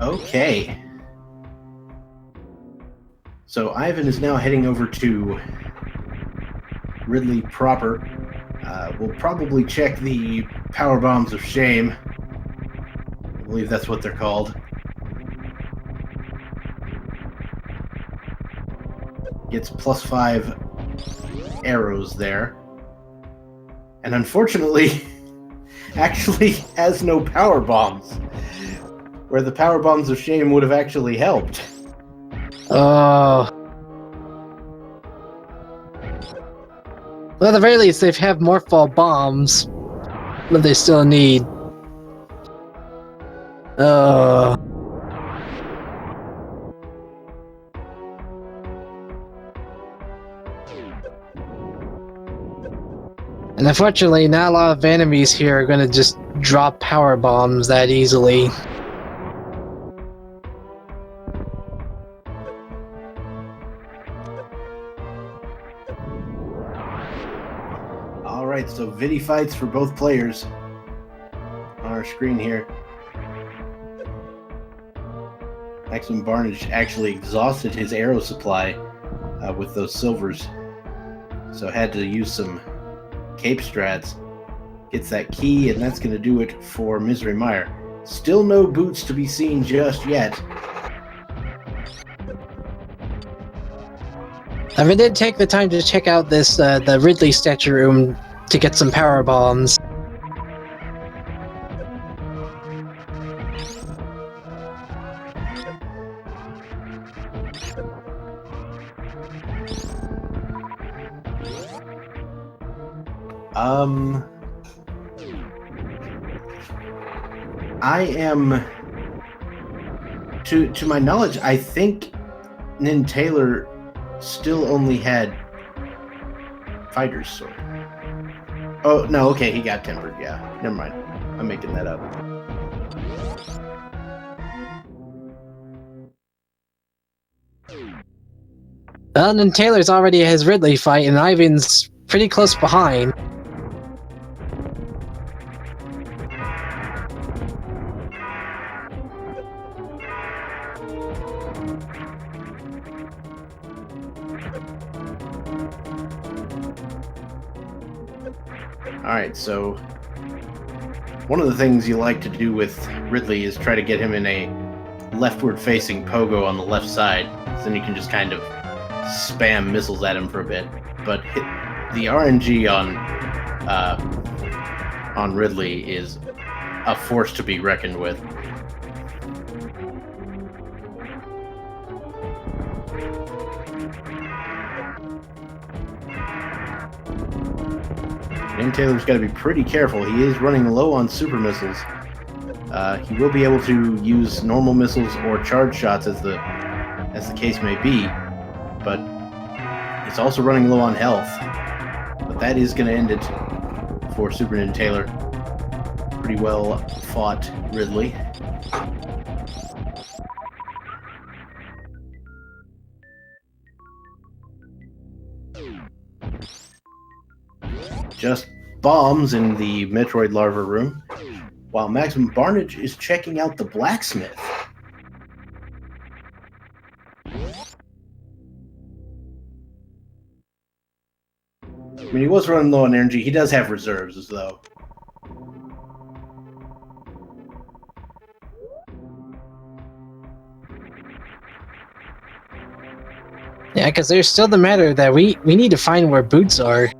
Okay. So Ivan is now heading over to Ridley proper. We'll probably check the power bombs of shame. I believe that's what they're called. Gets +5 arrows there. And unfortunately, actually has no power bombs. Where the power bombs of shame would have actually helped. Oh. Well, at the very least, they have Morphball bombs, but they still need. And unfortunately, not a lot of enemies here are going to just drop power bombs that easily. Alright, so Vidi fights for both players on our screen here. Maximum Barnage actually exhausted his arrow supply with those silvers, so had to use some cape strats. Gets that key, and that's going to do it for Misery Mire. Still no boots to be seen just yet. I did take the time to check out this the Ridley statue room to get some power bombs. I am, to my knowledge, I think SuperNinTaylor still only had Fighter's Sword. Oh, no, okay, he got tempered, yeah. Never mind. I'm making that up. Well, and Taylor's already has Ridley fight, and Ivan's pretty close behind. Alright, so one of the things you like to do with Ridley is try to get him in a leftward-facing pogo on the left side. So then you can just kind of spam missiles at him for a bit. But the RNG on Ridley is a force to be reckoned with. Taylor's got to be pretty careful. He is running low on super missiles. He will be able to use normal missiles or charge shots as the case may be, but he's also running low on health. But that is going to end it for SuperNinTaylor. Pretty well fought, Ridley. Just bombs in the Metroid larva room, while Maximum Barnage is checking out the blacksmith. I mean, he was running low on energy. He does have reserves, though. Yeah, because there's still the matter that we need to find where boots are.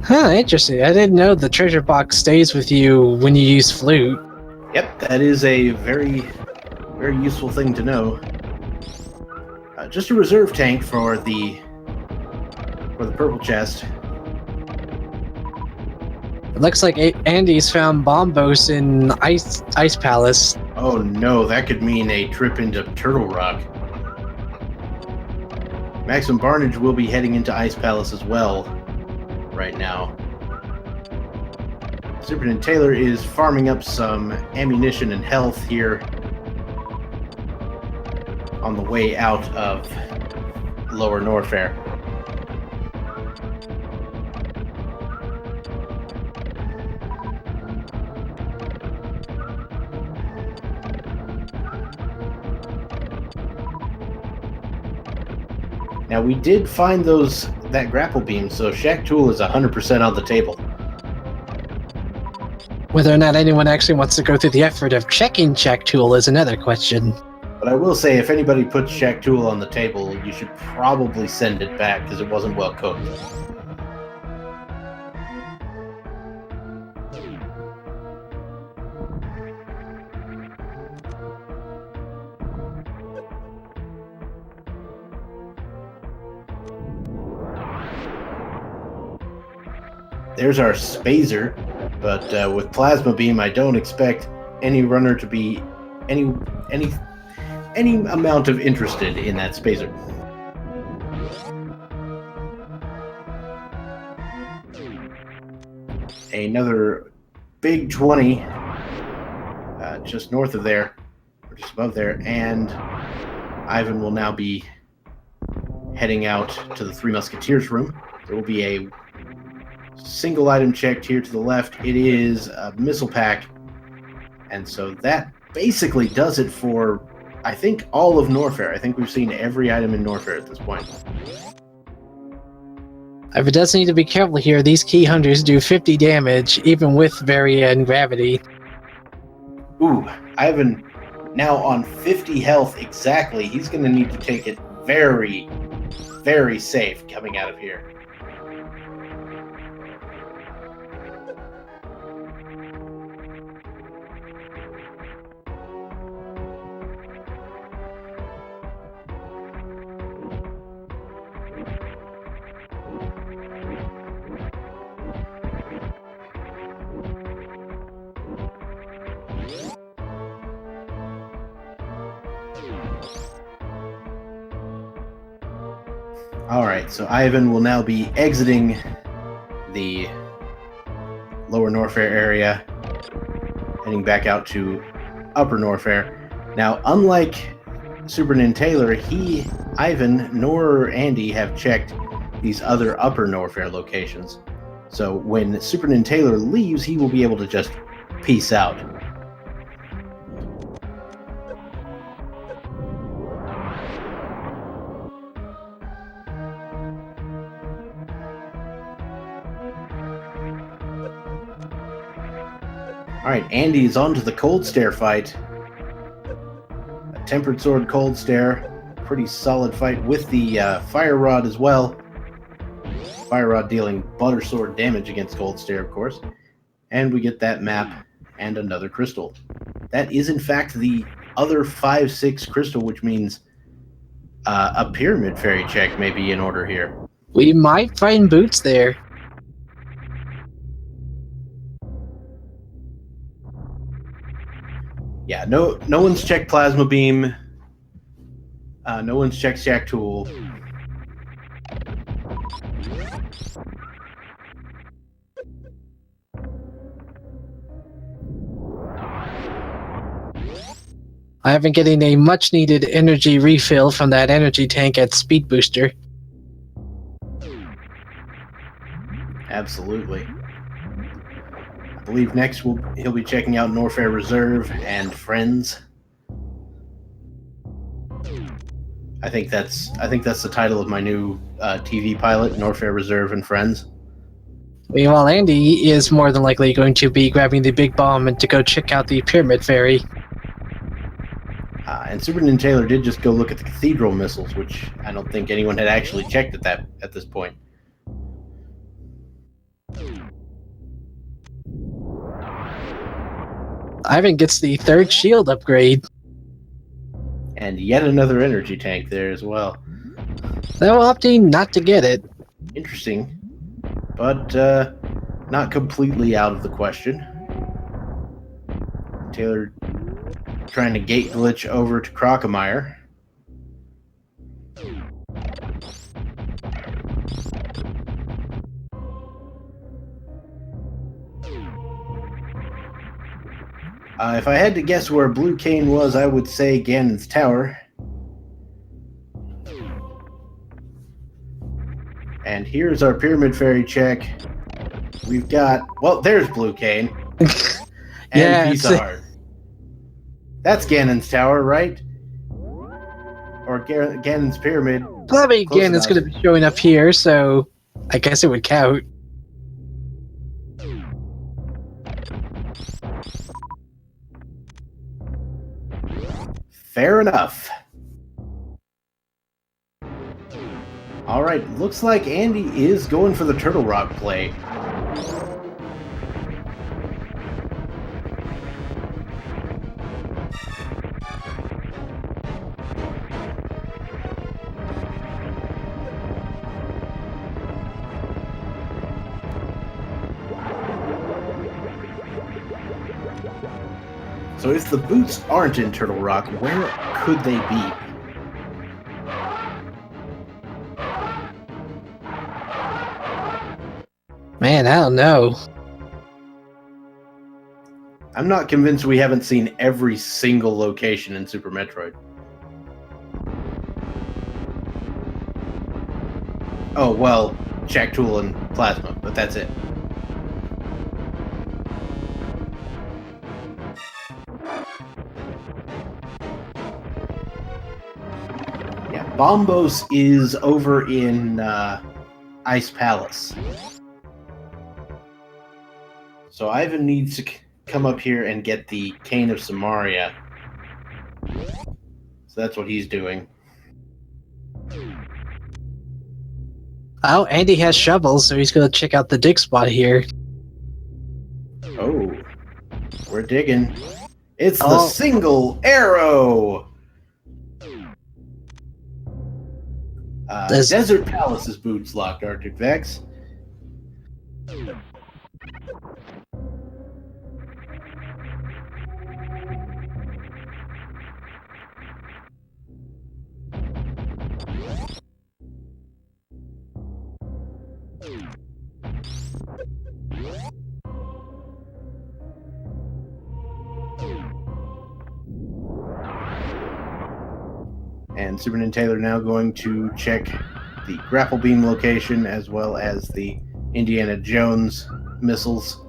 Huh, interesting. I didn't know the treasure box stays with you when you use flute. Yep, that is a very, very useful thing to know. Just a reserve tank for the purple chest. It looks like Andy's found Bombos in Ice Palace. Oh no, that could mean a trip into Turtle Rock. Maximum Barnage will be heading into Ice Palace as well right now. SuperNinTaylor is farming up some ammunition and health here on the way out of Lower Norfair. Now we did find that grapple beam, so Shack Tool is 100% on the table. Whether or not anyone actually wants to go through the effort of checking Shack Tool is another question. But I will say, if anybody puts Shack Tool on the table, you should probably send it back because it wasn't well cooked. There's our Spazer, but with Plasma Beam, I don't expect any runner to be any amount of interested in that Spazer. Another big 20 just north of there, or just above there, and Ivan will now be heading out to the Three Musketeers room. There will be a single item checked here to the left. It is a missile pack, and so that basically does it for, I think, all of Norfair. I think we've seen every item in Norfair at this point. If it does need to be careful here, these key hunters do 50 damage, even with Varia and Gravity. Ooh, Ivan now on 50 health exactly. He's going to need to take it very, very safe coming out of here. Alright, so Ivan will now be exiting the Lower Norfair area, heading back out to Upper Norfair. Now, unlike SuperNinTaylor, Ivan, nor Andy have checked these other Upper Norfair locations. So when SuperNinTaylor leaves, he will be able to just peace out. Alright, Andy is on to the Cold Stare fight. A Tempered Sword Cold Stare. Pretty solid fight with the Fire Rod as well. Fire Rod dealing Butter Sword damage against Cold Stare, of course. And we get that map and another crystal. That is, in fact, the other 5/6 crystal, which means a Pyramid Fairy check may be in order here. We might find boots there. Yeah, no one's checked Plasma Beam. No one's checked Shack Tool. I have been getting a much-needed energy refill from that energy tank at Speed Booster. Absolutely. I believe next he'll be checking out Norfair Reserve and Friends. I think that's the title of my new TV pilot, Norfair Reserve and Friends. Meanwhile, Andy is more than likely going to be grabbing the big bomb and to go check out the Pyramid Fairy. And SuperNinTaylor did just go look at the Cathedral missiles, which I don't think anyone had actually checked at this point. Ivan gets the third shield upgrade. And yet another energy tank there as well. Though opting not to get it. Interesting, but not completely out of the question. Taylor trying to gate glitch over to Crocomire. If I had to guess where Blue Cane was, I would say Ganon's Tower. And here's our Pyramid Fairy check. We've got, well, there's Blue Cane. And Yeah, Visahar. That's Ganon's Tower, right? Or Ganon's Pyramid. Probably Close Ganon's enough. going to be showing up here, so I guess it would count. Fair enough. Alright, looks like Andy is going for the Turtle Rock play. So if the boots aren't in Turtle Rock, where could they be? Man, I don't know. I'm not convinced we haven't seen every single location in Super Metroid. Oh, well, Shack Tool and Plasma, but that's it. Yeah, Bombos is over in Ice Palace. So Ivan needs to come up here and get the Cane of Samaria. So that's what he's doing. Oh, Andy has shovels, so he's going to check out the dig spot here. Oh, we're digging. It's the Oh. single arrow! Desert Palace's boots locked, Arctic Vex. And SuperNinTaylor now going to check the grapple beam location as well as the Indiana Jones missiles.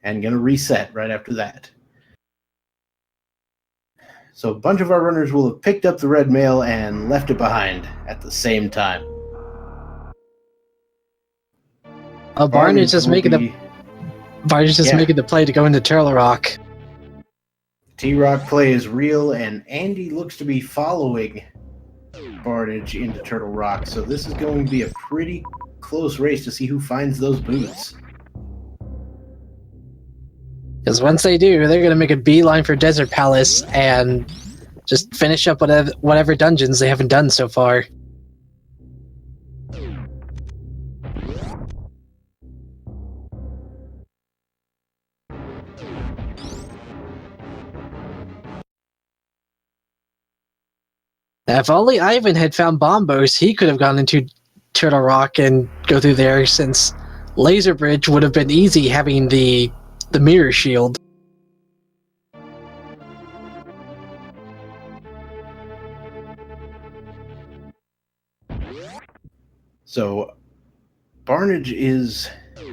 And gonna reset right after that. So a bunch of our runners will have picked up the red mail and left it behind at the same time. Oh, Barnage just making the making the play to go into Turtle Rock. T-Rock play is real, and Andy looks to be following Barnage into Turtle Rock, so this is going to be a pretty close race to see who finds those boots. Because once they do, they're going to make a beeline for Desert Palace and just finish up whatever dungeons they haven't done so far. Now, if only Ivan had found Bombos, he could have gone into Turtle Rock and go through there, since Laser Bridge would have been easy having the mirror shield. So Barnage is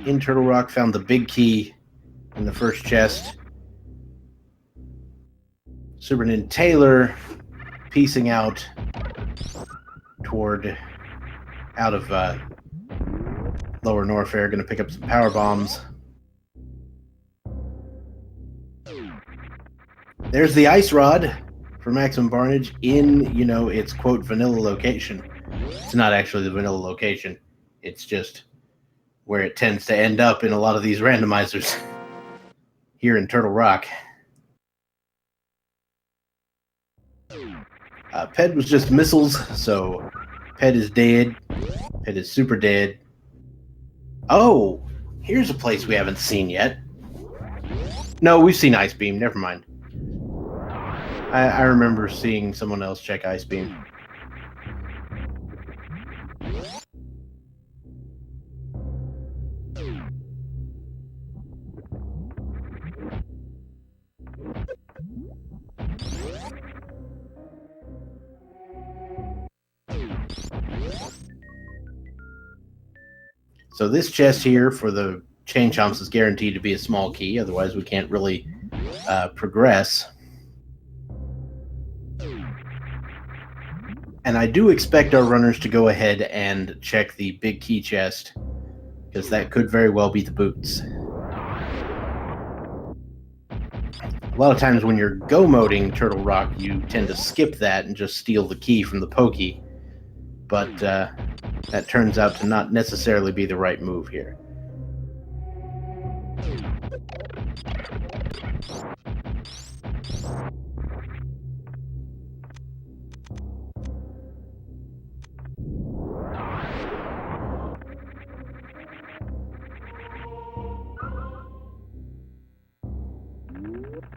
in Turtle Rock, found the big key in the first chest. SuperNinTaylor piecing out out of Lower Norfair, going to pick up some power bombs. There's the ice rod for Maximum Barnage in, its quote vanilla location. It's not actually the vanilla location. It's just where it tends to end up in a lot of these randomizers here in Turtle Rock. Ped was just missiles, so Ped is dead. Ped is super dead. Oh, here's a place we haven't seen yet. No, we've seen Ice Beam. Never mind. I remember seeing someone else check Ice Beam. So this chest here for the Chain Chomps is guaranteed to be a small key, otherwise we can't really progress. And I do expect our runners to go ahead and check the big key chest, because that could very well be the boots. A lot of times when you're go-moding Turtle Rock, you tend to skip that and just steal the key from the pokey. But that turns out to not necessarily be the right move here.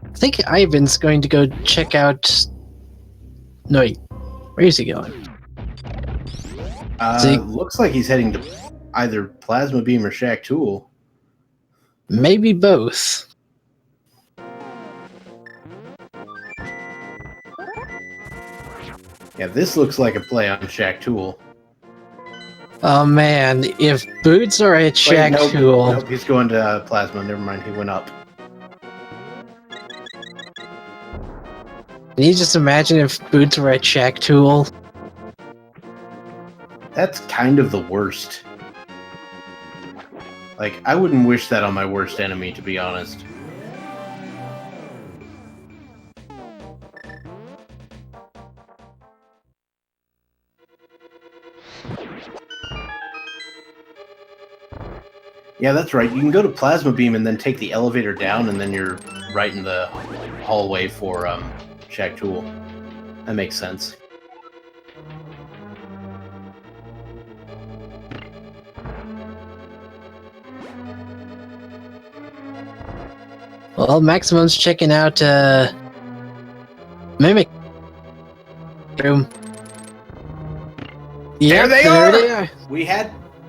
I think Ivan's going to go check out... No, wait. Where is he going? Looks like he's heading to either Plasma Beam or Shack Tool. Maybe both. Yeah, this looks like a play on Shack Tool. Oh man, if boots are at Shack Tool... Nope, he's going to Plasma. Never mind, he went up. Can you just imagine if boots were at Shack Tool? That's kind of the worst. Like, I wouldn't wish that on my worst enemy, to be honest. Yeah, that's right. You can go to Plasma Beam and then take the elevator down, and then you're right in the hallway for Shack Tool. That makes sense. Well, Maximum's checking out Mimic Room. There they they are!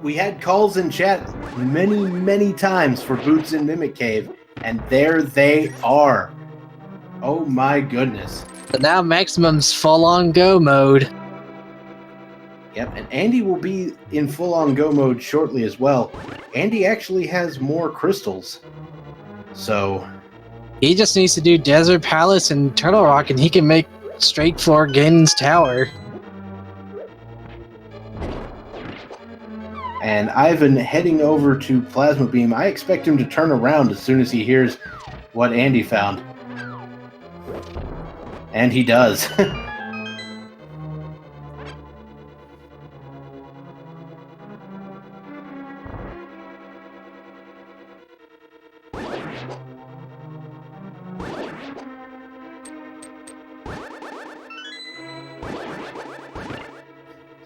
We had calls in chat many times for boots in Mimic Cave, and there they are. Oh my goodness. But now Maximum's full-on go mode. Yep, and Andy will be in full-on go mode shortly as well. Andy actually has more crystals. So He just needs to do Desert Palace and Turtle Rock, and he can make straight for Ganon's Tower. And Ivan heading over to Plasma Beam. I expect him to turn around as soon as he hears what Andy found. And he does.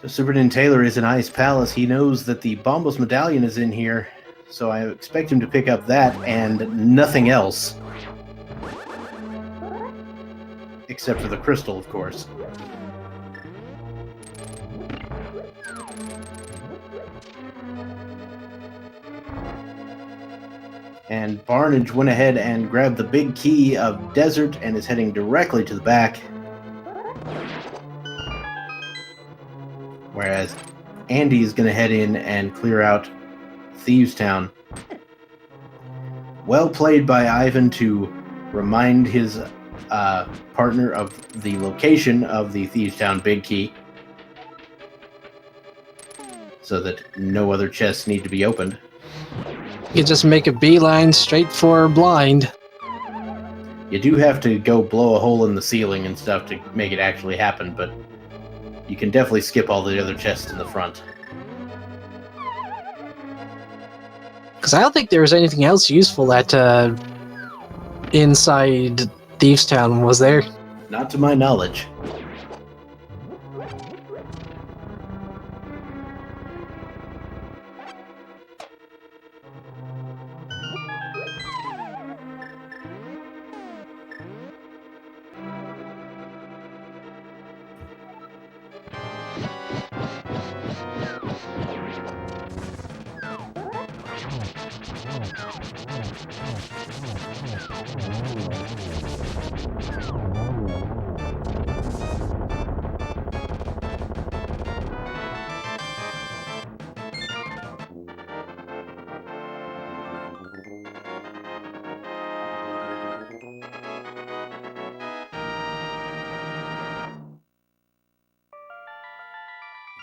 So SuperNinTaylor is in Ice Palace. He knows that the Bombos Medallion is in here, so I expect him to pick up that and nothing else. Except for the crystal, of course. And Barnage went ahead and grabbed the big key of Desert and is heading directly to the back. Whereas Andy is going to head in and clear out Thieves Town. Well played by Ivan to remind his partner of the location of the Thieves Town big key, so that no other chests need to be opened. You just make a beeline straight for blind. You do have to go blow a hole in the ceiling and stuff to make it actually happen, but you can definitely skip all the other chests in the front. Because I don't think there was anything else useful that inside Thieves Town, was there? Not to my knowledge.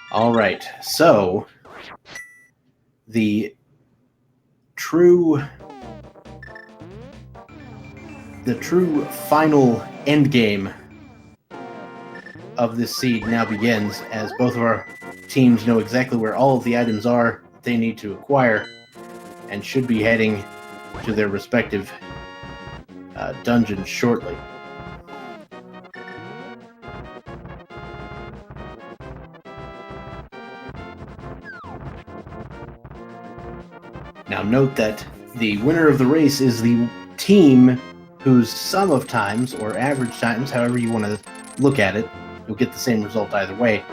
All right, so the true final endgame of this seed now begins, as both of our teams know exactly where all of the items are they need to acquire and should be heading to their respective dungeons shortly. Now note that the winner of the race is the team whose sum of times, or average times, however you want to look at it, you'll get the same result either way,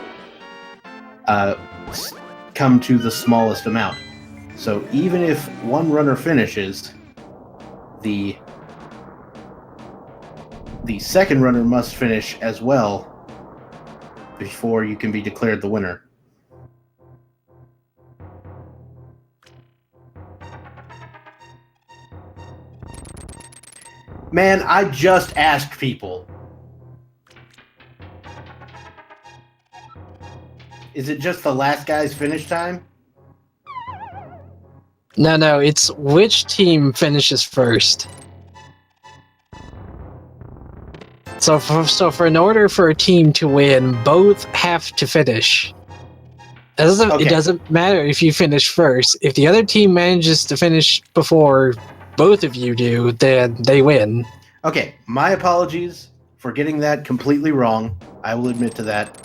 come to the smallest amount. So even if one runner finishes, the second runner must finish as well before you can be declared the winner. Man, I just asked people. Is it just the last guy's finish time? No, it's which team finishes first. So for in order for a team to win, both have to finish. It doesn't matter if you finish first. If the other team manages to finish before both of you do, then they win. Okay, my apologies for getting that completely wrong. I will admit to that.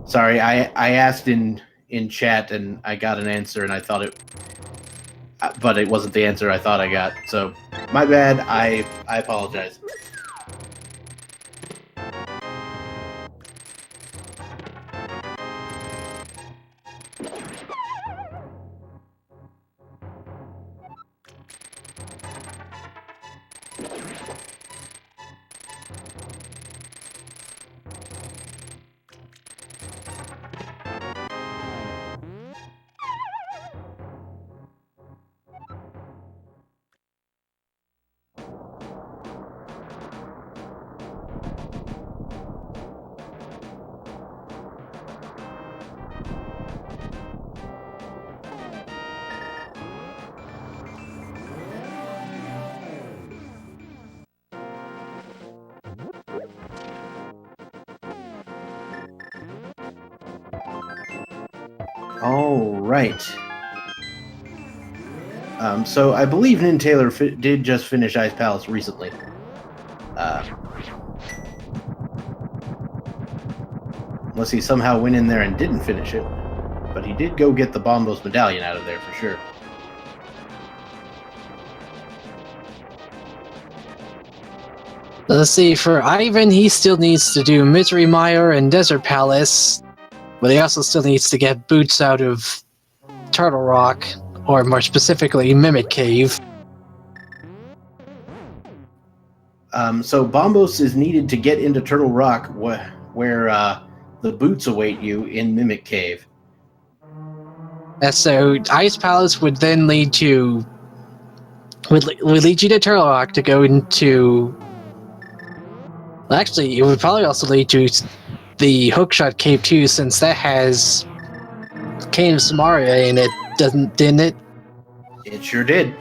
Sorry, I asked in chat and I got an answer and I thought it... But it wasn't the answer I thought I got. So, my bad. I apologize. All right. So I believe NinTaylor did just finish Ice Palace recently. Unless he somehow went in there and didn't finish it. But he did go get the Bombos medallion out of there for sure. Let's see, for Ivan, he still needs to do Misery Mire and Desert Palace, but he also still needs to get boots out of Turtle Rock, or more specifically, Mimic Cave. So Bombos is needed to get into Turtle Rock, where the boots await you in Mimic Cave. So Ice Palace would then lead to would lead you to Turtle Rock to go into. Well, actually, it would probably also lead to the Hookshot Cave too, since that has Cave of Samaria in it, didn't it? It sure did.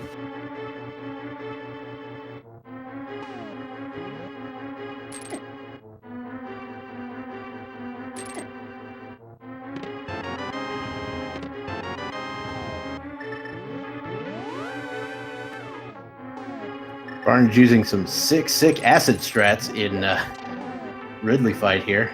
Barnes using some sick acid strats in Ridley fight here.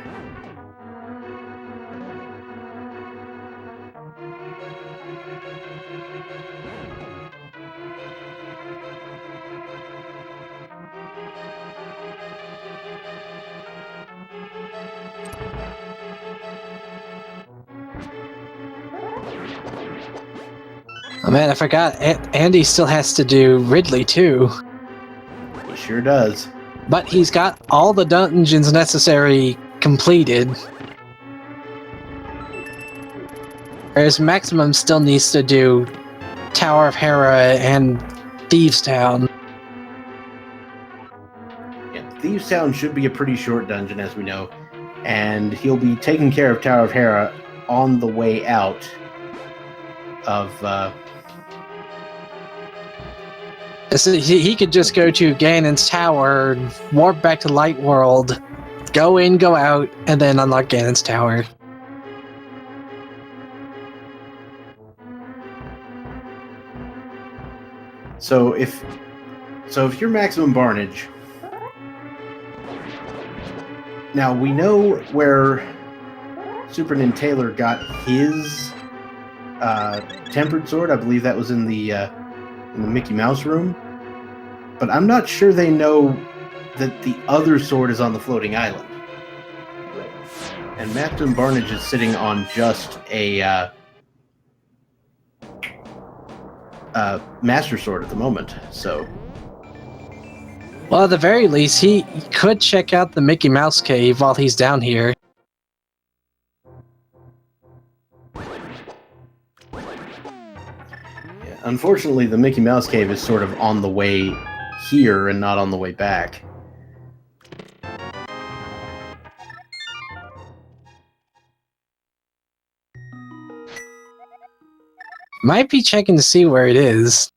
Oh man, I forgot. Andy still has to do Ridley too. He sure does. But he's got all the dungeons necessary completed. Whereas Maximum still needs to do Tower of Hera and Thieves Town. Yeah, Thieves Town should be a pretty short dungeon, as we know, and he'll be taking care of Tower of Hera on the way out of. So he could just go to Ganon's Tower, warp back to Light World, go in, go out, and then unlock Ganon's Tower. So if you're Maximum Barnage, now we know where SuperNinTaylor got his tempered sword. I believe that was in the Mickey Mouse room, but I'm not sure they know that the other sword is on the floating island. And Maximum Barnage is sitting on just a Master Sword at the moment, so. Well, at the very least, he could check out the Mickey Mouse Cave while he's down here. Unfortunately, the Mickey Mouse Cave is sort of on the way here and not on the way back. Might be checking to see where it is.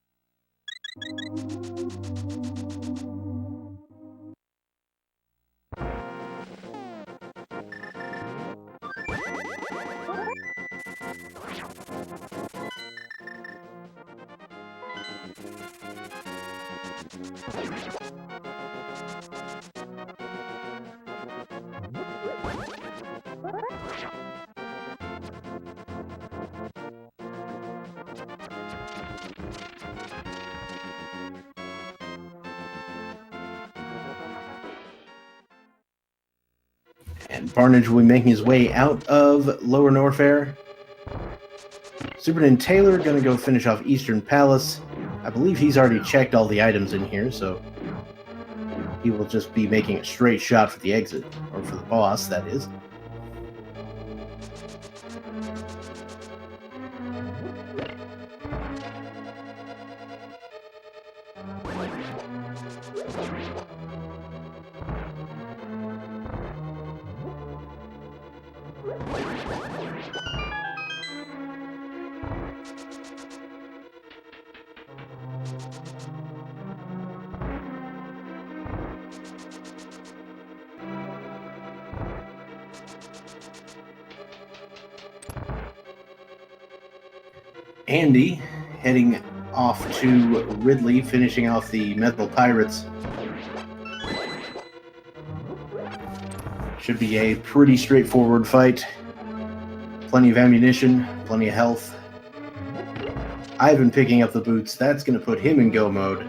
And Barnage will be making his way out of Lower Norfair. SuperNinTaylor going to go finish off Eastern Palace. I believe he's already checked all the items in here, so he will just be making a straight shot for the exit, or for the boss, that is. Andy heading off to Ridley, finishing off the Metal Pirates. Should be a pretty straightforward fight. Plenty of ammunition, plenty of health. Ivan picking up the boots. That's going to put him in go mode.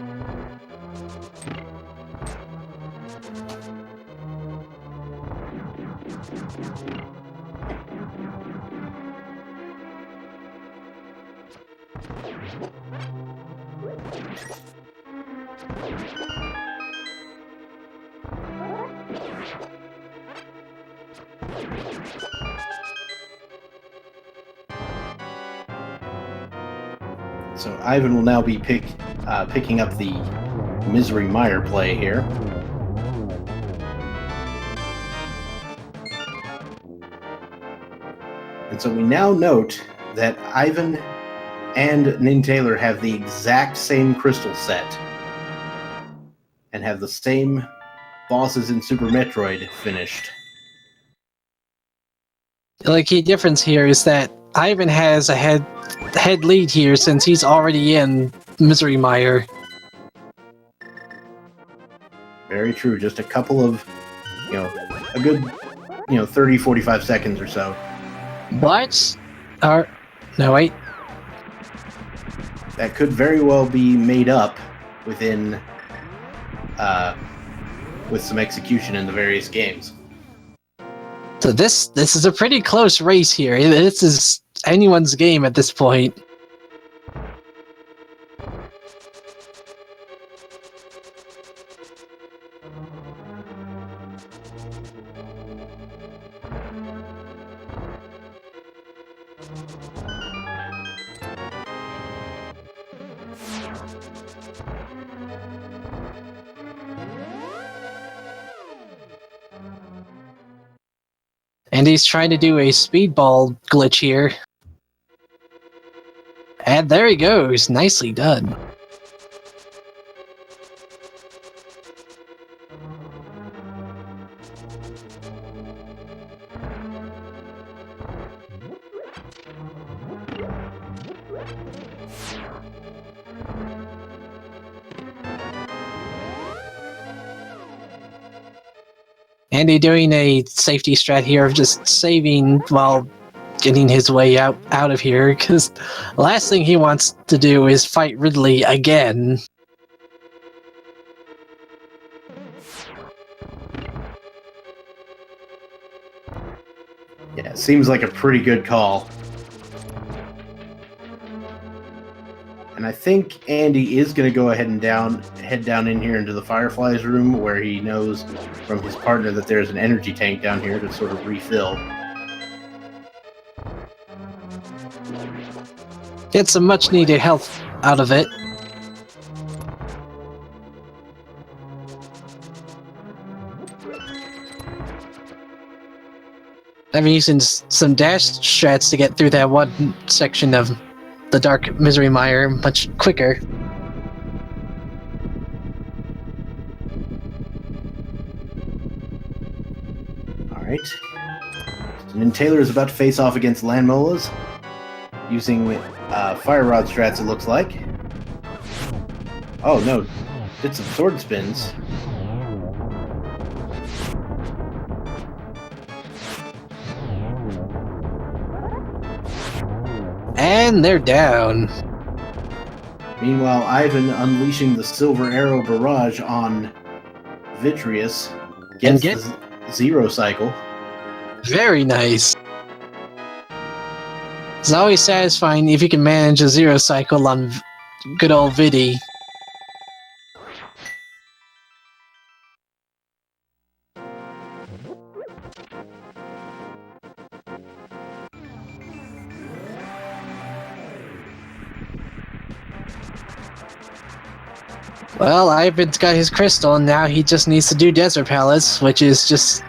So Ivan will now be picking up the Misery Mire play here. And so we now note that Ivan and SuperNinTaylor have the exact same crystal set and have the same bosses in Super Metroid finished. The key difference here is that Ivan has a head lead here since he's already in Misery Mire. Very true. Just a couple of, a good, 30, 45 seconds or so. What? No, wait. That could very well be made up within, with some execution in the various games. So this is a pretty close race here. This is anyone's game at this point. And he's trying to do a speedball glitch here. And there he goes. Nicely done. Andy doing a safety strat here of just saving while getting his way out of here, because the last thing he wants to do is fight Ridley again. Yeah, it seems like a pretty good call. And I think Andy is going to go ahead and head down in here into the Fireflies room, where he knows from his partner that there's an energy tank down here to sort of refill. Get some much needed health out of it. I'm using some dash strats to get through that one section of the Dark Misery Mire much quicker. Alright. So SuperNinTaylor is about to face off against Landmola's, using Fire Rod strats, it looks like. Oh no, did some sword spins. And they're down. Meanwhile, Ivan unleashing the Silver Arrow Barrage on Vitreous gets the Zero Cycle. Very nice. It's always satisfying if you can manage a Zero Cycle on good old Viddy. Well, Ivan's got his crystal, and now he just needs to do Desert Palace, which is just,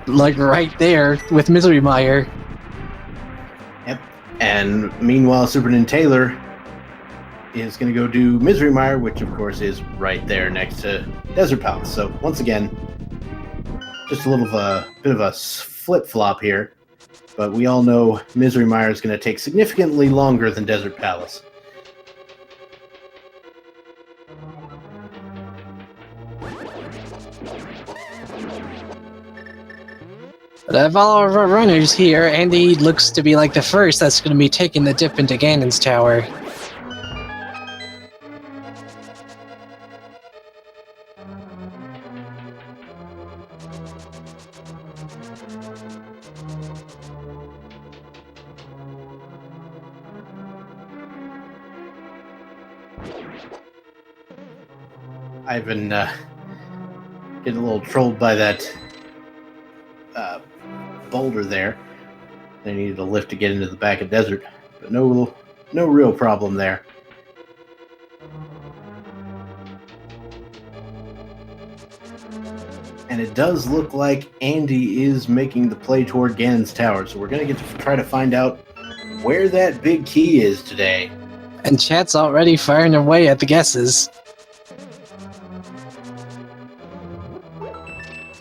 like, right there with Misery Mire. Yep. And meanwhile, SuperNinTaylor is going to go do Misery Mire, which, of course, is right there next to Desert Palace. So, once again, just a little bit of a flip-flop here. But we all know Misery Mire is going to take significantly longer than Desert Palace. But of all of our runners here, Andy looks to be like the first that's going to be taking the dip into Ganon's Tower. I've been getting a little trolled by that boulder there. They needed a lift to get into the back of desert, but no real problem there. And it does look like Andy is making the play toward Ganon's Tower, so we're going to get to try to find out where that big key is today. And chat's already firing away at the guesses.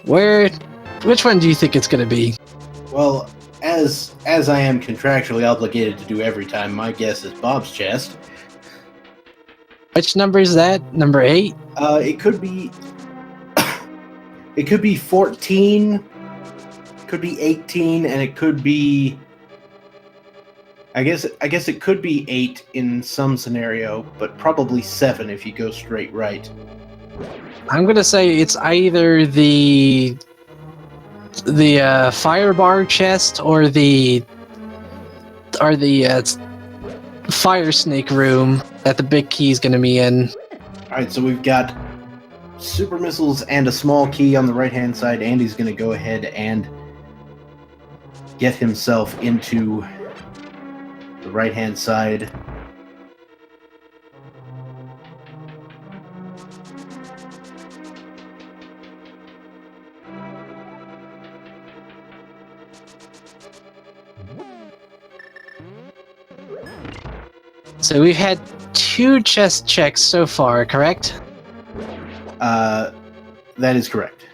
Which one do you think it's going to be? Well, as I am contractually obligated to do every time, my guess is Bob's chest. Which number is that? Number 8? It could be... it could be 14, could be 18, and it could be... I guess it could be 8 in some scenario, but probably 7 if you go straight right. I'm going to say it's either the fire bar chest or the fire snake room that the big key is going to be in. Alright, so we've got super missiles and a small key on the right hand side. Andy's going to go ahead and get himself into the right hand side. So we've had 2 chest checks so far, correct? That is correct.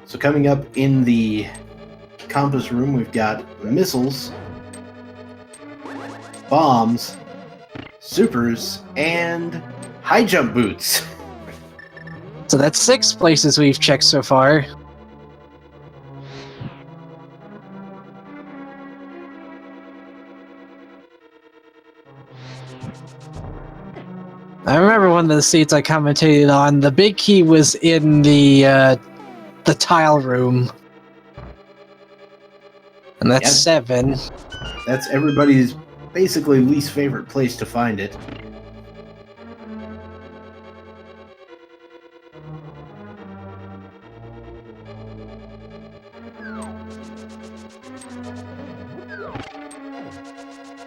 So coming up in the compass room, we've got missiles, bombs, supers, and high jump boots. So that's 6 places we've checked so far. I remember one of the seats I commentated on. The big key was in the tile room, and that's 7. That's everybody's basically least favorite place to find it.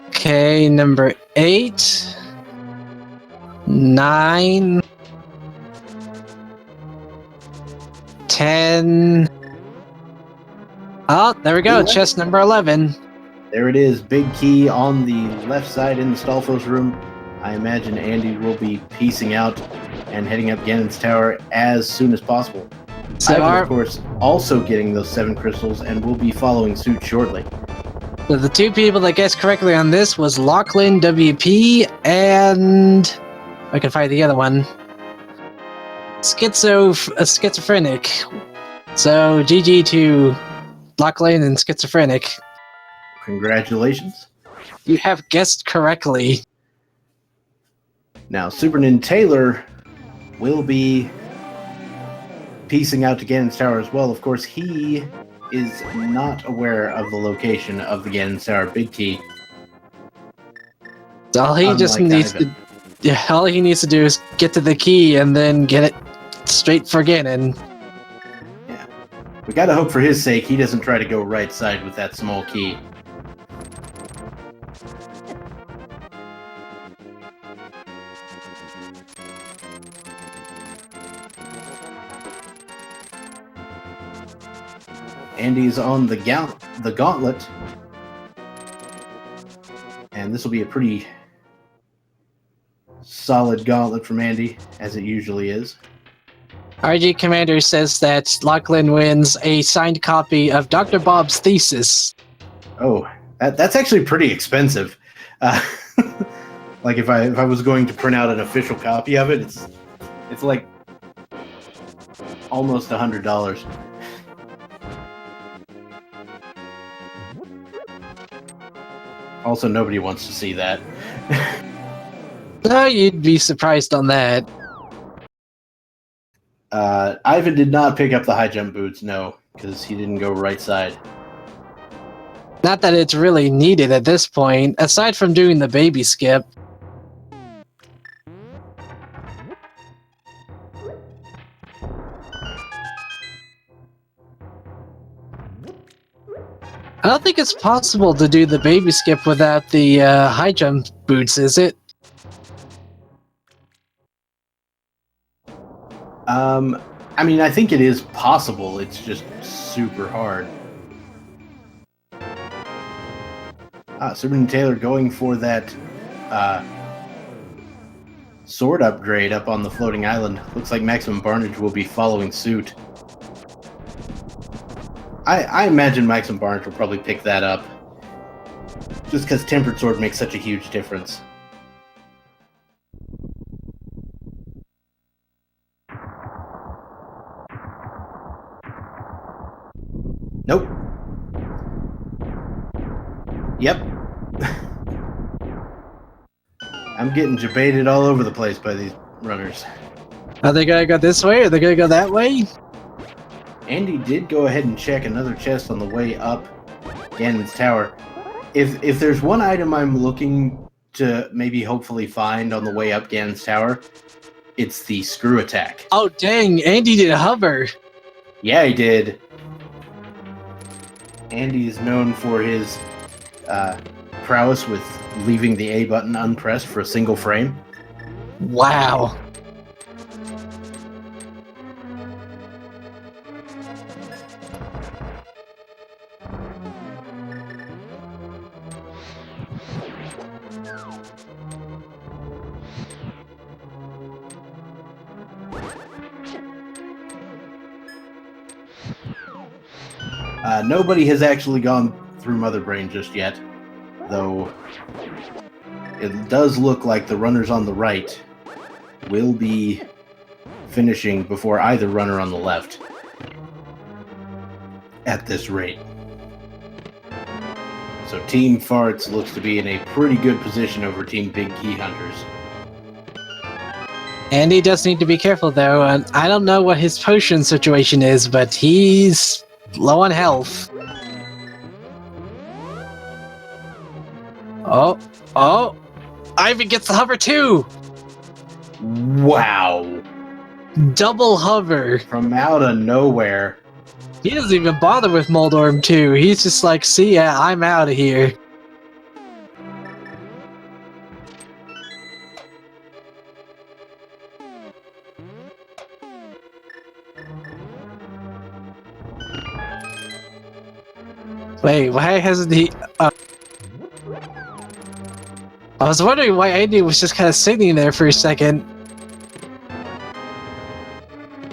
Okay, number 8. 9, 10. Oh, there we go. Chest number 11. There it is. Big key on the left side in the Stalfos room. I imagine Andy will be peacing out and heading up Ganon's Tower as soon as possible. So I'm, of course, also getting those 7 crystals and will be following suit shortly. So the 2 people that guessed correctly on this was Lachlan WP and... I can find the other one. Schizophrenic. So GG to Lachlan and Schizophrenic. Congratulations. You have guessed correctly. Now, SuperNinTaylor will be piecing out to Ganon's Tower as well. Of course, he is not aware of the location of the Ganon's Tower Big Key. All he just needs to... Yeah, all he needs to do is get to the key and then get it straight for Ganon. Yeah. We gotta hope for his sake he doesn't try to go right side with that small key. Andy's on the gauntlet. And this will be a pretty solid gauntlet from Andy, as it usually is. RG Commander says that Lachlan wins a signed copy of Dr. Bob's thesis. Oh, that's actually pretty expensive. Uh, like if I was going to print out an official copy of it, it's like almost $100. Also, nobody wants to see that. No, you'd be surprised on that. Ivan did not pick up the high jump boots, no, because he didn't go right side. Not that it's really needed at this point, aside from doing the baby skip. I don't think it's possible to do the baby skip without the high jump boots, is it? I mean, I think it is possible. It's just super hard. SuperNinTaylor going for that sword upgrade up on the floating island. Looks like Maximum Barnage will be following suit. I imagine Maximum Barnage will probably pick that up. Just because Tempered Sword makes such a huge difference. Nope. Yep. I'm getting debated all over the place by these runners. Are they gonna go this way? Are they gonna go that way? Andy did go ahead and check another chest on the way up Ganon's tower. If there's one item I'm looking to maybe hopefully find on the way up Ganon's tower, it's the screw attack. Oh dang, Andy did a hover. Yeah, he did. Andy is known for his prowess with leaving the A button unpressed for a single frame. Wow. Nobody has actually gone through Mother Brain just yet, though it does look like the runners on the right will be finishing before either runner on the left at this rate. So Team Farts looks to be in a pretty good position over Team Big Key Hunters. Andy does need to be careful though, and I don't know what his potion situation is, but he's low on health. Oh, Ivan gets the hover too! Wow. Double hover. From out of nowhere. He doesn't even bother with Moldorm 2. He's just like, see ya, I'm out of here. Wait, why hasn't he... I was wondering why Andy was just kind of sitting there for a second.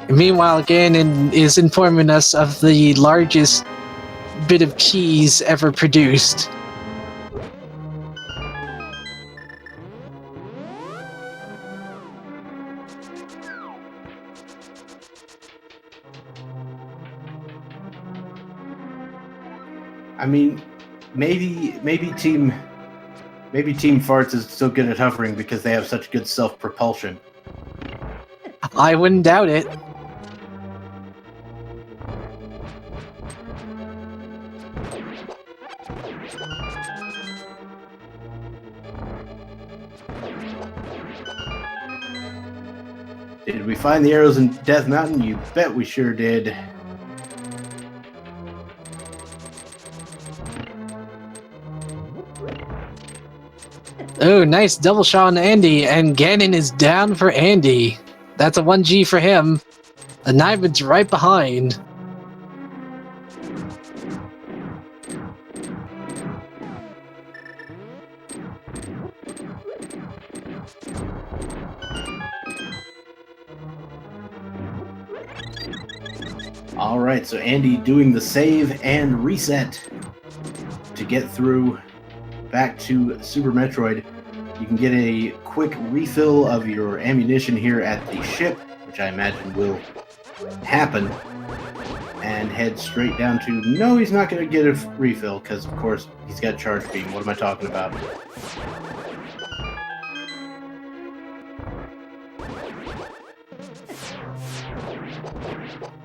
Meanwhile, Ganon is informing us of the largest bit of cheese ever produced. I mean, maybe Team Farts is still good at hovering because they have such good self-propulsion. I wouldn't doubt it. Did we find the arrows in Death Mountain? You bet we sure did. Oh, nice double shot on Andy, and Ganon is down for Andy. That's a 1G for him. The Niven's right behind. All right, so Andy doing the save and reset to get through back to Super Metroid. You can get a quick refill of your ammunition here at the ship, which I imagine will happen, and head straight down to... No, he's not going to get a refill, because, of course, he's got Charge Beam. What am I talking about?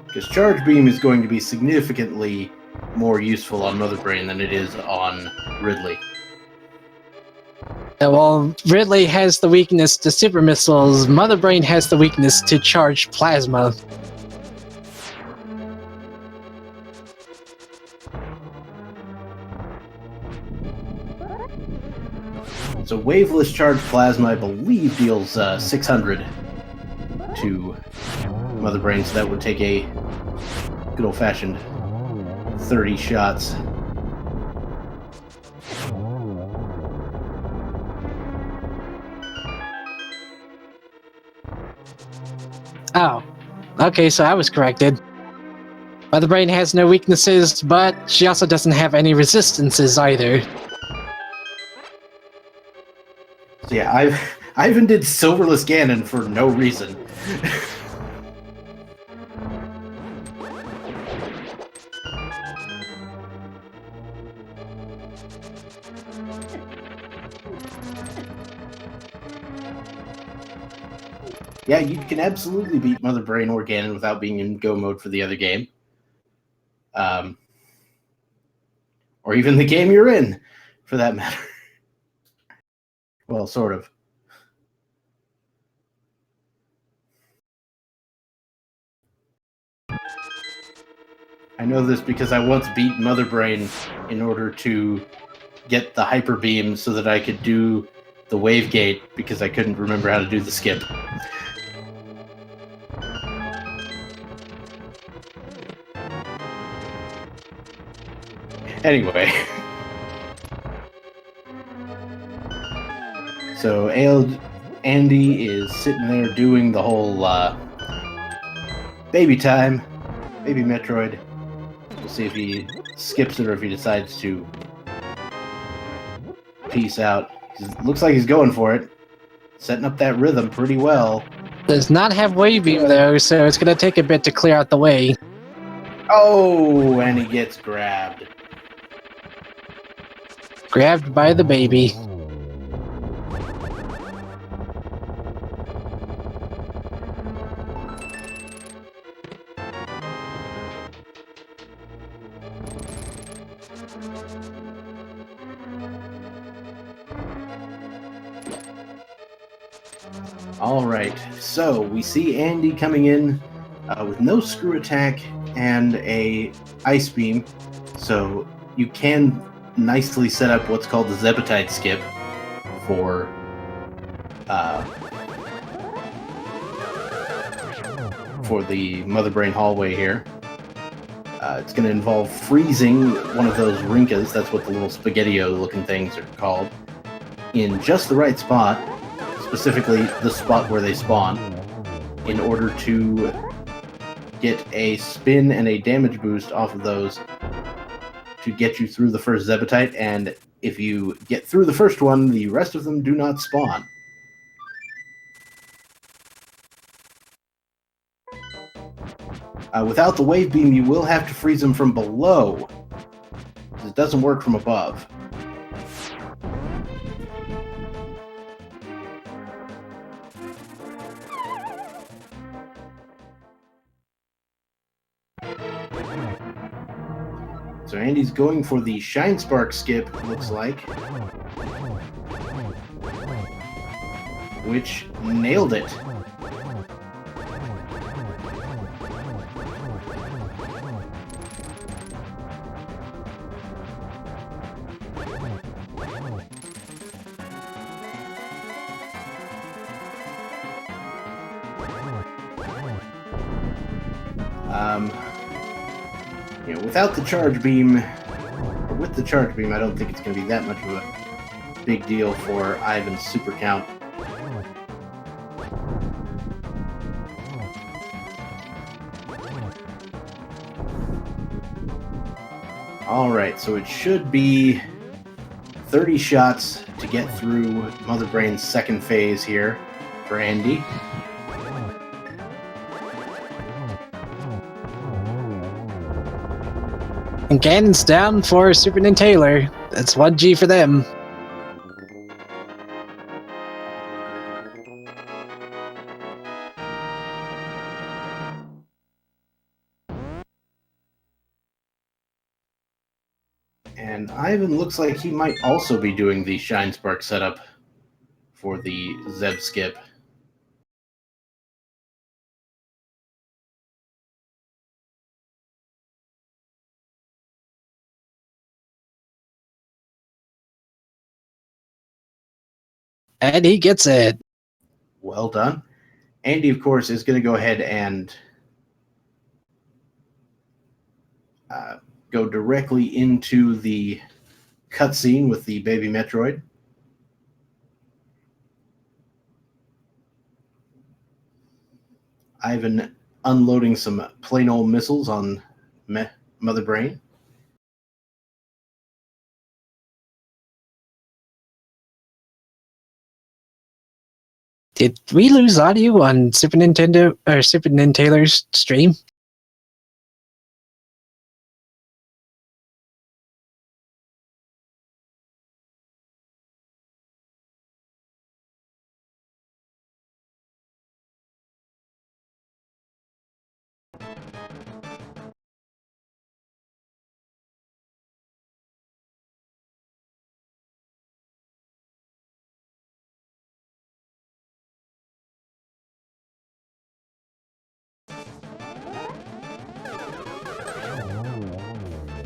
Because Charge Beam is going to be significantly more useful on Mother Brain than it is on Ridley. Well, Ridley has the weakness to super missiles. Mother Brain has the weakness to charged plasma. So waveless charged plasma, I believe, deals 600 to Mother Brain, so that would take a good old-fashioned 30 shots. Oh, okay, so I was corrected. Mother Brain has no weaknesses, but she also doesn't have any resistances either. So yeah, I even did Silverless Ganon for no reason. Yeah, you can absolutely beat Mother Brain or Ganon without being in go mode for the other game. Or even the game you're in, for that matter. Well, sort of. I know this because I once beat Mother Brain in order to get the Hyper Beam so that I could do the Wave Gate because I couldn't remember how to do the skip. Anyway. So Andy is sitting there doing the whole baby time, baby Metroid. We'll see if he skips it or if he decides to peace out. Looks like he's going for it. Setting up that rhythm pretty well. Does not have Wave Beam though, so it's gonna take a bit to clear out the way. Oh, and he gets grabbed. Grabbed by the baby. All right, so we see Andy coming in with no screw attack and a ice beam, so you can nicely set up what's called the Zebetide skip for the Mother Brain hallway here. It's going to involve freezing one of those Rinkas, that's what the little spaghetti-o-looking things are called, in just the right spot, specifically the spot where they spawn, in order to get a spin and a damage boost off of those to get you through the first Zebetite, and if you get through the first one, the rest of them do not spawn. Without the Wave Beam, you will have to freeze them from below, because it doesn't work from above. So Andy's going for the Shine Spark skip, looks like. Which nailed it. You know, without the charge beam, or with the charge beam, I don't think it's going to be that much of a big deal for Ivan's super count. Alright, so it should be 30 shots to get through Mother Brain's second phase here for Andy. And Ganon's down for SuperNinTaylor. That's 1G for them. And Ivan looks like he might also be doing the Shine Spark setup for the Zeb skip. And he gets it. Well done. Andy, of course, is going to go ahead and go directly into the cutscene with the baby Metroid. Ivan unloading some plain old missiles on Mother Brain. Did we lose audio on SuperNinTaylor's stream?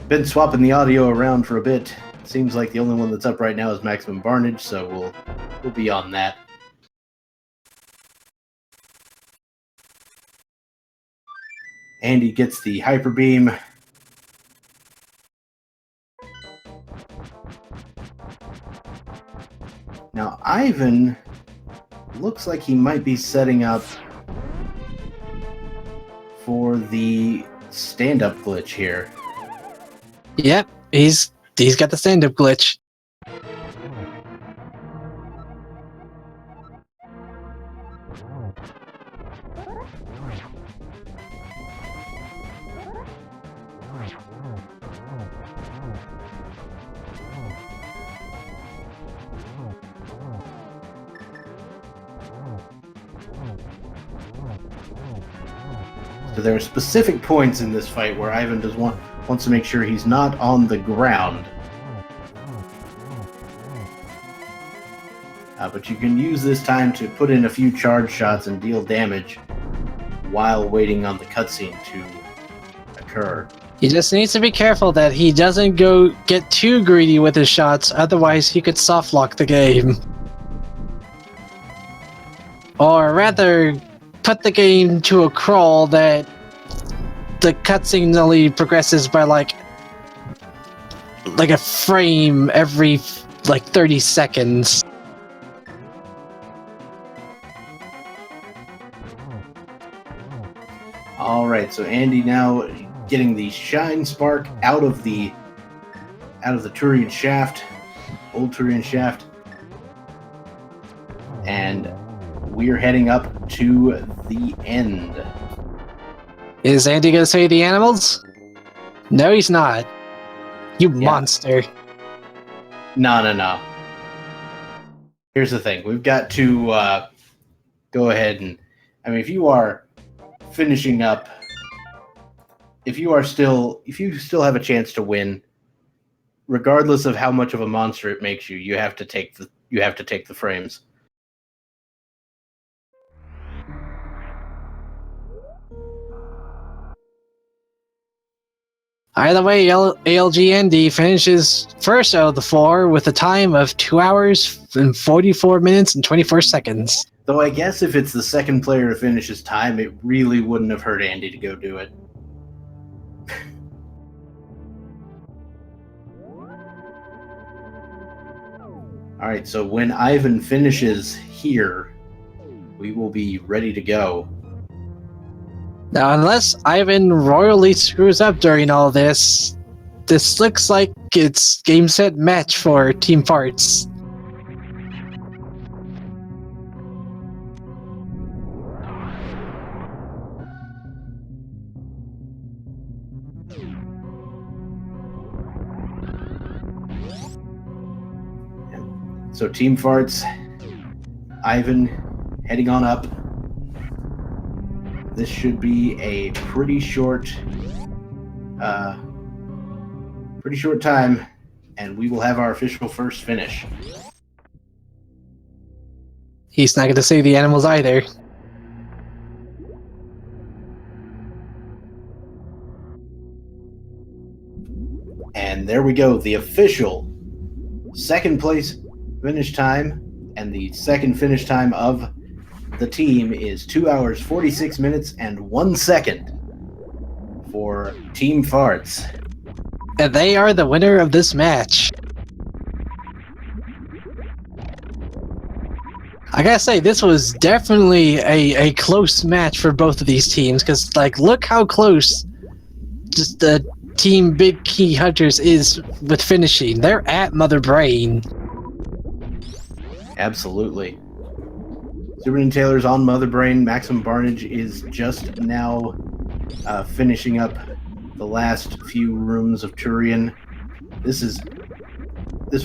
Been swapping the audio around for a bit. Seems like the only one that's up right now is Maximum Barnage, so we'll be on that. Andy gets the Hyper Beam. Now Ivan looks like he might be setting up for the stand-up glitch here. Yep, he's got the stand-up glitch. So there are specific points in this fight where Ivan wants to make sure he's not on the ground. But you can use this time to put in a few charge shots and deal damage while waiting on the cutscene to occur. He just needs to be careful that he doesn't go get too greedy with his shots, otherwise he could softlock the game. Or rather, put the game to a crawl that the cutscene only progresses by like a frame every 30 seconds. Alright, so Andy now getting the Shine Spark out of the Turian shaft, old Turian shaft. And we're heading up to the end. Is Andy gonna say the animals? No, he's not. You monster. No. Here's the thing. We've got to go ahead and... I mean, if you are finishing up... If you still have a chance to win, regardless of how much of a monster it makes you, you have to take the frames. Either way, ALG Andy finishes first out of the four with a time of 2 hours and 44 minutes and 24 seconds. Though I guess if it's the second player to finish his time, it really wouldn't have hurt Andy to go do it. Alright, so when Ivan finishes here, we will be ready to go. Now, unless Ivan royally screws up during all this, this looks like it's game set match for Team Farts. So Team Farts, Ivan heading on up. This should be a pretty short time, and we will have our official first finish. He's not going to save the animals either. And there we go, the official second place finish time, and the second finish time of the team is 2 hours 46 minutes and 1 second for Team Farts. And they are the winner of this match. I gotta say, this was definitely a close match for both of these teams, because, like, look how close just the Team Big Key Hunters is with finishing. They're at Mother Brain. Absolutely. SuperNinTaylor's on Mother Brain. Maximum Barnage is just now finishing up the last few rooms of Turian. This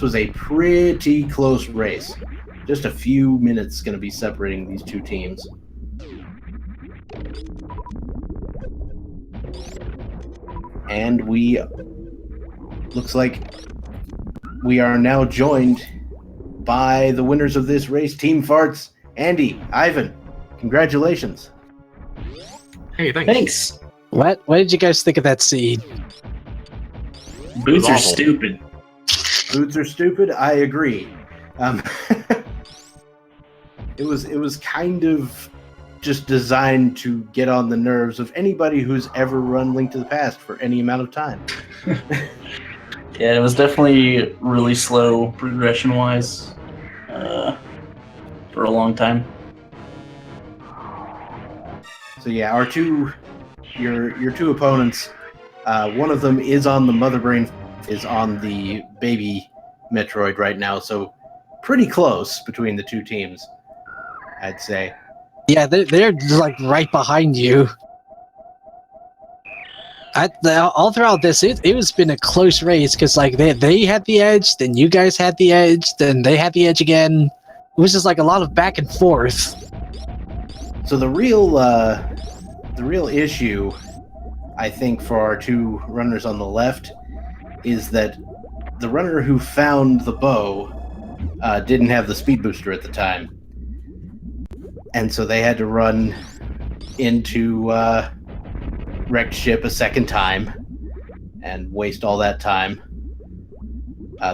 was a pretty close race. Just a few minutes going to be separating these two teams. And looks like we are now joined by the winners of this race, Team Farts. Andy, Ivan, congratulations. Hey, thanks. What did you guys think of that seed? Boots are awful. stupid. Boots are stupid. I agree. It was kind of just designed to get on the nerves of anybody who's ever run Link to the Past for any amount of time. Yeah, it was definitely really slow progression-wise for a long time. So yeah, your two opponents, one of them is on the Mother Brain, is on the baby Metroid right now, so pretty close between the two teams, I'd say. Yeah, they're like right behind you. All throughout this, it was been a close race, because like they had the edge, then you guys had the edge, then they had the edge again. It was just like a lot of back and forth. So the real issue, I think, for our two runners on the left is that the runner who found the bow didn't have the speed booster at the time. And so they had to run into wrecked ship a second time and waste all that time.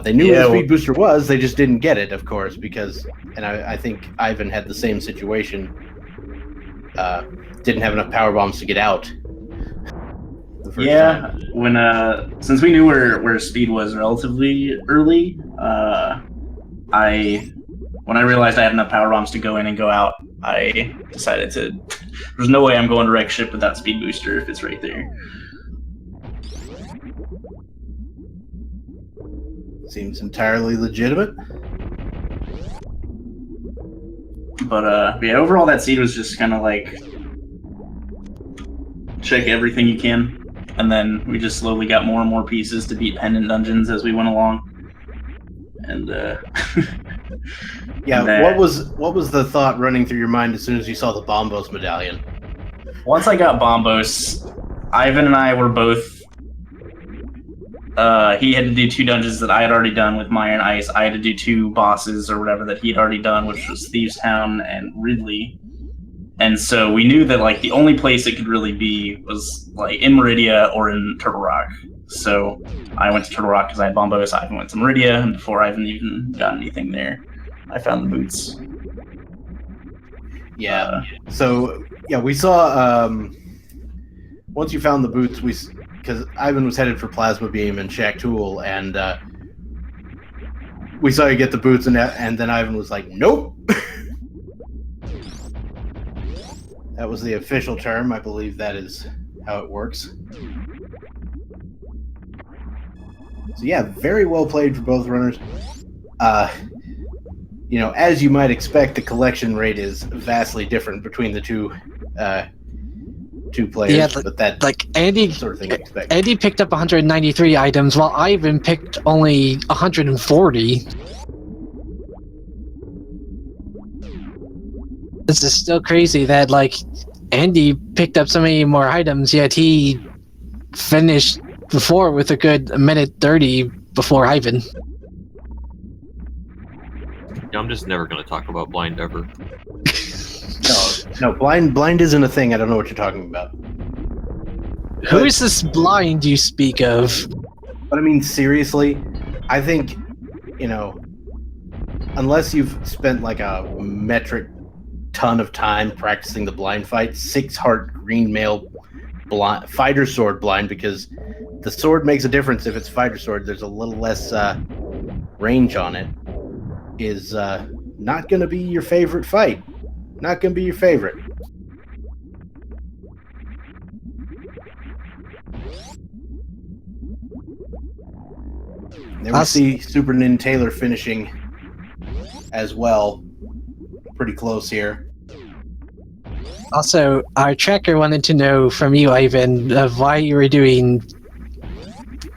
They knew what the speed booster was, they just didn't get it, of course, because, and I think Ivan had the same situation, didn't have enough power bombs to get out. Yeah, time. When since we knew where speed was relatively early, when I realized I had enough power bombs to go in and go out, I decided to. There's no way I'm going to wreck ship with that speed booster if it's right there. Seems entirely legitimate. But yeah, overall that seed was just kind of like check everything you can, and then we just slowly got more and more pieces to beat pendant dungeons as we went along. And yeah, and what was the thought running through your mind as soon as you saw the Bombos medallion? Once I got Bombos, Ivan and I were both. He had to do 2 dungeons that I had already done with Mire and Ice. I had to do 2 bosses or whatever that he'd already done, which was Thieves Town and Ridley. And so we knew that like the only place it could really be was like in Meridia or in Turtle Rock. So I went to Turtle Rock because I had Bombos. Ivan went to Meridia, and before Ivan even got anything there, I found the boots. Yeah. So yeah, we saw once you found the boots, because Ivan was headed for Plasma Beam and Shaq Tool, and we saw you get the boots, and then Ivan was like, "Nope." That was the official term. I believe that is how it works. So yeah, very well played for both runners. As you might expect, the collection rate is vastly different between the two players. Yeah, but that like Andy, sort of thing you expect. Andy picked up 193 items, while Ivan picked only 140. This is still crazy that Andy picked up so many more items, yet he finished before with a good minute 30 before Ivan. I'm just never going to talk about blind ever. No, blind isn't a thing. I don't know what you're talking about. Who is this blind you speak of? But I mean, seriously, I think, unless you've spent a metric ton of time practicing the blind fight, 6 heart green male blind, fighter sword blind, because the sword makes a difference. If it's fighter sword, there's a little less range on it, is not going to be your favorite fight. Not going to be your favorite. Then we see SuperNinTaylor finishing as well. Pretty close here. Also, our tracker wanted to know from you, Ivan, of why you were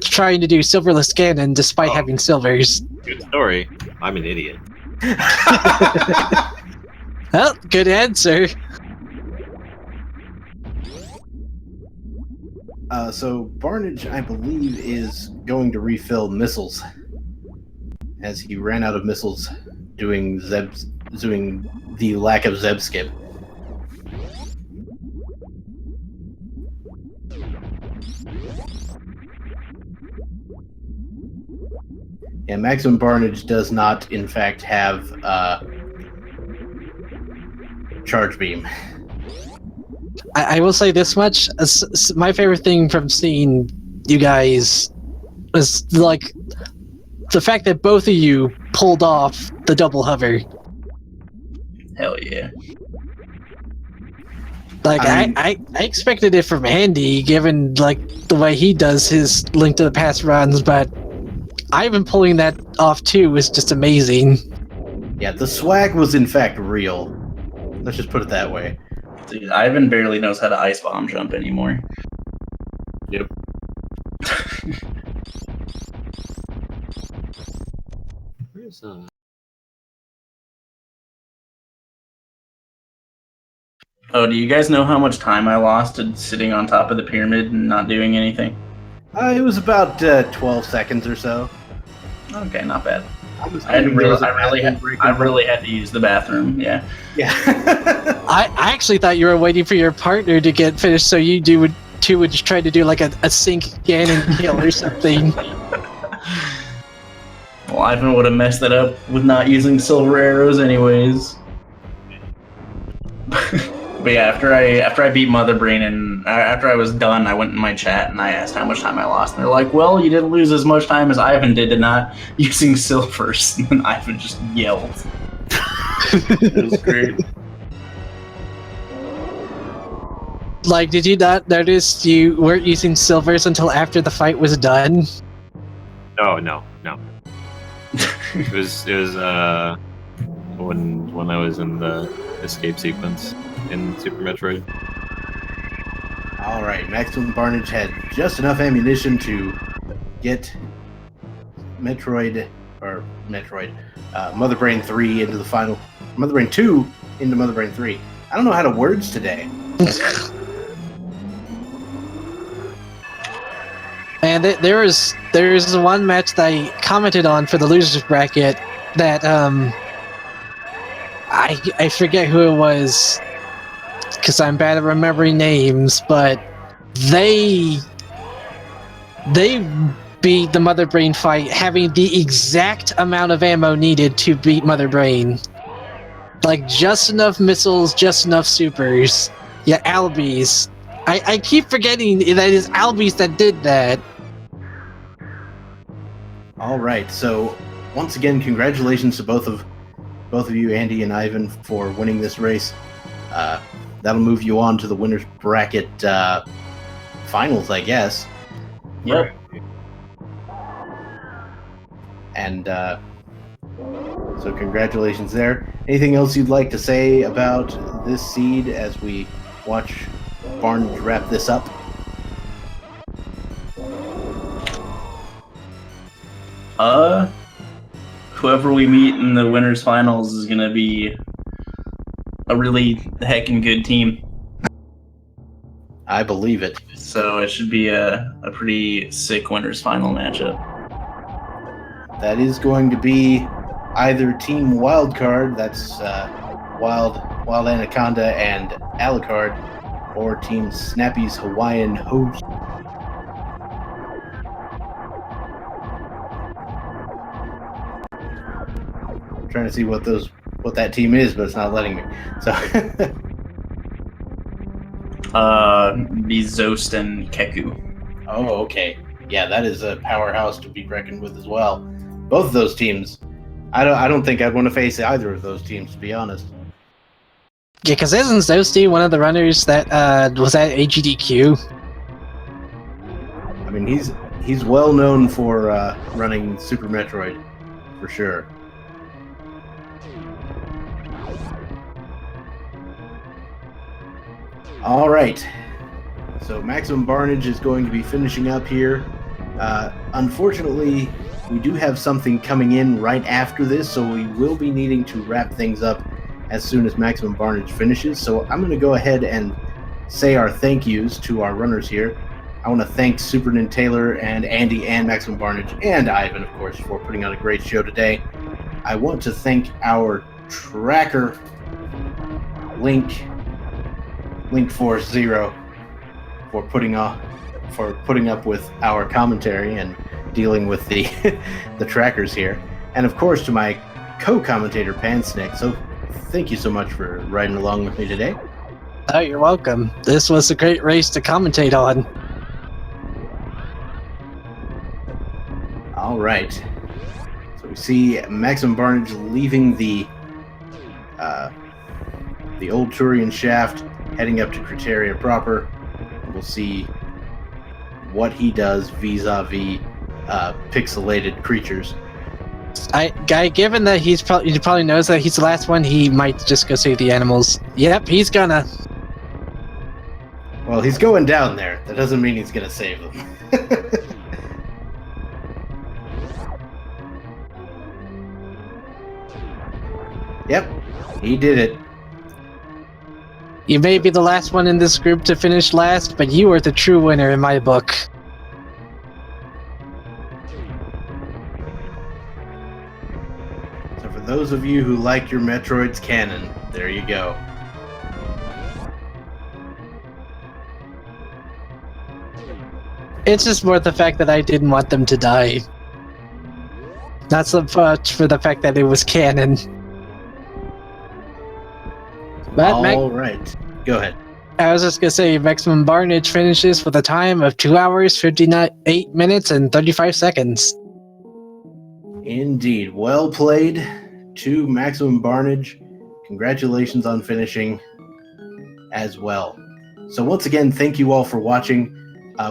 trying to do silverless cannon despite having silvers. Good story. I'm an idiot. Well, good answer. So Barnage, I believe, is going to refill missiles, as he ran out of missiles doing the lack of Zeb skip. Yeah, Maximum Barnage does not, in fact, have charge beam. I will say this much. My favorite thing from seeing you guys was the fact that both of you pulled off the double hover. Hell yeah. I expected it from Andy, given the way he does his Link to the Past runs, but Ivan pulling that off too was just amazing. Yeah, the swag was in fact real. Let's just put it that way. Dude, Ivan barely knows how to ice bomb jump anymore. Yep. Where's Oh, do you guys know how much time I lost sitting on top of the pyramid and not doing anything? It was about 12 seconds or so. Okay, not bad. I really had to use the bathroom. Yeah. Yeah. I actually thought you were waiting for your partner to get finished, so you would just try to do a sync Ganon kill or something. Well, Ivan would have messed that up with not using silver arrows, anyways. But yeah, after I beat Mother Brain and after I was done, I went in my chat and I asked how much time I lost. And they're like, well, you didn't lose as much time as Ivan did to not using silvers. And Ivan just yelled. It was great. Did you not notice you weren't using silvers until after the fight was done? No. It was when I was in the escape sequence in Super Metroid. Alright, Maximum Barnage had just enough ammunition to get Mother Brain 3 into the final. Mother Brain 2 into Mother Brain 3. I don't know how to words today. And there was one match that I commented on for the losers bracket that I forget who it was because I'm bad at remembering names, but they beat the Mother Brain fight having the exact amount of ammo needed to beat Mother Brain. Just enough missiles, just enough supers. Yeah, Albies. I keep forgetting that it's Albies that did that. All right, so once again, congratulations to both of you, Andy and Ivan, for winning this race. That'll move you on to the winners bracket finals, I guess. Yep. And so congratulations there. Anything else you'd like to say about this seed as we watch Barnage wrap this up? Whoever we meet in the winners finals is gonna be a really heckin' good team. I believe it. So it should be a pretty sick winners final matchup. That is going to be either Team Wildcard, that's Wild Anaconda and Alucard, or Team Snappy's Hawaiian Host. I'm trying to see what that team is, but it's not letting me. So be Zost and Keku. oh, okay. Yeah, that is a powerhouse to be reckoned with as well. Both of those teams, I don't think I'd want to face either of those teams, to be honest. Yeah, because isn't Zosty one of the runners that was at AGDQ? I mean, he's well known for running Super Metroid, for sure. All right. So Maximum Barnage is going to be finishing up here. Unfortunately, we do have something coming in right after this, so we will be needing to wrap things up as soon as Maximum Barnage finishes. So I'm going to go ahead and say our thank yous to our runners here. I want to thank SuperNinTaylor and Andy and Maximum Barnage and Ivan, of course, for putting on a great show today. I want to thank our tracker, Link40, for putting up with our commentary and dealing with the the trackers here, and of course to my co-commentator Pansnick. So thank you so much for riding along with me today. Oh, you're welcome. This was a great race to commentate on. All right. So we see Maximum Barnage leaving the old Turian shaft, heading up to Criteria proper. We'll see what he does vis-a-vis pixelated creatures. Given that he probably knows that he's the last one, he might just go save the animals. Yep, he's gonna. Well, he's going down there. That doesn't mean he's gonna save them. Yep, he did it. You may be the last one in this group to finish last, but you are the true winner in my book. So for those of you who like your Metroids canon, there you go. It's just more the fact that I didn't want them to die. Not so much for the fact that it was canon. But All right. Go ahead. I was just going to say, Maximum Barnage finishes with a time of 2 hours, 58 minutes, and 35 seconds. Indeed. Well played to Maximum Barnage. Congratulations on finishing as well. So once again, thank you all for watching.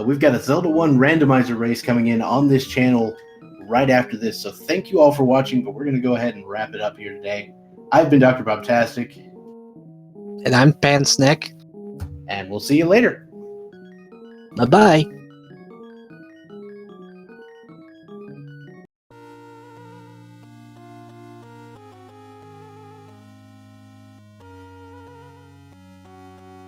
We've got a Zelda 1 randomizer race coming in on this channel right after this. So thank you all for watching, but we're going to go ahead and wrap it up here today. I've been Dr. Bobtastic. And I'm Pansnick. And we'll see you later. Bye-bye.